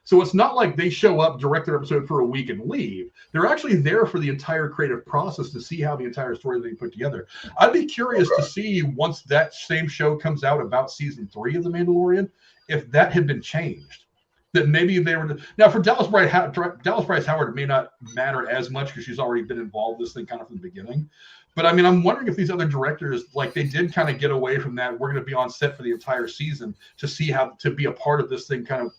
So it's not like they show up, direct their episode for a week and leave. They're actually there for the entire creative process to see how the entire story is being put together. I'd be curious to see, once that same show comes out about season 3 of The Mandalorian, if that had been changed. That maybe they were now for Dallas Bryce Howard, it may not matter as much because she's already been involved in this thing kind of from the beginning. But I mean, I'm wondering if these other directors, like, they did kind of get away from that. We're going to be on set for the entire season to see how to be a part of this thing, kind of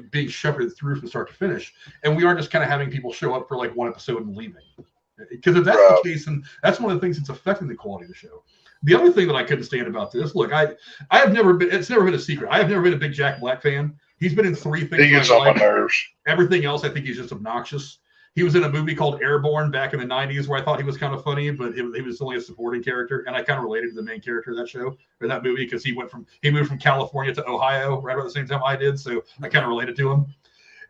being shepherded through from start to finish, and we aren't just kind of having people show up for like 1 episode and leaving. Because if that's the case, and that's one of the things that's affecting the quality of the show. The other thing that I couldn't stand about this, look, I have never been. It's never been a secret. I have never been a big Jack Black fan. He's been in 3 things. He gets on my nerves. Everything else, I think he's just obnoxious. He was in a movie called Airborne back in the 90s where I thought he was kind of funny, but he was only a supporting character. And I kind of related to the main character of that show or that movie because he moved from California to Ohio right about the same time I did. So I kind of related to him.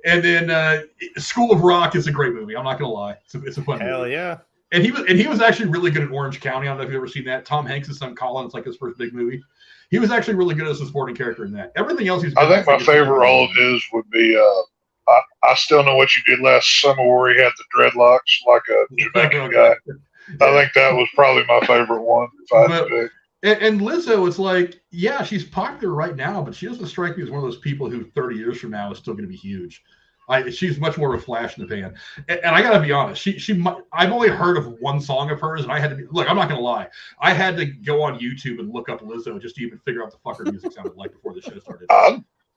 And then School of Rock is a great movie. I'm not going to lie. It's a fun movie. Hell yeah. And he was actually really good in Orange County. I don't know if you've ever seen that. Tom Hanks' son Colin. It's like his first big movie. He was actually really good as a supporting character in that. Everything else he's. I think my favorite role of his would be I Still Know What You Did Last Summer, where he had the dreadlocks like a Jamaican guy. I think that was probably my favorite one. And Lizzo, it's like, yeah, she's popular right now, but she doesn't strike me as one of those people who 30 years from now is still going to be huge. She's much more of a flash in the pan. And I got to be honest, I've only heard of 1 song of hers, and I had to be, look, I'm not going to lie. I had to go on YouTube and look up Lizzo just to even figure out what the fuck her music sounded like before the show started.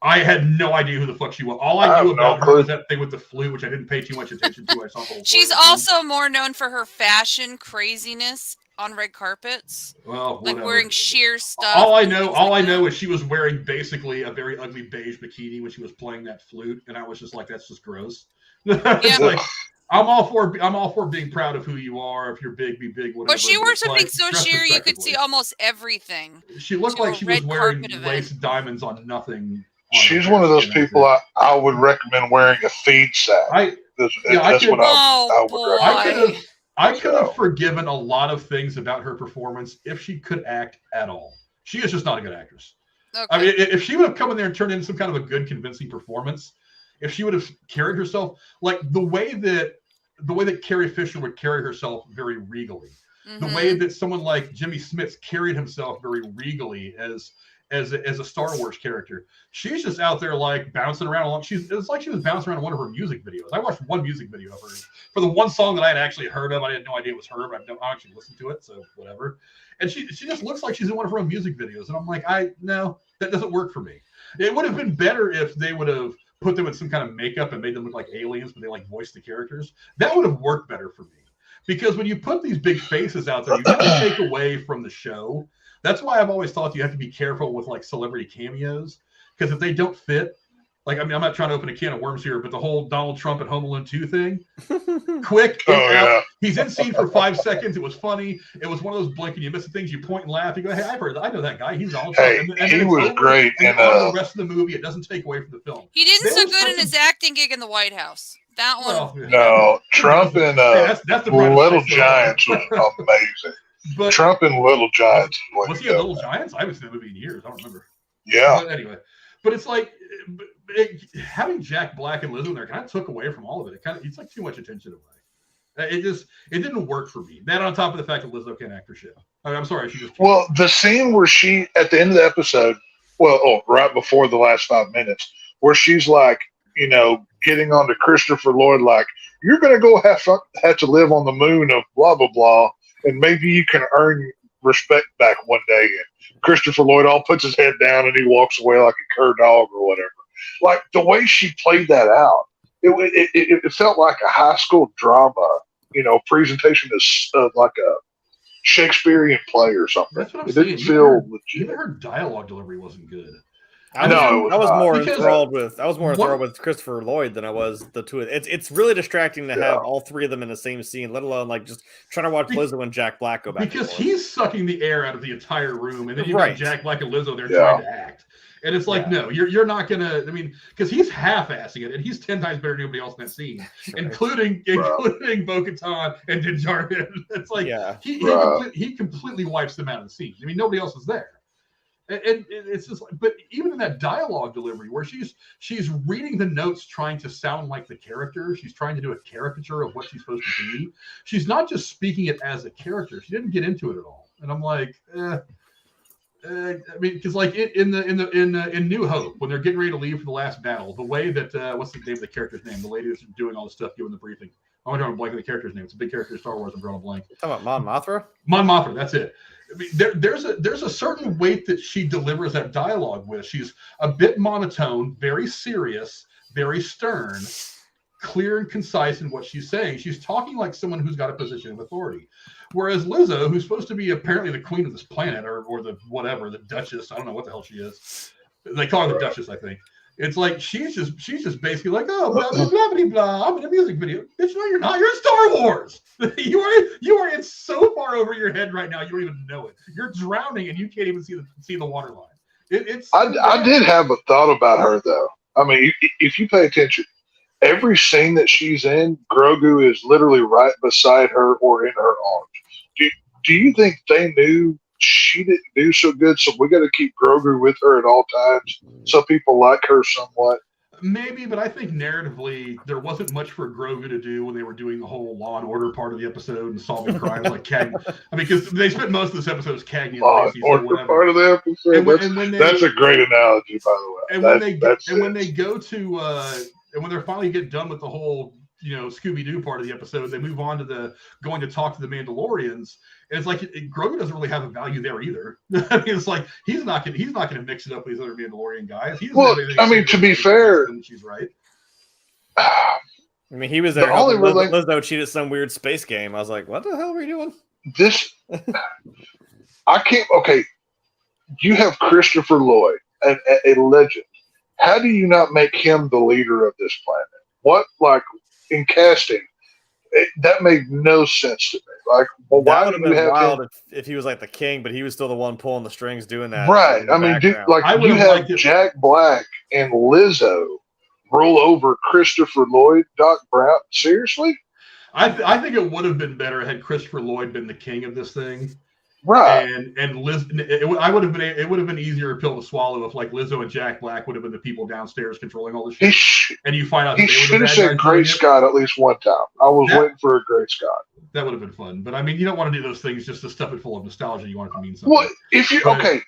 I had no idea who the fuck she was. All I knew about her was that thing with the flute, which I didn't pay too much attention to. I saw the whole She's also more known for her fashion craziness on red carpets. Well, like wearing sheer stuff. All I know is she was wearing basically a very ugly beige bikini when she was playing that flute, and I was just like, that's just gross. It's like, I'm all for being proud of who you are. If you're big, be big. Whatever. But she wore something so sheer you could see almost everything. She looked like she was wearing lace diamonds on nothing. She's one of those people I would recommend wearing a feed sack. I could have forgiven a lot of things about her performance if she could act at all. She is just not a good actress. Okay. I mean, if she would have come in there and turned in some kind of a good, convincing performance, if she would have carried herself like the way that Carrie Fisher would carry herself very regally, the way that someone like Jimmy Smits carried himself very regally as a Star Wars character, she's just out there like bouncing around along. It's like she was bouncing around in one of her music videos. I watched one music video of hers for the one song that I had actually heard of. I had no idea it was her, but I actually listened to it, so whatever. And she just looks like she's in one of her own music videos, and I'm like, no, that doesn't work for me. It would have been better if they would have put them in some kind of makeup and made them look like aliens, but they like voiced the characters. That would have worked better for me. Because when you put these big faces out there, you have to take away from the show. That's why I've always thought you have to be careful with like celebrity cameos, because if they don't fit, like, I mean, I'm not trying to open a can of worms here, but the whole Donald Trump at Home Alone 2 thing, quick, out. He's in scene for 5 seconds. It was funny. It was one of those blink and you miss the things, you point and laugh. You go, hey, I know that guy. He's Donald Trump. And he was great. And the rest of the movie, it doesn't take away from the film. He didn't so good in his acting gig in the White House. That one. Well, no, Trump and that's the Little Giants was amazing. But Trump and Little Giants. Was he a Little Giants? I haven't seen the movie in years. I don't remember. Yeah. But anyway, it's like having Jack Black and Lizzo in there kind of took away from all of it. It's like too much attention away. It didn't work for me. That on top of the fact that Lizzo can't act her shit. I mean, I'm sorry, she just. Well, the scene where she at the end of the episode, right before the last 5 minutes, where she's like, getting on to Christopher Lloyd, like, you're going to go have to live on the moon of blah, blah, blah, and maybe you can earn respect back one day. And Christopher Lloyd all puts his head down and he walks away like a cur dog or whatever. Like, the way she played that out, it felt like a high school drama, presentation of like a Shakespearean play or something. That's what I'm it saying. Didn't feel legit. Even her dialogue delivery wasn't good. I was more enthralled with Christopher Lloyd than I was the two. It's really distracting to have all three of them in the same scene, let alone like just trying to watch Lizzo and Jack Black go back. Because he's sucking the air out of the entire room, and then you got Jack Black and Lizzo there trying to act. And it's like, no, you're not gonna. I mean, because he's half-assing it, and he's 10 times better than anybody else in that scene, including Bo-Katan and Din Djarin. It's like he completely wipes them out of the scene. I mean, nobody else is there. And it's just, but even in that dialogue delivery where she's reading the notes, trying to sound like the character, she's trying to do a caricature of what she's supposed to be. She's not just speaking it as a character. She didn't get into it at all. And I'm like, I mean, because like in New Hope, when they're getting ready to leave for the last battle, the way that what's the name of the character's name? The lady who's doing all the stuff, giving the briefing. I'm drawing a blank on the character's name. It's a big character in Star Wars. I'm drawing a blank. Talking about Mon Mothma? Mon Mothma, that's it. I mean, there's a certain weight that she delivers that dialogue with. She's a bit monotone, very serious, very stern, clear and concise in what she's saying. She's talking like someone who's got a position of authority. Whereas Lizzo, who's supposed to be apparently the queen of this planet or the whatever, the Duchess, I don't know what the hell she is. They call her the Duchess, I think. It's like she's just basically like, oh, blah blah blah blah blah. I'm in a music video. Bitch, no, you're not. You're in Star Wars. you are in so far over your head right now. You don't even know it. You're drowning and you can't even see the water line. I did have a thought about her though. I mean, if you pay attention, every scene that she's in, Grogu is literally right beside her or in her arms. Do you think they knew she didn't do so good, so we got to keep Grogu with her at all times so people like her somewhat? Maybe, but I think narratively there wasn't much for Grogu to do when they were doing the whole Law and Order part of the episode and solving crimes like Cagney. I mean, because they spent most of this episode as Cagney. Law and Order part of the episode. That's a great analogy, by the way. And when they go to and when they're finally get done with the whole Scooby-Doo part of the episode, they move on to going to talk to the Mandalorians. And it's like Grogu doesn't really have a value there either. I mean, it's like he's not gonna mix it up with these other Mandalorian guys. I mean, to be fair, she's right. I mean, he was there. Lizzo cheated some weird space game. I was like, what the hell are we doing? I can't. Okay, you have Christopher Lloyd, a legend. How do you not make him the leader of this planet? What, like, in casting, that made no sense to me. Like, well, why would have been wild if he was like the king, but he was still the one pulling the strings, doing that. Right. I mean, you have Jack Black and Lizzo roll over Christopher Lloyd, Doc Brown. Seriously? I think it would have been better had Christopher Lloyd been the king of this thing. Right. And Liz, it would have been easier pill to swallow if like Lizzo and Jack Black would have been the people downstairs controlling all the shit. And you find out he should have said Great Scott at least one time. I was waiting for a Great Scott. That would have been fun. But I mean, you don't want to do those things just to stuff it full of nostalgia. You want it to mean something. Well, if you okay.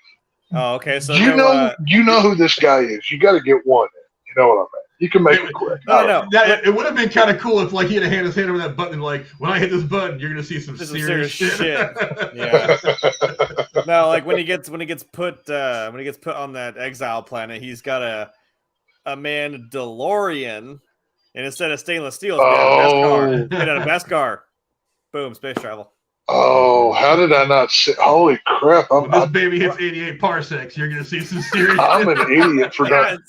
Oh, okay. So you know who this guy is. You got to get one in. You know what I mean? You can make it quick. No. It would have been kind of cool if like he had his hand over that button and like, when I hit this button, you're gonna see some serious shit. Yeah. No, like when he gets put on that exile planet, he's got a Mandalorian, and instead of stainless steel, it's made out of Beskar. Boom, space travel. Oh, how did I not see? Holy crap! When this baby hits 88 parsecs, you're gonna see some serious. I'm an idiot for that.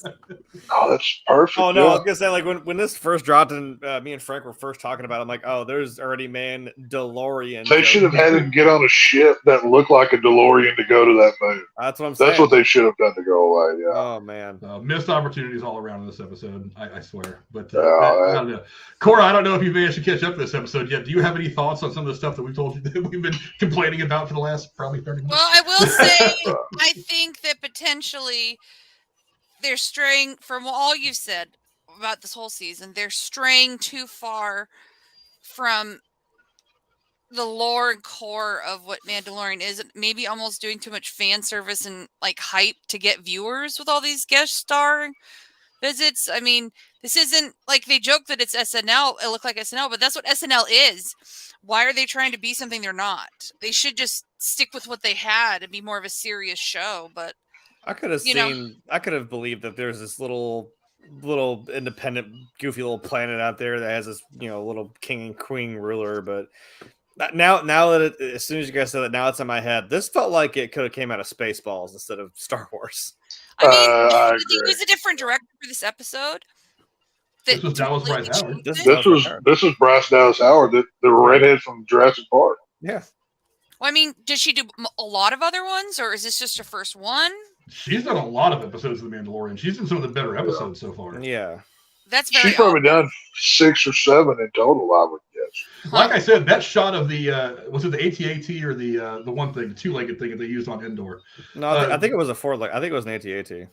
Oh, that's perfect. Oh no, I was gonna say like when this first dropped and me and Frank were first talking about it, I'm like, oh, there's already Mandalorian. They should have had him get on a ship that looked like a DeLorean to go to that moon. That's what I'm saying. That's what they should have done to go away. Yeah. Oh man, missed opportunities all around in this episode. I swear. But I don't know. Cora, I don't know if you've managed to catch up to this episode yet. Do you have any thoughts on some of the stuff that we've told you that we've been complaining about for the last probably 30 minutes? Well, I will say, I think that potentially they're straying from all you've said about this whole season. They're straying too far from the lore and core of what Mandalorian is. Maybe almost doing too much fan service and like hype to get viewers with all these guest star visits. I mean, this isn't like they joke that it's SNL. It looked like SNL, but that's what SNL is. Why are they trying to be something they're not? They should just stick with what they had and be more of a serious show. But I could have believed that there's this little independent, goofy little planet out there that has this, little king and queen ruler. But now that as soon as you guys said that, now it's in my head. This felt like it could have came out of Spaceballs instead of Star Wars. I mean, he was a different director for this episode. This was Dallas Bryce Howard. This was Bryce Dallas Howard, the redhead from Jurassic Park. Yeah. Well, I mean, did she do a lot of other ones, or is this just her first one? She's done a lot of episodes of The Mandalorian. She's done some of the better episodes so far. Yeah. That's very. She's probably done 6 or 7 in total, I would guess. Like I said, that shot of the was it the AT-AT or the one thing, the two-legged thing that they used on Endor? No, I think it was a 4-leg. I think it was an AT-AT.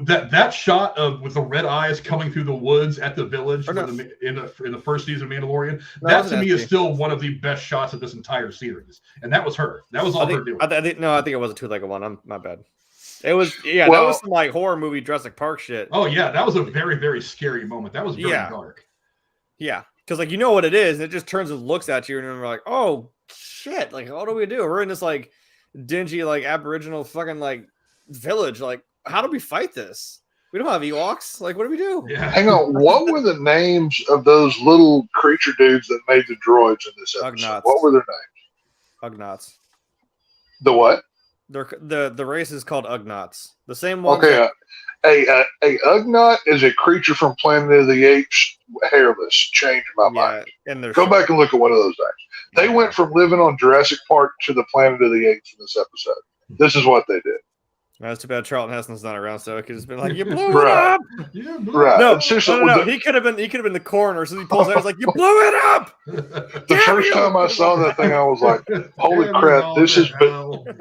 That shot of with the red eyes coming through the woods at the village in the first season of Mandalorian, that to me is still one of the best shots of this entire series. And that was her. That was all her doing. I think it was a 2-legged one. My bad. It was that was some like horror movie Jurassic Park shit. Oh yeah, that was a very, very scary moment. That was very dark. Yeah, because like what it is, and it just turns and looks at you, and we're like, oh shit, like what do we do? We're in this like dingy like Aboriginal fucking like village. Like, how do we fight this? We don't have Ewoks. Like, what do we do? Yeah. Hang on, what were the names of those little creature dudes that made the droids in this episode? Ugnaughts. What were their names? Ugnaughts. The what? The race is called Ugnaughts. The same one. Okay, a Ugnaught is a creature from Planet of the Apes, hairless. Changed my mind. And go back and look at one of those things. They went from living on Jurassic Park to the Planet of the Apes in this episode. This is what they did. That's too bad Charlton Heston's not around, so it could have been like, you blew it up. Right. No, he could have been the coroner. So he pulls out, he's like, you blew it up. The first time I saw that thing, I was like, holy crap, this is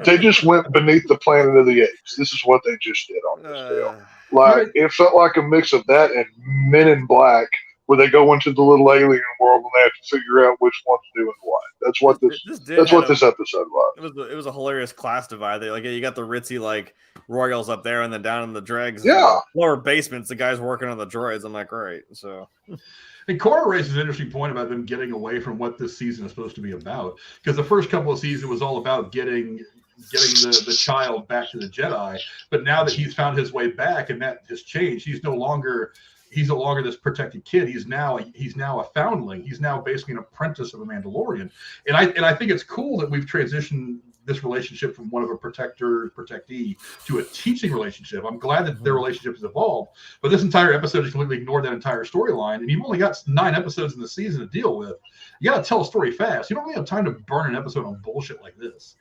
they just went beneath the Planet of the Apes. This is what they just did on this deal. Like, it felt like a mix of that and Men in Black, where they go into the little alien world and they have to figure out which one's doing what. That's what this episode was. It was a hilarious class divide. You got the ritzy like royals up there, and then down in the dregs, lower basements, the guys working on the droids. I'm like, great. So, and Cora raises an interesting point about them getting away from what this season is supposed to be about, because the first couple of seasons was all about getting the child back to the Jedi, but now that he's found his way back and that has changed, he's no longer this protected kid. He's now a foundling. He's now basically an apprentice of a Mandalorian. And I think it's cool that we've transitioned this relationship from one of a protectee to a teaching relationship. I'm glad that their relationship has evolved, but this entire episode has completely ignored that entire storyline. And you've only got 9 episodes in the season to deal with. You got to tell a story fast. You don't really have time to burn an episode on bullshit like this.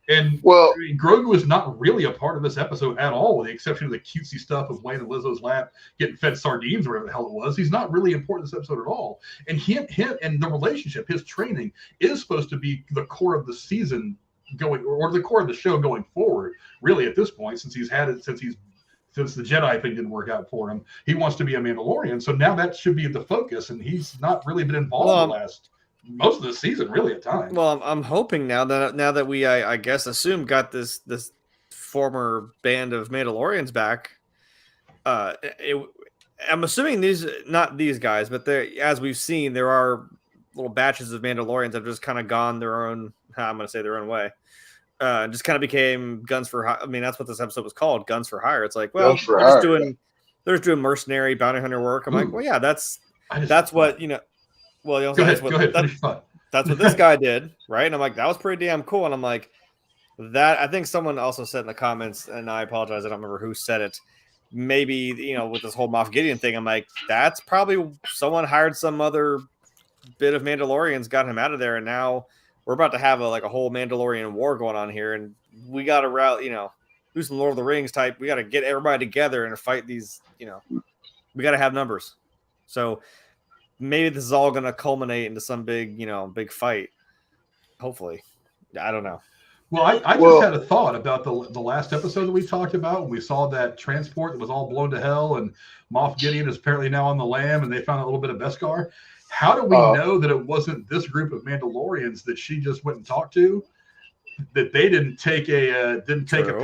And Grogu is not really a part of this episode at all, with the exception of the cutesy stuff of laying in Lizzo's lap, getting fed sardines or whatever the hell it was. He's not really important in this episode at all. And him and the relationship, his training, is supposed to be the core of the season going, or the core of the show going forward. Really, at this point, since the Jedi thing didn't work out for him, he wants to be a Mandalorian. So now that should be the focus, and he's not really been involved most of the season, really, at times. Well, I'm hoping now that we, I guess, assume got this former band of Mandalorians back. I'm assuming not these guys, but as we've seen, there are little batches of Mandalorians that have just kind of gone their own. I'm going to say their own way. Just kind of became guns for hire. I mean, that's what this episode was called, guns for hire. It's like, well, they're just doing mercenary bounty hunter work. I'm like, well, yeah, that's what, you know. Well, you know, go ahead. That's what this guy did, right? And I'm like, that was pretty damn cool. And I'm like, I think someone also said in the comments, and I apologize, I don't remember who said it. Maybe, you know, with this whole Moff Gideon thing, I'm like, that's probably someone hired some other bit of Mandalorians, got him out of there, and now we're about to have a whole Mandalorian war going on here, and we got to route, you know, do some Lord of the Rings type. We got to get everybody together and fight these, you know, we got to have numbers. So maybe this is all going to culminate into some big fight. Hopefully. I don't know. Well, I just had a thought about the last episode that we talked about when we saw that transport that was all blown to hell, and Moff Gideon is apparently now on the lam, and they found a little bit of Beskar. How do we know that it wasn't this group of Mandalorians that she just went and talked to, that they didn't take a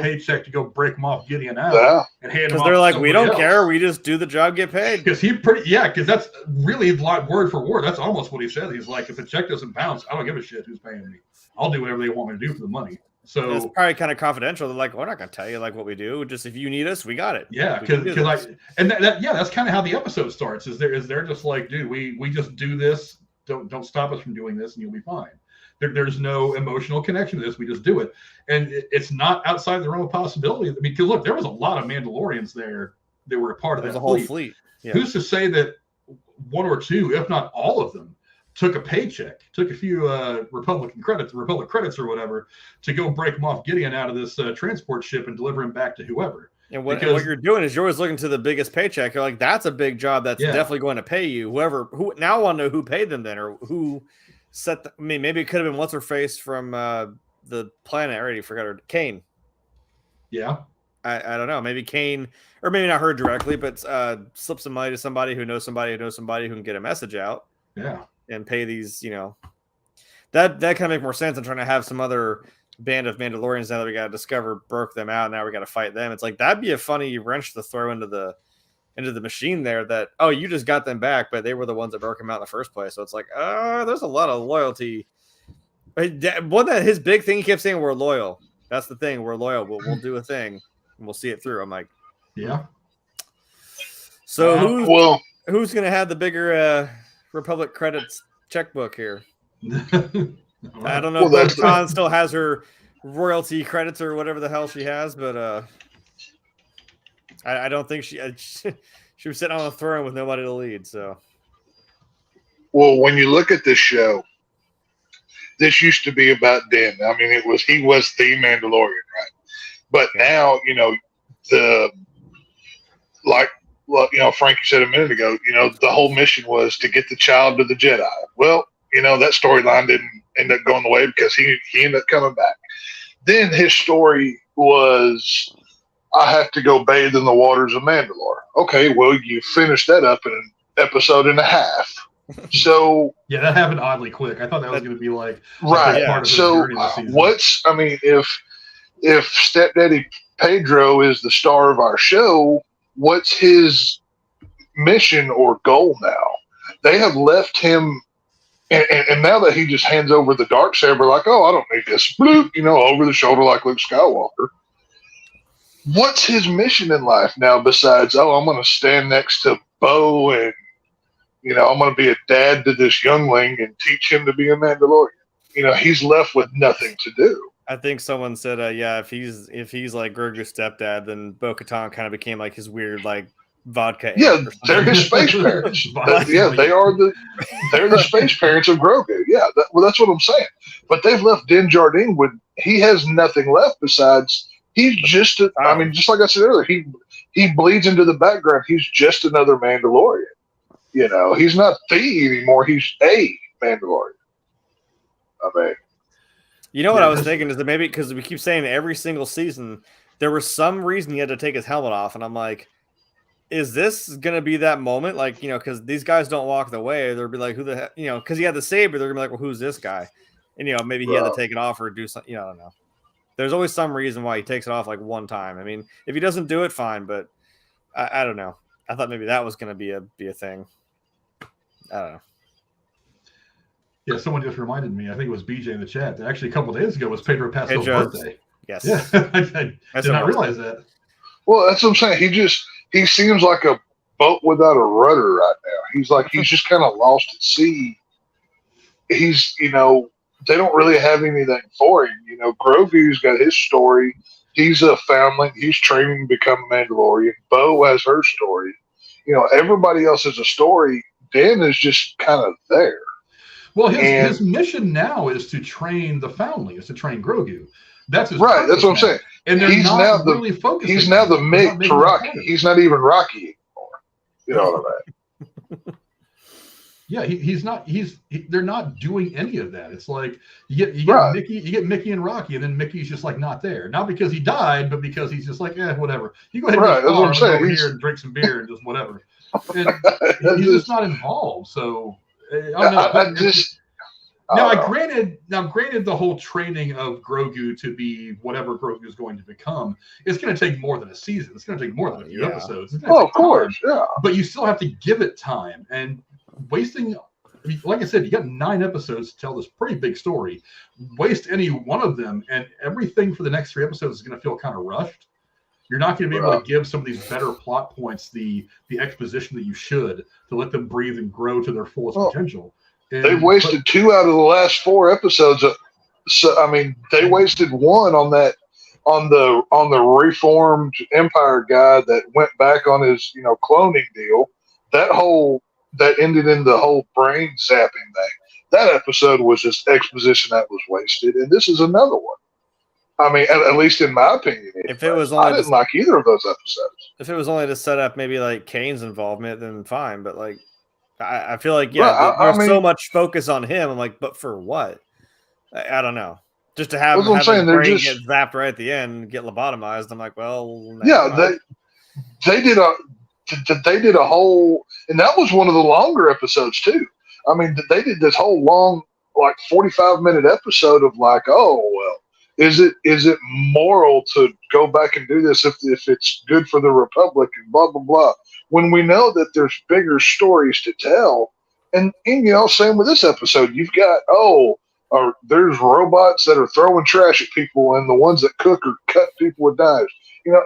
paycheck to go break Moff Gideon out and hand him off? Because they're like, we don't care, we just do the job, get paid. Because because that's really word for word. That's almost what he said. He's like, if the check doesn't bounce, I don't give a shit who's paying me. I'll do whatever they want me to do for the money. So it's probably kind of confidential. They're like, we're not going to tell you what we do. Just if you need us, we got it. Yeah, that's kind of how the episode starts. Is they're just like, dude, we just do this. Don't stop us from doing this, and you'll be fine. There's no emotional connection to this. We just do it, and it's not outside the realm of possibility. I mean, because look, there was a lot of Mandalorians there that were a part of that whole fleet. Yeah. Who's to say that one or two, if not all of them, took a paycheck, took a few Republic credits or whatever, to go break Moff Gideon out of this transport ship and deliver him back to whoever. And what you're doing is you're always looking to the biggest paycheck. You're like, that's a big job that's definitely going to pay you. Who now I want to know who paid them then, or who set maybe it could have been what's her face from the planet. I already forgot her. Kane. Yeah. I don't know. Maybe Kane, or maybe not her directly, but slip some money to somebody who knows somebody who can get a message out. Yeah. And pay these, you know, that kind of make more sense than trying to have some other band of Mandalorians now that we got to discover broke them out. Now we got to fight them. It's like, that'd be a funny wrench to throw into the machine there, that, oh, you just got them back, but they were the ones that broke them out in the first place. So it's like, there's a lot of loyalty. His big thing, he kept saying, we're loyal. That's the thing. We're loyal. We'll do a thing and we'll see it through. I'm like, yeah. So who's going to have the bigger, Republic credits checkbook here? I don't know if Khan still has her royalty credits or whatever the hell she has, but I don't think she was sitting on a throne with nobody to lead. So, well, when you look at this show, this used to be about Din. I mean, he was the Mandalorian, right? But now, you know, well, you know, Frankie said a minute ago, you know, the whole mission was to get the child to the Jedi. Well, you know, that storyline didn't end up going the way because he ended up coming back. Then his story was, I have to go bathe in the waters of Mandalore. Okay, well, you finished that up in an episode and a half. So yeah, that happened oddly quick. I thought that was going to be like right. Part of so if Stepdaddy Pedro is the star of our show, what's his mission or goal now? They have left him, and now that he just hands over the Darksaber, like, oh, I don't need this, bloop, you know, over the shoulder like Luke Skywalker. What's his mission in life now besides, oh, I'm going to stand next to Bo and, you know, I'm going to be a dad to this youngling and teach him to be a Mandalorian. You know, he's left with nothing to do. I think someone said, if he's like Grogu's stepdad, then Bo-Katan kind of became like his weird like vodka. Yeah, they're his space parents. They're the space parents of Grogu. Yeah, that's what I'm saying. But they've left Din Djarin with, he has nothing left besides he's just I mean, just like I said earlier, he bleeds into the background. He's just another Mandalorian. You know, he's not the anymore. He's a Mandalorian. I mean. You know what I was thinking is that maybe because we keep saying every single season there was some reason he had to take his helmet off, and I'm like, is this gonna be that moment? Like, you know, because these guys don't walk the way. They'll be like, who the heck, you know, because he had the saber. They're gonna be like, well, who's this guy? And you know, maybe he had to take it off or do something. You know, I don't know. There's always some reason why he takes it off like one time. I mean, if he doesn't do it, fine. But I don't know. I thought maybe that was gonna be a thing. I don't know. Yeah, someone just reminded me. I think it was BJ in the chat. That actually, a couple of days ago was Pedro Pascal's birthday. Yes. Yeah, I did not realize that. Well, that's what I'm saying. He seems like a boat without a rudder right now. He's just kind of lost at sea. He's, you know, they don't really have anything for him. You know, Grogu's got his story. He's a foundling. He's training to become a Mandalorian. Bo has her story. You know, everybody else has a story. Dan is just kind of there. Well, his mission now is to train the foundling, is to train Grogu. That's his right. That's what I'm saying. And they're not really focusing. He's now the mate to Rocky. He's not even Rocky anymore. You know what I mean? Yeah, he's not. They're not doing any of that. It's like you get Mickey and Rocky, and then Mickey's just like not there, not because he died, but because he's just like, whatever. You go ahead and that's what I'm saying. Over here and drink some beer and just whatever. And he's just not involved. So I don't know. Granted, the whole training of Grogu to be whatever Grogu is going to become is going to take more than a season. It's going to take more than a few episodes. Of course, yeah. But you still have to give it time, and wasting. I mean, like I said, you got 9 episodes to tell this pretty big story. Waste any one of them, and everything for the next 3 episodes is going to feel kind of rushed. You're not going to be able to give some of these better plot points the exposition that you should to let them breathe and grow to their fullest potential. They've wasted 2 out of the last 4 episodes. So I mean, they wasted 1 on the reformed Empire guy that went back on his cloning deal. That ended in the whole brain zapping thing. That episode was just exposition that was wasted, and this is another one. I mean, at least in my opinion, if it was I didn't like either of those episodes. If it was only to set up maybe like Kane's involvement, then fine. But like, I feel like there's so much focus on him. I'm like, but for what? I don't know. Just to have his brain get zapped right at the end and get lobotomized. I'm like, well, they did a whole, and that was one of the longer episodes too. I mean, they did this whole long, like 45-minute episode of like, oh well, is it moral to go back and do this if it's good for the Republic and blah blah blah? When we know that there's bigger stories to tell, and same with this episode, you've got there's robots that are throwing trash at people, and the ones that cook or cut people with knives,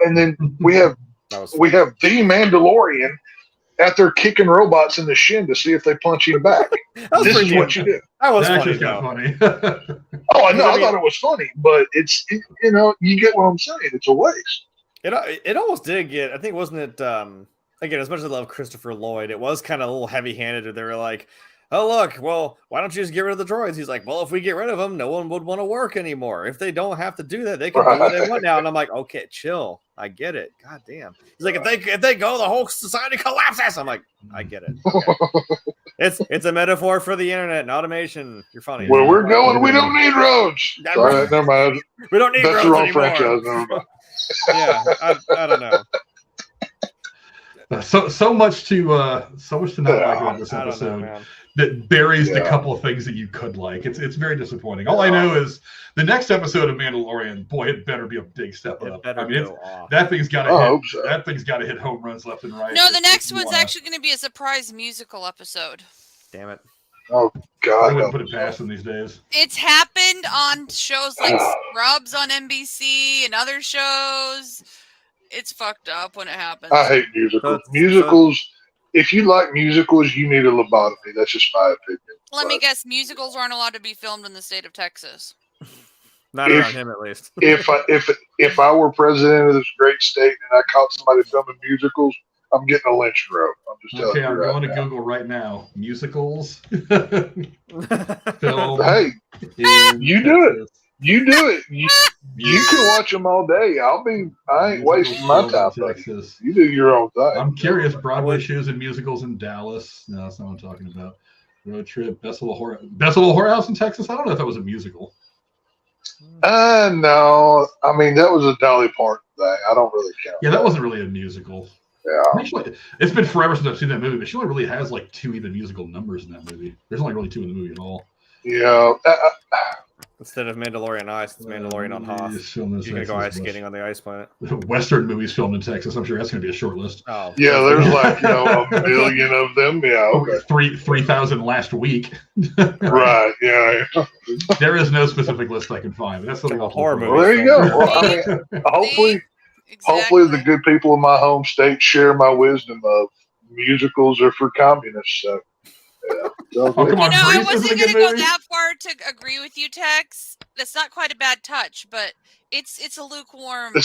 and then we have the Mandalorian out there kicking robots in the shin to see if they punch him back. This is what you do. That was funny. Oh, I know. I thought it was funny, but it's you get what I'm saying. It's a waste. It almost did get. I think wasn't it? Again, as much as I love Christopher Lloyd, it was kind of a little heavy-handed. They were like, "Oh look, well, why don't you just get rid of the droids?" He's like, "Well, if we get rid of them, no one would want to work anymore. If they don't have to do that, they can do what they want now." And I'm like, "Okay, chill. I get it. God damn." He's like, "If they go, the whole society collapses." I'm like, "I get it. Okay. It's a metaphor for the internet and automation. You're funny." Where we're going, we don't need roads. Sorry, never mind. We don't need roads anymore. Franchise, never mind. Yeah, I don't know. So much to not like about this episode that buries the couple of things that you could like. It's very disappointing. All I know is the next episode of Mandalorian, boy, it better be a big step up. I mean, that thing's got to hit home runs left and right. No, the next one's actually going to be a surprise musical episode. Damn it. Oh God! I wouldn't put it past them these days. It's happened on shows like Scrubs on NBC and other shows. It's fucked up when it happens. I hate musicals. If you like musicals, you need a lobotomy. That's just my opinion. Let me guess, musicals aren't allowed to be filmed in the state of Texas. Not around him, at least. if I were president of this great state and I caught somebody filming musicals, I'm getting a lynch rope. I'm just telling you. Okay, I'm going to Google right now. Musicals. Film. Hey, you do it. You do it. You can watch them all day. I ain't wasting my time. Texas. You do your own thing. I'm curious. Broadway shows and musicals in Dallas. No, that's not what I'm talking about. Road trip. Best little whorehouse in Texas. I don't know if that was a musical. No. I mean, that was a Dolly Parton thing. I don't really count. Yeah, that wasn't really a musical. Yeah. Actually, it's been forever since I've seen that movie, but she only really has like 2 even musical numbers in that movie. There's only really 2 in the movie at all. Yeah. Instead of Mandalorian ice, it's Mandalorian on Hoth. You're gonna go ice skating on the ice planet. Western movies filmed in Texas. I'm sure that's gonna be a short list. Oh, yeah, there's like a million of them. Yeah, okay. 3,000 last week. Right. Yeah. There is no specific list I can find. That's like a horror movie. Well, there you go. Well, I mean, hopefully the good people in my home state share my wisdom of musicals are for communists. So. Yeah. Oh, come on, I wasn't going to go that far to agree with you, Tex. That's not quite a bad touch, but it's a lukewarm.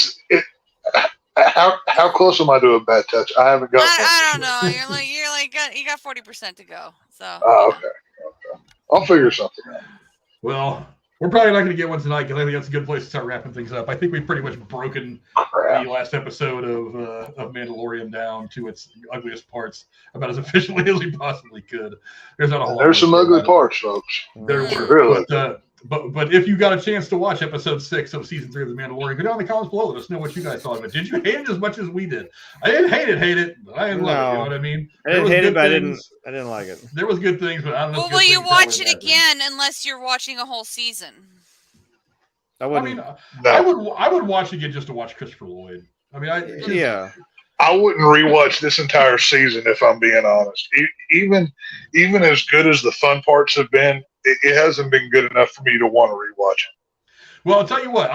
How close am I to a bad touch? I haven't got. I don't know. You got 40% to go. So. Oh, okay. I'll figure something out. Well, we're probably not going to get one tonight because I think that's a good place to start wrapping things up. I think we've pretty much broken the last episode of Mandalorian down to its ugliest parts about as efficiently as we possibly could. There's not a whole. There's some ugly parts, folks. There were, but if you got a chance to watch episode 6 of season 3 of The Mandalorian, go down in the comments below. Let us know what you guys thought of it. Did you hate it as much as we did? I didn't hate it, but I didn't love it. You know what I mean? I didn't hate it, but I didn't like it. There was good things, but I don't know. Well, will you watch it again unless you're watching a whole season? I would watch again just to watch Christopher Lloyd. I mean, I wouldn't rewatch this entire season if I'm being honest. Even as good as the fun parts have been, it hasn't been good enough for me to want to rewatch it. Well, I'll tell you what.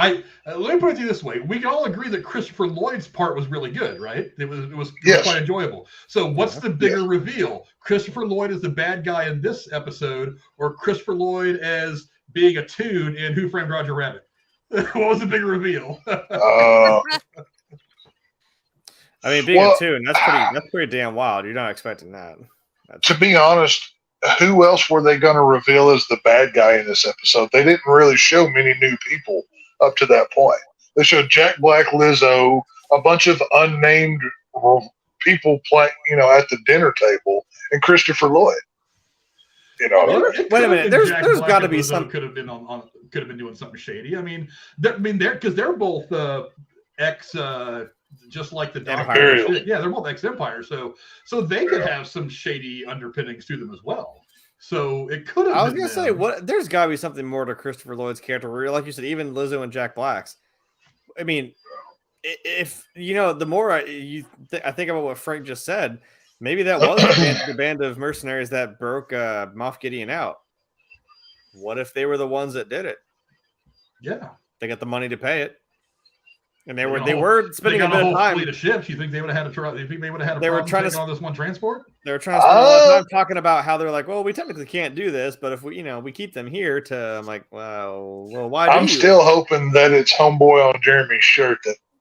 Let me put it to you this way: we can all agree that Christopher Lloyd's part was really good, right? It was quite enjoyable. So, what's the bigger reveal? Christopher Lloyd as the bad guy in this episode, or Christopher Lloyd as being a toon in Who Framed Roger Rabbit? What was the bigger reveal? I mean, being a toon, that's pretty damn wild. You're not expecting that. To be honest, who else were they going to reveal as the bad guy in this episode? They didn't really show many new people up to that point. They showed Jack Black, Lizzo, a bunch of unnamed people playing, at the dinner table, and Christopher Lloyd. Wait a minute. There's got to be some. Could have been doing something shady. I mean, they're both ex. Just like the Doctor. Yeah, they're both ex-Empire, so they could have some shady underpinnings to them as well. So it could have. I was gonna say, there's got to be something more to Christopher Lloyd's character. Where, like you said, even Lizzo and Jack Black's. I mean, if the more I think about what Frank just said, maybe that was the band of mercenaries that broke Moff Gideon out. What if they were the ones that did it? Yeah, they got the money to pay it. And they were spending a bit of time. Fleet of ships. You think they would have had a? You think they would have had a? They were trying to on this one transport. They were trying to spend a lot of time talking about how they're like, well, we technically can't do this, but if we keep them here to, I'm like, well, why? I'm still hoping that it's homeboy on Jeremy's shirt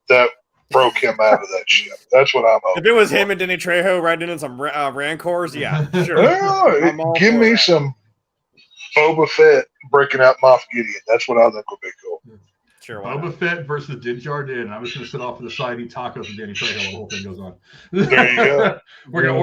that broke him out of that ship. That's what I'm hoping. If it was him and Danny Trejo riding in some Rancors, yeah, sure. Well, give me some Boba Fett breaking out Moff Gideon. That's what I think would be cool. Sure, Boba Fett versus Din Djarin. I'm just going to sit off to the side, eat tacos, and Danny Trejo while the whole thing goes on. There you go. We're gonna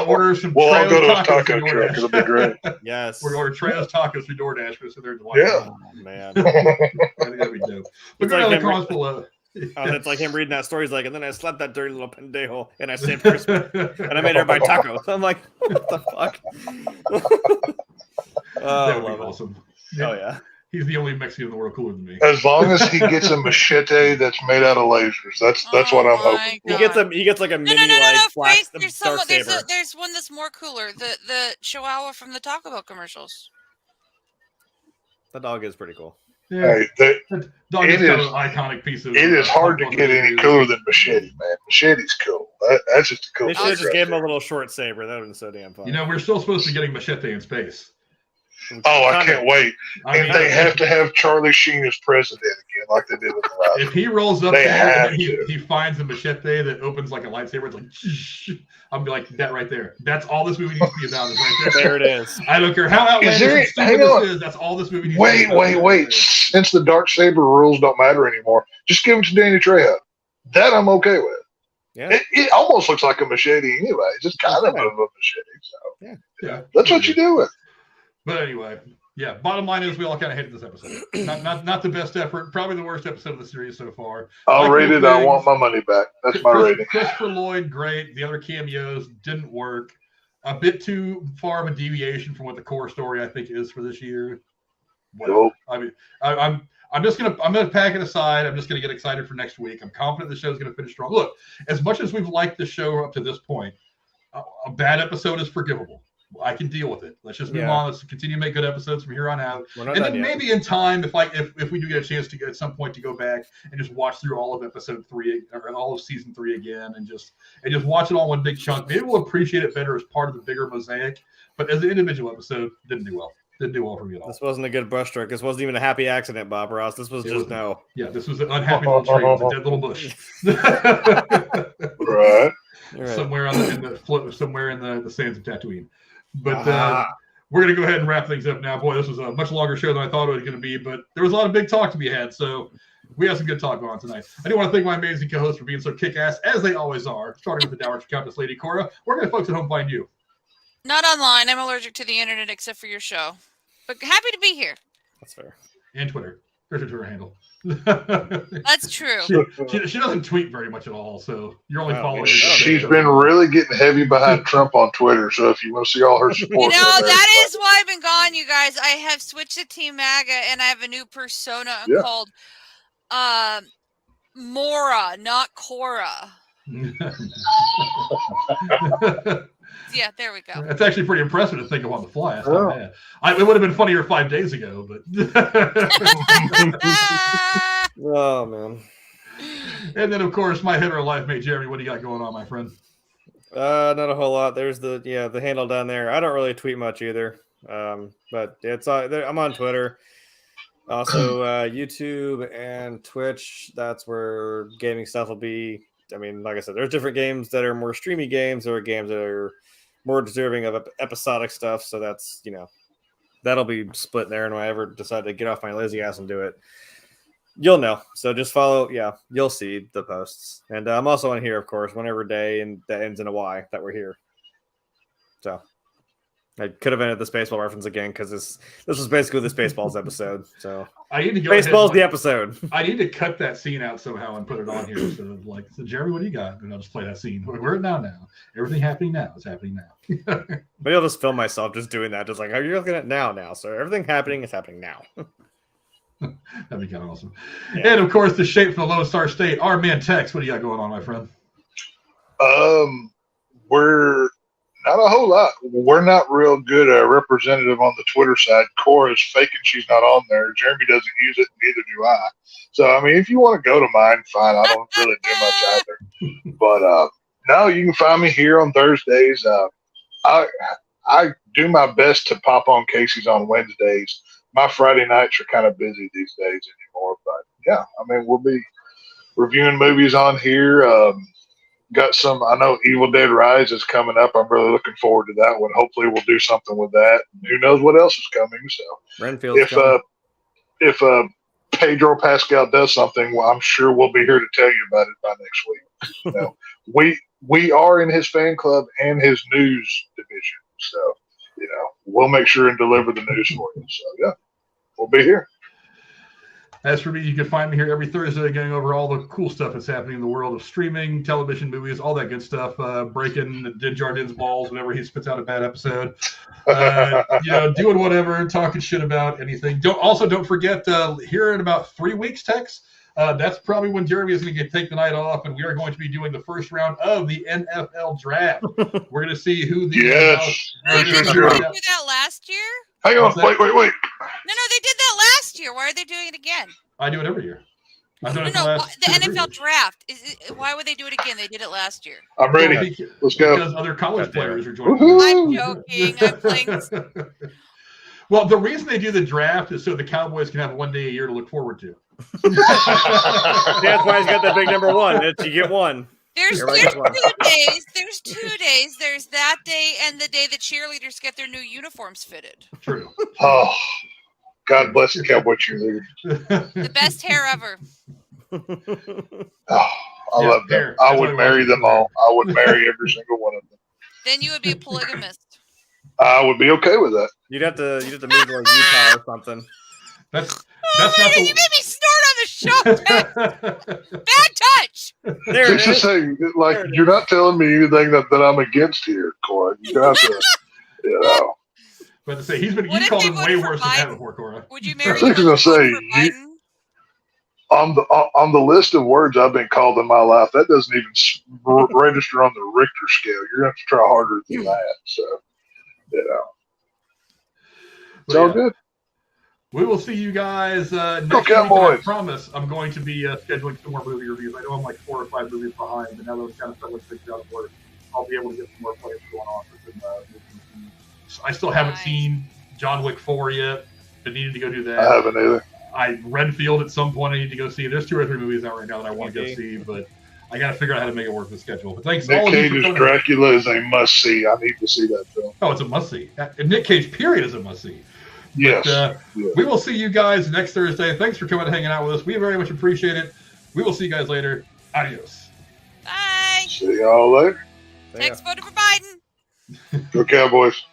order some. We'll all go to a taco truck. It'll be great. Yes. We're going to order Trejo's tacos through DoorDash. We're sit there and watch. Yeah. Oh, man. I think that'd be dope. But go down the comments below. It's like him reading that story. He's like, and then I slapped that dirty little pendejo, and I saved Christmas, and I made everybody tacos. I'm like, what the fuck? That would be awesome. Oh yeah. He's the only Mexican in the world cooler than me. As long as he gets a machete that's made out of lasers, that's what I'm hoping. He gets like a mini flash. There's one that's more cooler. The Chihuahua from the Taco Bell commercials. The dog is pretty cool. Yeah. Hey, dog is kind of an iconic piece of. It is hard to get any cooler than Machete, man. Machete's cool. That's just a cool. They should have just gave him a little short saber. That would have been so damn fun. We're still supposed to be getting Machete in space. Oh, I can't wait. And they have to have Charlie Sheen as president again, like they did with the last. If he rolls up there and he finds a machete that opens like a lightsaber, it's like, I'll be like, that right there. That's all this movie needs to be about. Is right there. There it is. I don't care how outlandish and stupid this is. That's all this movie needs to be about. Wait. Since the dark saber rules don't matter anymore, just give them to Danny Trejo. That I'm okay with. Yeah. It almost looks like a machete anyway. It's just kind of a machete. So yeah. That's what you do with. But anyway, Yeah, bottom line is we all kind of hated this episode. Not the best effort. Probably the worst episode of the series so far. I'll rate it. I want my money back. That's my rating. Christopher Lloyd, great. The other cameos didn't work. A bit too far of a deviation from what the core story I think is for this year. Well, I mean, I'm gonna pack it aside. I'm just gonna get excited for next week. I'm confident the show's gonna finish strong. Look, as much as we've liked the show up to this point, a bad episode is forgivable. I can deal with it. Let's just move on. Let's continue to make good episodes from here on out. And then maybe in time, if we do get a chance to at some point to go back and just watch through all of episode 3 or all of season 3 again and just watch it all in one big chunk, maybe we'll appreciate it better as part of the bigger mosaic. But as an individual episode, didn't do well. Didn't do well for me at all. This wasn't a good brushstroke. This wasn't even a happy accident, Bob Ross. This was just no. Yeah, this was an unhappy little tree. It was a dead little bush. Right. Somewhere in the sands of Tatooine. But we're going to go ahead and wrap things up now. Boy, this was a much longer show than I thought it was going to be, but there was a lot of big talk to be had, so we have some good talk going on tonight. I do want to thank my amazing co-hosts for being so kick-ass, as they always are, starting with the Dowager Countess, Lady Cora. Where can folks at home find you? Not online. I'm allergic to the internet except for your show. But happy to be here. That's fair. And Twitter. There's her Twitter handle. That's true. She doesn't tweet very much at all, so you're only following her. She's been really getting heavy behind Trump on Twitter, so if you want to see all her support. That is why I've been gone, you guys. I have switched to Team MAGA, and I have a new persona called Mora, not Cora. Yeah, there we go. That's actually pretty impressive to think of on the fly. That's not bad. It would have been funnier 5 days ago, but. Oh, man. And then, of course, my hetero life mate, Jeremy. What do you got going on, my friend? Not a whole lot. There's the handle down there. I don't really tweet much either. But it's I'm on Twitter. Also, YouTube and Twitch. That's where gaming stuff will be. I mean, like I said, there's different games that are more streamy games. There are games that are more deserving of episodic stuff. So that's, that'll be split there. And when I ever decide to get off my lazy ass and do it, you'll know. So just follow. Yeah, you'll see the posts. And I'm also on here, of course, whenever day and that ends in a Y that we're here. So I could have ended the Spaceball reference again because this was basically the Spaceballs episode. So I need to go Spaceballs the episode. I need to cut that scene out somehow and put it on here. So Jeremy, what do you got? And I'll just play that scene. We're now. Everything happening now is happening now. Maybe I'll just film myself just doing that. Just like, are you looking at now? So everything happening is happening now. That'd be kind of awesome. Yeah. And of course, the shape from the Lone Star State, our man Tex. What do you got going on, my friend? We're not a whole lot. We're not real good representative on the Twitter side. Cora's faking she's not on there. Jeremy doesn't use it, neither do I. So, I mean, if you want to go to mine, fine. I don't really do much either. But, no, you can find me here on Thursdays. I do my best to pop on Casey's on Wednesdays. My Friday nights are kind of busy these days anymore. But, yeah, I mean, we'll be reviewing movies on here. Got some, I know Evil Dead Rise is coming up. I'm really looking forward to that one. Hopefully we'll do something with that. Who knows what else is coming. So if Pedro Pascal does something, well, I'm sure we'll be here to tell you about it by next week. We are in his fan club and his news division. So, we'll make sure and deliver the news for you. So, yeah, we'll be here. As for me, you can find me here every Thursday going over all the cool stuff that's happening in the world of streaming, television, movies, all that good stuff. Breaking Din Djarin's balls whenever he spits out a bad episode. Doing whatever, talking shit about anything. Don't forget, here in about 3 weeks, Tex, that's probably when Jeremy is going to take the night off, and we are going to be doing the first round of the NFL draft. We're going to see who the Did they do that last year? Hang on, wait. No, they did that last year. Why are they doing it again? I do it every year. The NFL draft. Why would they do it again? They did it last year. I'm ready. Let's go. Because other college players are joining. I'm joking. I'm playing. Well, the reason they do the draft is so the Cowboys can have 1 day a year to look forward to. That's why he's got that big number 1. You get one. There's 2 days. There's 2 days. There's that day and the day the cheerleaders get their new uniforms fitted. True. Oh, God bless the Cowboy cheerleaders. The best hair ever. I love them. I would marry them all. I would marry every single one of them. Then you would be a polygamist. I would be okay with that. You'd have to move to like Utah or something. That's Oh not my God, you made me snort on the show. Bad touch. There it Just to is. say, like, There it you're not telling me anything that I'm against here, Cora. You have to, you know. But to say he's What if called they him way voted for worse than that Biden? before, Cora. Would you I marry was him gonna if you voted say, for Biden? On the list of words I've been called in my life, that doesn't even register on the Richter scale. You're gonna have to try harder than that. So, you know, it's all good. We will see you guys next Go week. Cowboys. I promise I'm going to be scheduling some more movie reviews. I know I'm like 4 or 5 movies behind, but now that I'm kind of starting to figure out work, I'll be able to get some more plays going on for some movies. I still haven't seen John Wick 4 yet. I needed to go do that. I haven't either. Redfield at some point I need to go see. There's 2 or 3 movies out right now that I want to go see, but I got to figure out how to make it work with the schedule. But thanks Nick all of you for Cage's coming. Dracula is a must see. I need to see that film. Oh, it's a must see. Nick Cage period is a must see. Yes. But, we will see you guys next Thursday. Thanks for coming and hanging out with us. We very much appreciate it. We will see you guys later. Adios. Bye. See y'all later. Text voted for Biden. Go Cowboys.